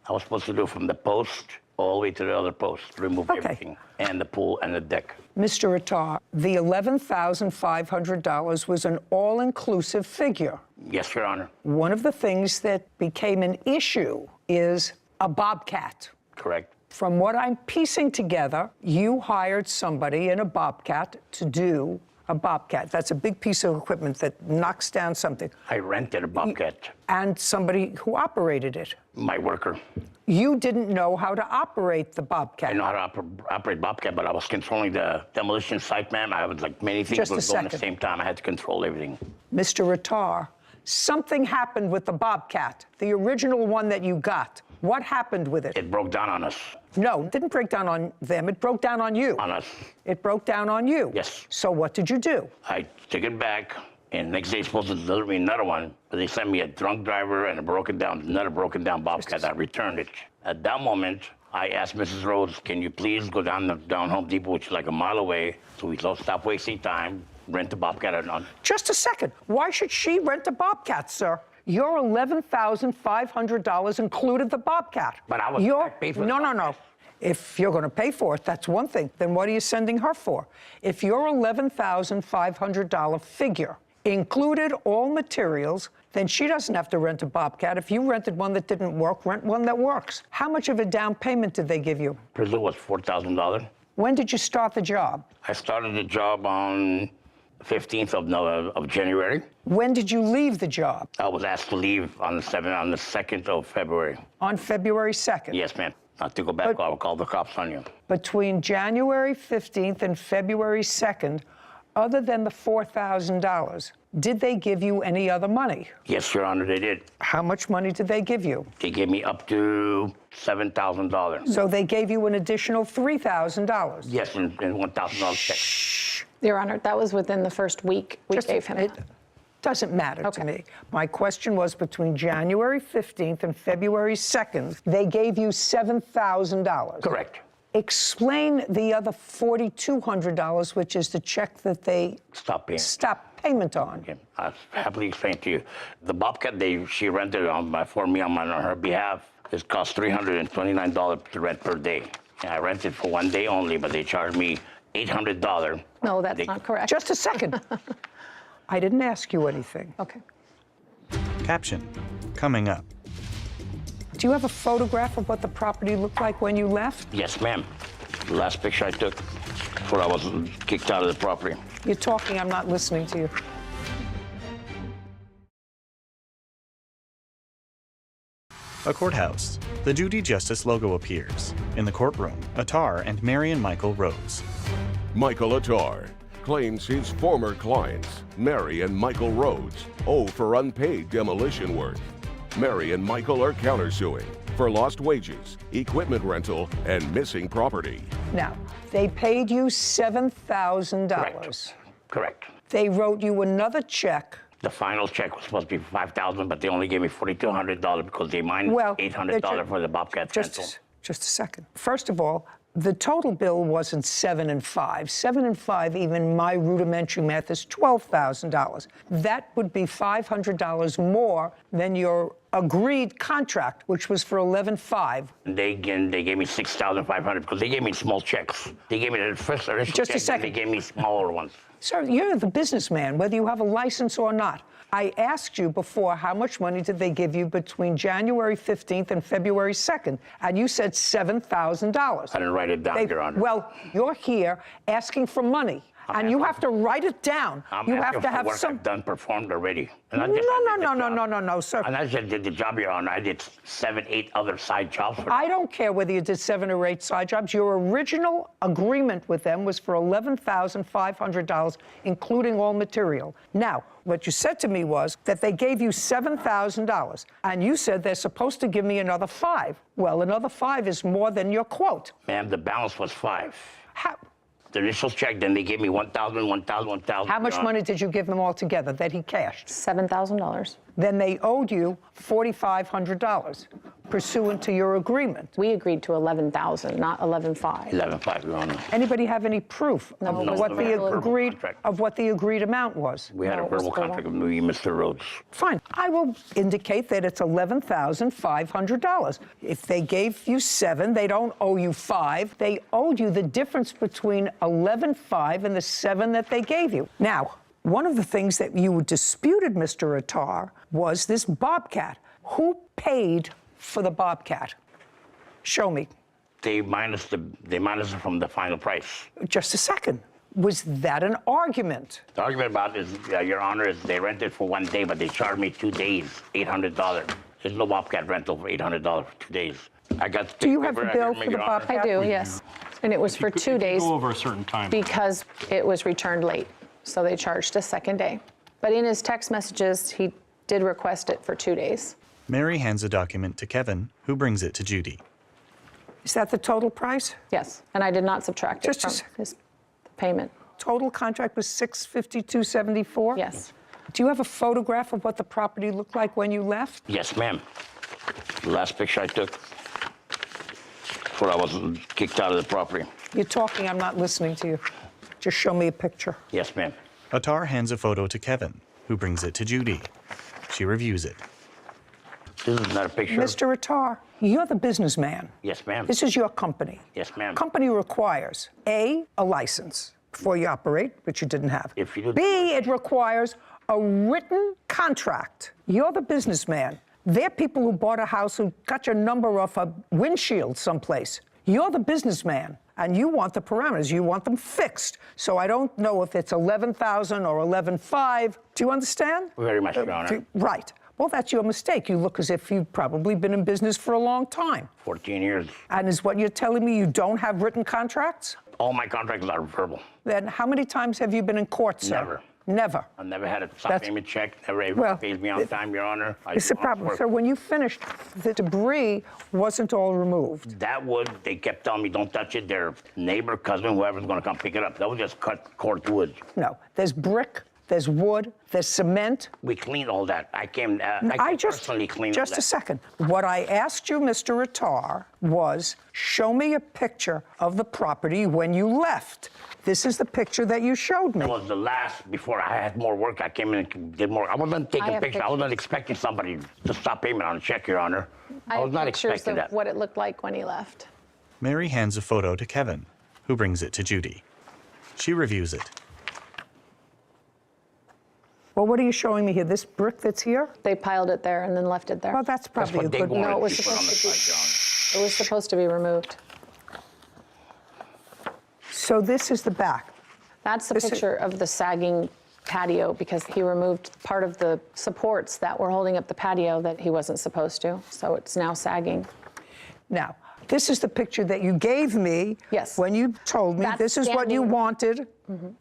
I was supposed to do from the post all the way to the other post, remove everything, and the pool and the deck. Mr. Attar, the $11,500 was an all-inclusive figure. Yes, Your Honor. One of the things that became an issue is a Bobcat. Correct. From what I'm piecing together, you hired somebody in a Bobcat to do a Bobcat. That's a big piece of equipment that knocks down something. I rented a Bobcat. And somebody who operated it. My worker. You didn't know how to operate the Bobcat. I know how to operate Bobcat, but I was controlling the demolition site, ma'am. I was like many things were going at the same time. I had to control everything. Mr. Attar, something happened with the Bobcat, the original one that you got. What happened with it? It broke down on us. No, it didn't break down on them. It broke down on you. On us. It broke down on you. Yes. So what did you do? I took it back, and next day supposed to deliver me another one, but they sent me a drunk driver and another broken down Bobcat. I returned it. At that moment, I asked Mrs. Rhodes, can you please go down Home Depot, which is like a mile away, so we don't stop wasting time, rent a Bobcat or not. Just a second. Why should she rent a Bobcat, sir? Your $11,500 included the Bobcat. But I paid for it. No. If you're going to pay for it, that's one thing. Then what are you sending her for? If your $11,500 figure included all materials, then she doesn't have to rent a Bobcat. If you rented one that didn't work, rent one that works. How much of a down payment did they give you? Presume was $4,000. When did you start the job? I started the job on 15th of January. When did you leave the job? I was asked to leave on the 2nd of February. On February 2nd? Yes, ma'am. Not to go back, I'll call the cops on you. Between January 15th and February 2nd, other than the $4,000, did they give you any other money? Yes, Your Honor, they did. How much money did they give you? They gave me up to $7,000. So they gave you an additional $3,000? Yes, and $1,000 check. Your Honor, that was within the first week we gave him. It doesn't matter to me. My question was between January 15th and February 2nd, they gave you $7,000. Correct. Explain the other $4,200, which is the check that they stopped payment on. Okay. I'll happily explain to you. The Bobcat she rented for me on her behalf, it cost $329 to rent per day. And I rented for 1 day only, but they charged me $800. No, that's not correct. Just a second. I didn't ask you anything. Okay. Caption, coming up. Do you have a photograph of what the property looked like when you left? Yes, ma'am. The last picture I took before I was kicked out of the property. You're talking, I'm not listening to you. A courthouse. The Judy Justice logo appears. In the courtroom, Attar and Marion Michael Rhodes. Michael Attar claims his former clients, Mary and Michael Rhodes, owe for unpaid demolition work. Mary and Michael are countersuing for lost wages, equipment rental, and missing property. Now, they paid you $7,000. Correct. They wrote you another check. The final check was supposed to be $5,000, but they only gave me $4,200 because they mined $800 for the Bobcat rental. Just a second. First of all, the total bill wasn't 7 and 5. 7 and 5, even my rudimentary math, is $12,000. That would be $500 more than your agreed contract, which was for 11.5. They gave me $6,500 because they gave me small checks. They gave me the first initial Just a check, second. They gave me smaller ones. Sir, you're the businessman, whether you have a license or not. I asked you before how much money did they give you between January 15th and February 2nd, and you said $7,000. I didn't write it down, Your Honor. Well, you're here asking for money, and you have to write it down. You have to have work some. I've done performed already. And I No, just- no, sir. And I just did the job, Your Honor. I did 7, 8 other side jobs for them. I don't care whether you did 7 or 8 side jobs. Your original agreement with them was for $11,500, including all material. Now, what you said to me was that they gave you $7,000, and you said they're supposed to give me another 5. Well, another 5 is more than your quote. Ma'am, the balance was 5. How? The initial check, then they gave me $1,000, $1,000. How much money did you give them altogether that he cashed? $7,000. Then they owed you $4,500. pursuant to your agreement. We agreed to 11,000, not 11,500. 11.5, Your Honor. Anybody have any proof No, of it was what a the verbal agreed contract. of what the agreed amount was? We had No, a it was verbal verbal. contract with me, Mr. Rhodes. Fine. I will indicate that it's $11,500. If they gave you 7, they don't owe you 5. They owed you the difference between 11.5 and the 7 that they gave you. Now, one of the things that you disputed, Mr. Attar, was this Bobcat. Who paid for the Bobcat? Show me. They minus it from the final price. Just a second. Was that an argument? The argument about is, Your Honor, is they rented for 1 day, but they charged me 2 days, $800. There's no Bobcat rental for $800 for 2 days. I got. Do you have the bill for the Your Honor. Bobcat? I do, yes. And it was for 2 days Go over a certain time. because it was returned late. So they charged a second day. But in his text messages, he did request it for 2 days. Mary hands a document to Kevin, who brings it to Judy. Is that the total price? Yes, and I did not subtract it Just a from sec- his payment. Total contract was $652.74? Yes. Do you have a photograph of what the property looked like when you left? Yes, ma'am. The last picture I took before I was kicked out of the property. You're talking, I'm not listening to you. Just show me a picture. Yes, ma'am. Attar hands a photo to Kevin, who brings it to Judy. She reviews it. This is not a picture. Mr. Attar, you're the businessman. Yes, ma'am. This is your company. Yes, ma'am. Company requires A, a license before you operate, which you didn't have. If you do- B, it requires a written contract. You're the businessman. They're people who bought a house who got your number off a windshield someplace. You're the businessman, and you want the parameters. You want them fixed. So I don't know if it's 11,000 or 11.5. Do you understand? Very much, Your Honor. Right. Well, that's your mistake. You look as if you've probably been in business for a long time. 14 years. And is what you're telling me you don't have written contracts? All my contracts are verbal. Then how many times have you been in court, sir? Never. Never. I never had a stop That's- payment check. Never Well, pays me on time, Your Honor. It's the problem. So when you finished, the debris wasn't all removed. That wood, they kept telling me, don't touch it. Their neighbor, cousin, whoever's going to come pick it up. That was just cut cord wood. No. There's brick, there's wood, there's cement. We cleaned all that. I came personally cleaned all Just that. a second. What I asked you, Mr. Attar, was show me a picture of the property when you left. This is the picture that you showed me. That was the last, before I had more work, I came in and did more. I wasn't taking have pictures. I pictures. wasn't expecting somebody to stop payment on a check, Your Honor. I was have not pictures expecting of that. what it looked like when he left. Mary hands a photo to Kevin, who brings it to Judy. She reviews it. Well, what are you showing me here? This brick that's here? They piled it there and then left it there. Well, that's probably what a they good wanted No, it was to put on supposed the to be. side, Your Honor. It was supposed to be removed. So this is the back. That's the This is- picture of the sagging patio because he removed part of the supports that were holding up the patio that he wasn't supposed to. So it's now sagging. Now, this is the picture that you gave me Yes. when you told me That's this is what you standing- wanted,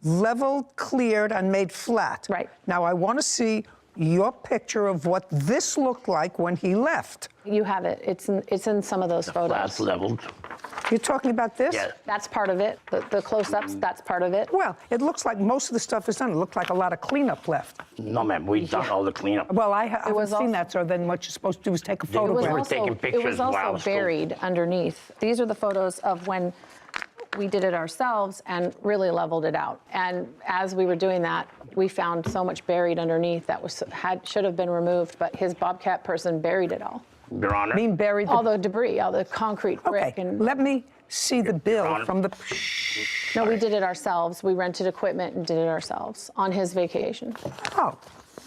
leveled, cleared, and made flat. Right. Now, I want to see your picture of what this looked like when he left. You have it. It's in some of those photos. Last leveled. You're talking about this? Yeah. That's part of it. The close-ups, that's part of it. Well, it looks like most of the stuff is done. It looked like a lot of cleanup left. No, ma'am. We've done all the cleanup. Well, I haven't was seen also- that, so then what you're supposed to do is take a They were photograph. taking it pictures was while I also was still- buried underneath. These are the photos of when we did it ourselves and really leveled it out. And as we were doing that, we found so much buried underneath that should have been removed, but his Bobcat person buried it all. Your Honor. I mean, buried All the debris, all the concrete brick. Okay, And let me see the bill Honor. from the... no, we did it ourselves. We rented equipment and did it ourselves on his vacation. Oh,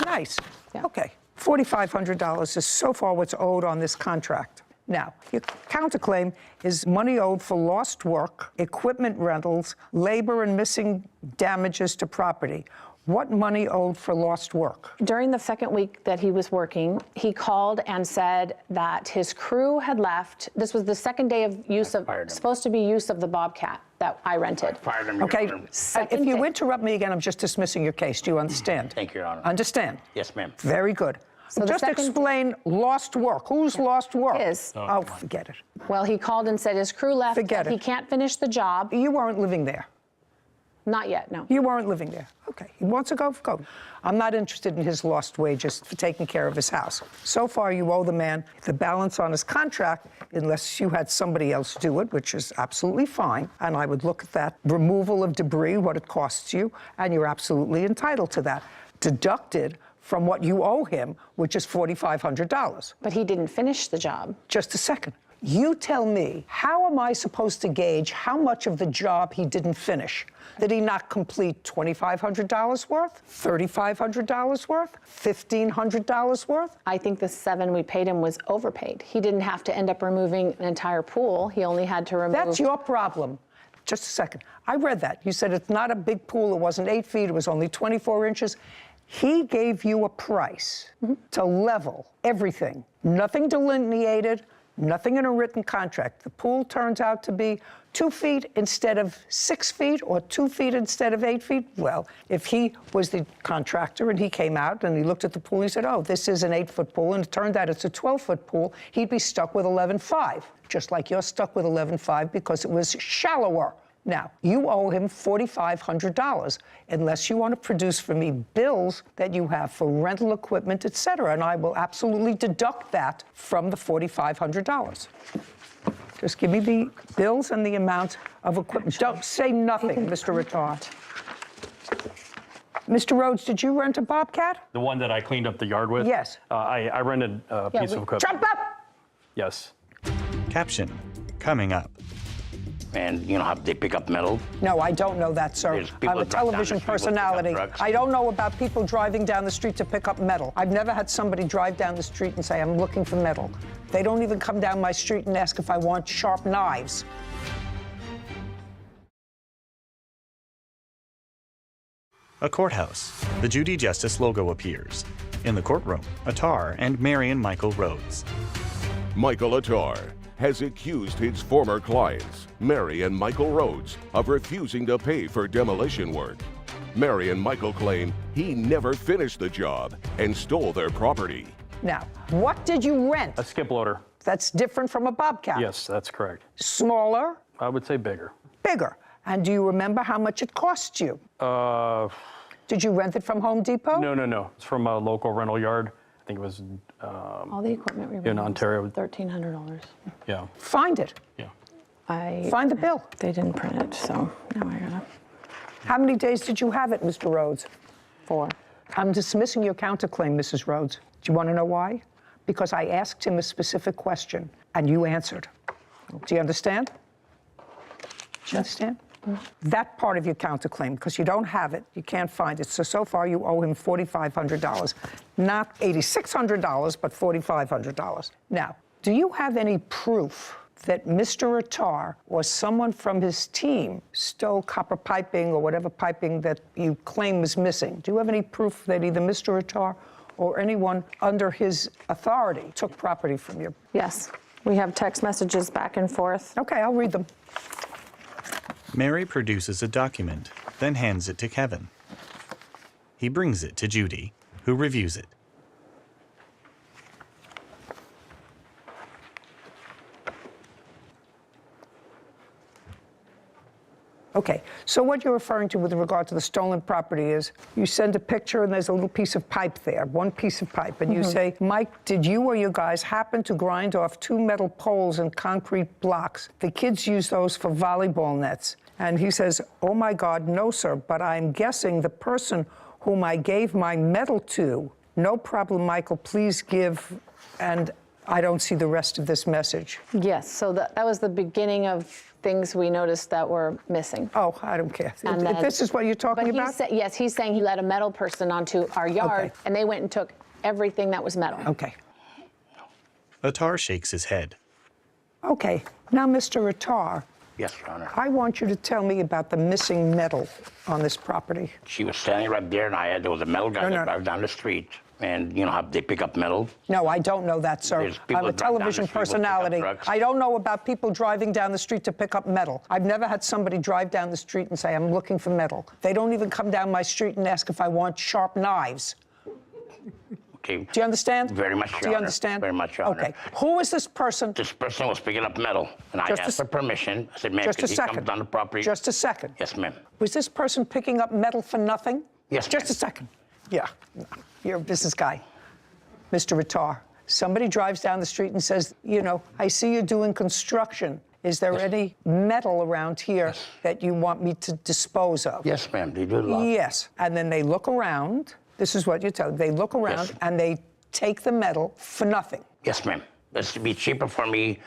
nice. Yeah. Okay. $4,500 is so far what's owed on this contract. Now, your counterclaim is money owed for lost work, equipment rentals, labor and missing damages to property. What money owed for lost work? During the second week that he was working, he called and said that his crew had left. This was the second day of use of, fired him. supposed to be use of the Bobcat that I rented. Fired him, Your Okay, Honor. if you interrupt me again, I'm just dismissing your case. Do you understand? Thank you, Your Honor. Understand? Yes, ma'am. Very good. So the just second- explain lost work. Who's lost work? His. Oh, forget it. Well, he called and said his crew left. Forget and He it. can't finish the job. You weren't living there. Not yet, no. You weren't living there. Okay. He wants to go, go. I'm not interested in his lost wages for taking care of his house. So far, you owe the man the balance on his contract unless you had somebody else do it, which is absolutely fine. And I would look at that removal of debris, what it costs you, and you're absolutely entitled to that. Deducted from what you owe him, which is $4,500. But he didn't finish the job. Just a second. You tell me, how am I supposed to gauge how much of the job he didn't finish? Did he not complete $2,500 worth, $3,500 worth, $1,500 worth? I think the $7,000 we paid him was overpaid. He didn't have to end up removing an entire pool. He only had to remove... That's your problem. Just a second. I read that. You said it's not a big pool. It wasn't 8 feet. It was only 24 inches. He gave you a price to level everything. Nothing delineated, nothing in a written contract. The pool turns out to be 2 feet instead of 6 feet or 2 feet instead of 8 feet. Well, if he was the contractor and he came out and he looked at the pool, he said, oh, this is an 8-foot pool, and it turned out it's a 12-foot pool, he'd be stuck with 11.5, just like you're stuck with 11.5 because it was shallower. Now, you owe him $4,500 unless you want to produce for me bills that you have for rental equipment, et cetera, and I will absolutely deduct that from the $4,500. Just give me the bills and the amount of equipment. Don't say nothing, Mr. Retard. Mr. Rhodes, did you rent a Bobcat? The one that I cleaned up the yard with? Yes. I rented a piece of equipment. Jump up! Yes. Caption coming up. And you know how they pick up metal? No, I don't know that, sir. I'm a television personality. I don't know about people driving down the street to pick up metal. I've never had somebody drive down the street and say, I'm looking for metal. They don't even come down my street and ask if I want sharp knives. A courthouse. The Judy Justice logo appears. In the courtroom, Attar and Marion Michael Rhodes. Michael Attar has accused his former clients, Mary and Michael Rhodes, of refusing to pay for demolition work. Mary and Michael claim he never finished the job and stole their property. Now, what did you rent? A skip loader. That's different from a Bobcat. Yes, that's correct. Smaller? I would say bigger. Bigger. And do you remember how much it cost you? Did you rent it from Home Depot? No. It's from a local rental yard. I think it was All the equipment we rented in Ontario. was $1,300. Yeah. Find it. Yeah. Find the bill. They didn't print it, so now I gotta. How many days did you have it, Mr. Rhodes? 4. I'm dismissing your counterclaim, Mrs. Rhodes. Do you want to know why? Because I asked him a specific question, and you answered. Do you understand? Do you understand? That part of your counterclaim, because you don't have it, you can't find it. So far, you owe him $4,500. Not $8,600, but $4,500. Now, do you have any proof that Mr. Attar or someone from his team stole copper piping or whatever piping that you claim was missing? Do you have any proof that either Mr. Attar or anyone under his authority took property from you? Yes. We have text messages back and forth. Okay, I'll read them. Mary produces a document, then hands it to Kevin. He brings it to Judy, who reviews it. Okay, so what you're referring to with regard to the stolen property is you send a picture and there's a little piece of pipe there, one piece of pipe, and you say, Mike, did you or you guys happen to grind off 2 metal poles and concrete blocks? The kids use those for volleyball nets. And he says, oh my God, no, sir, but I'm guessing the person whom I gave my metal to, no problem, Michael, please give, and I don't see the rest of this message. Yes, so that was the beginning of things we noticed that were missing. Oh, I don't care. And If this is what you're talking about? Yes, he's saying he let a metal person onto our yard, Okay. and they went and took everything that was metal. Okay. Attar shakes his head. Okay. Now, Mr. Attar, Yes, Your Honor. I want you to tell me about the missing metal on this property. She was standing right there, and there was a metal guy that drives down the street. And you know how they pick up metal? No, I don't know that, sir. There's people I'm a that drive down television the street with pickup personality. trucks. I don't know about people driving down the street to pick up metal. I've never had somebody drive down the street and say, I'm looking for metal. They don't even come down my street and ask if I want sharp knives. Okay. Do you understand? Very much, Your Do you Honor. understand? Very much, Your Honor. Okay. Who is this person? This person was picking up metal, and I Just a asked for s- permission. I said, ma'am, Just a could he come second. down the property? Just a second. Yes, ma'am. Was this person picking up metal for nothing? Yes, Just a second. Yeah. You're a business guy. Mr. Rattar, somebody drives down the street and says, you know, I see you're doing construction. Is there any metal around here that you want me to dispose of? Yes, ma'am. They do a lot. Yes. And then they look around. This is what you tell them. They look around and they take the metal for nothing. Yes, ma'am. This would be cheaper for me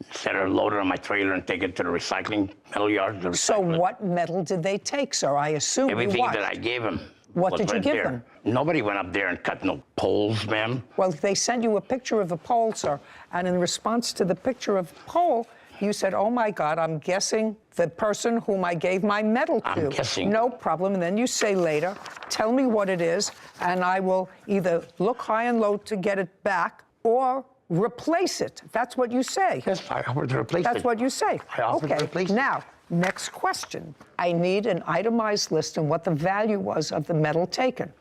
instead of load it on my trailer and take it to the recycling metal yard. So what metal did they take, sir? I assume Everything you watched. that I gave him. What was did you right give there. them? Nobody went up there and cut no poles, ma'am. Well, they sent you a picture of a pole, sir, and in response to the picture of the pole, you said, oh my God, I'm guessing the person whom I gave my metal to. I'm guessing. No problem. And then you say later, tell me what it is, and I will either look high and low to get it back or replace it. That's what you say. Yes, I offered to replace it. That's what you say. I offered to Okay. replace it. Now, next question. I need an itemized list and what the value was of the metal taken.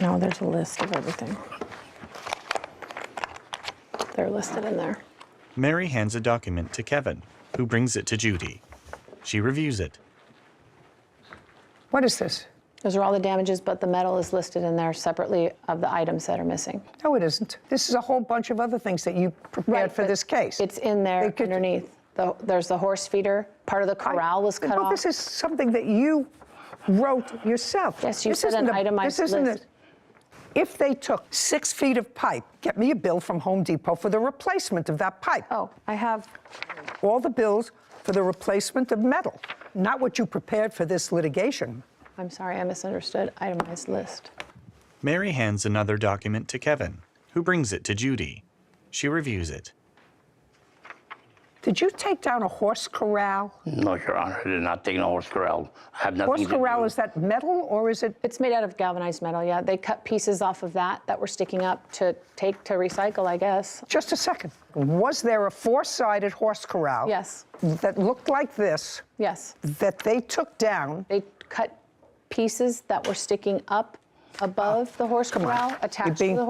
No, there's a list of everything. They're listed in there. Mary hands a document to Kevin, who brings it to Judy. She reviews it. What is this? Those are all the damages, but the metal is listed in there separately of the items that are missing. No, it isn't. This is a whole bunch of other things that you prepared for but this case. It's in there underneath. There's the horse feeder. Part of the corral was cut But off. this is something that you wrote yourself. Yes, you This said an isn't itemized this isn't list. If they took 6 feet of pipe, get me a bill from Home Depot for the replacement of that pipe. Oh, I have all the bills for the replacement of metal, not what you prepared for this litigation. I'm sorry, I misunderstood. Itemized list. Mary hands another document to Kevin, who brings it to Judy. She reviews it. Did you take down a horse corral? No, Your Honor. I did not take no horse corral. I have nothing Horse to corral, do. is that metal or is it? It's made out of galvanized metal, yeah. They cut pieces off of that were sticking up to take to recycle, I guess. Just a second. Was there a 4-sided horse corral? Yes. That looked like this? Yes. That they took down? They cut pieces that were sticking up above the horse corral, attached to the horse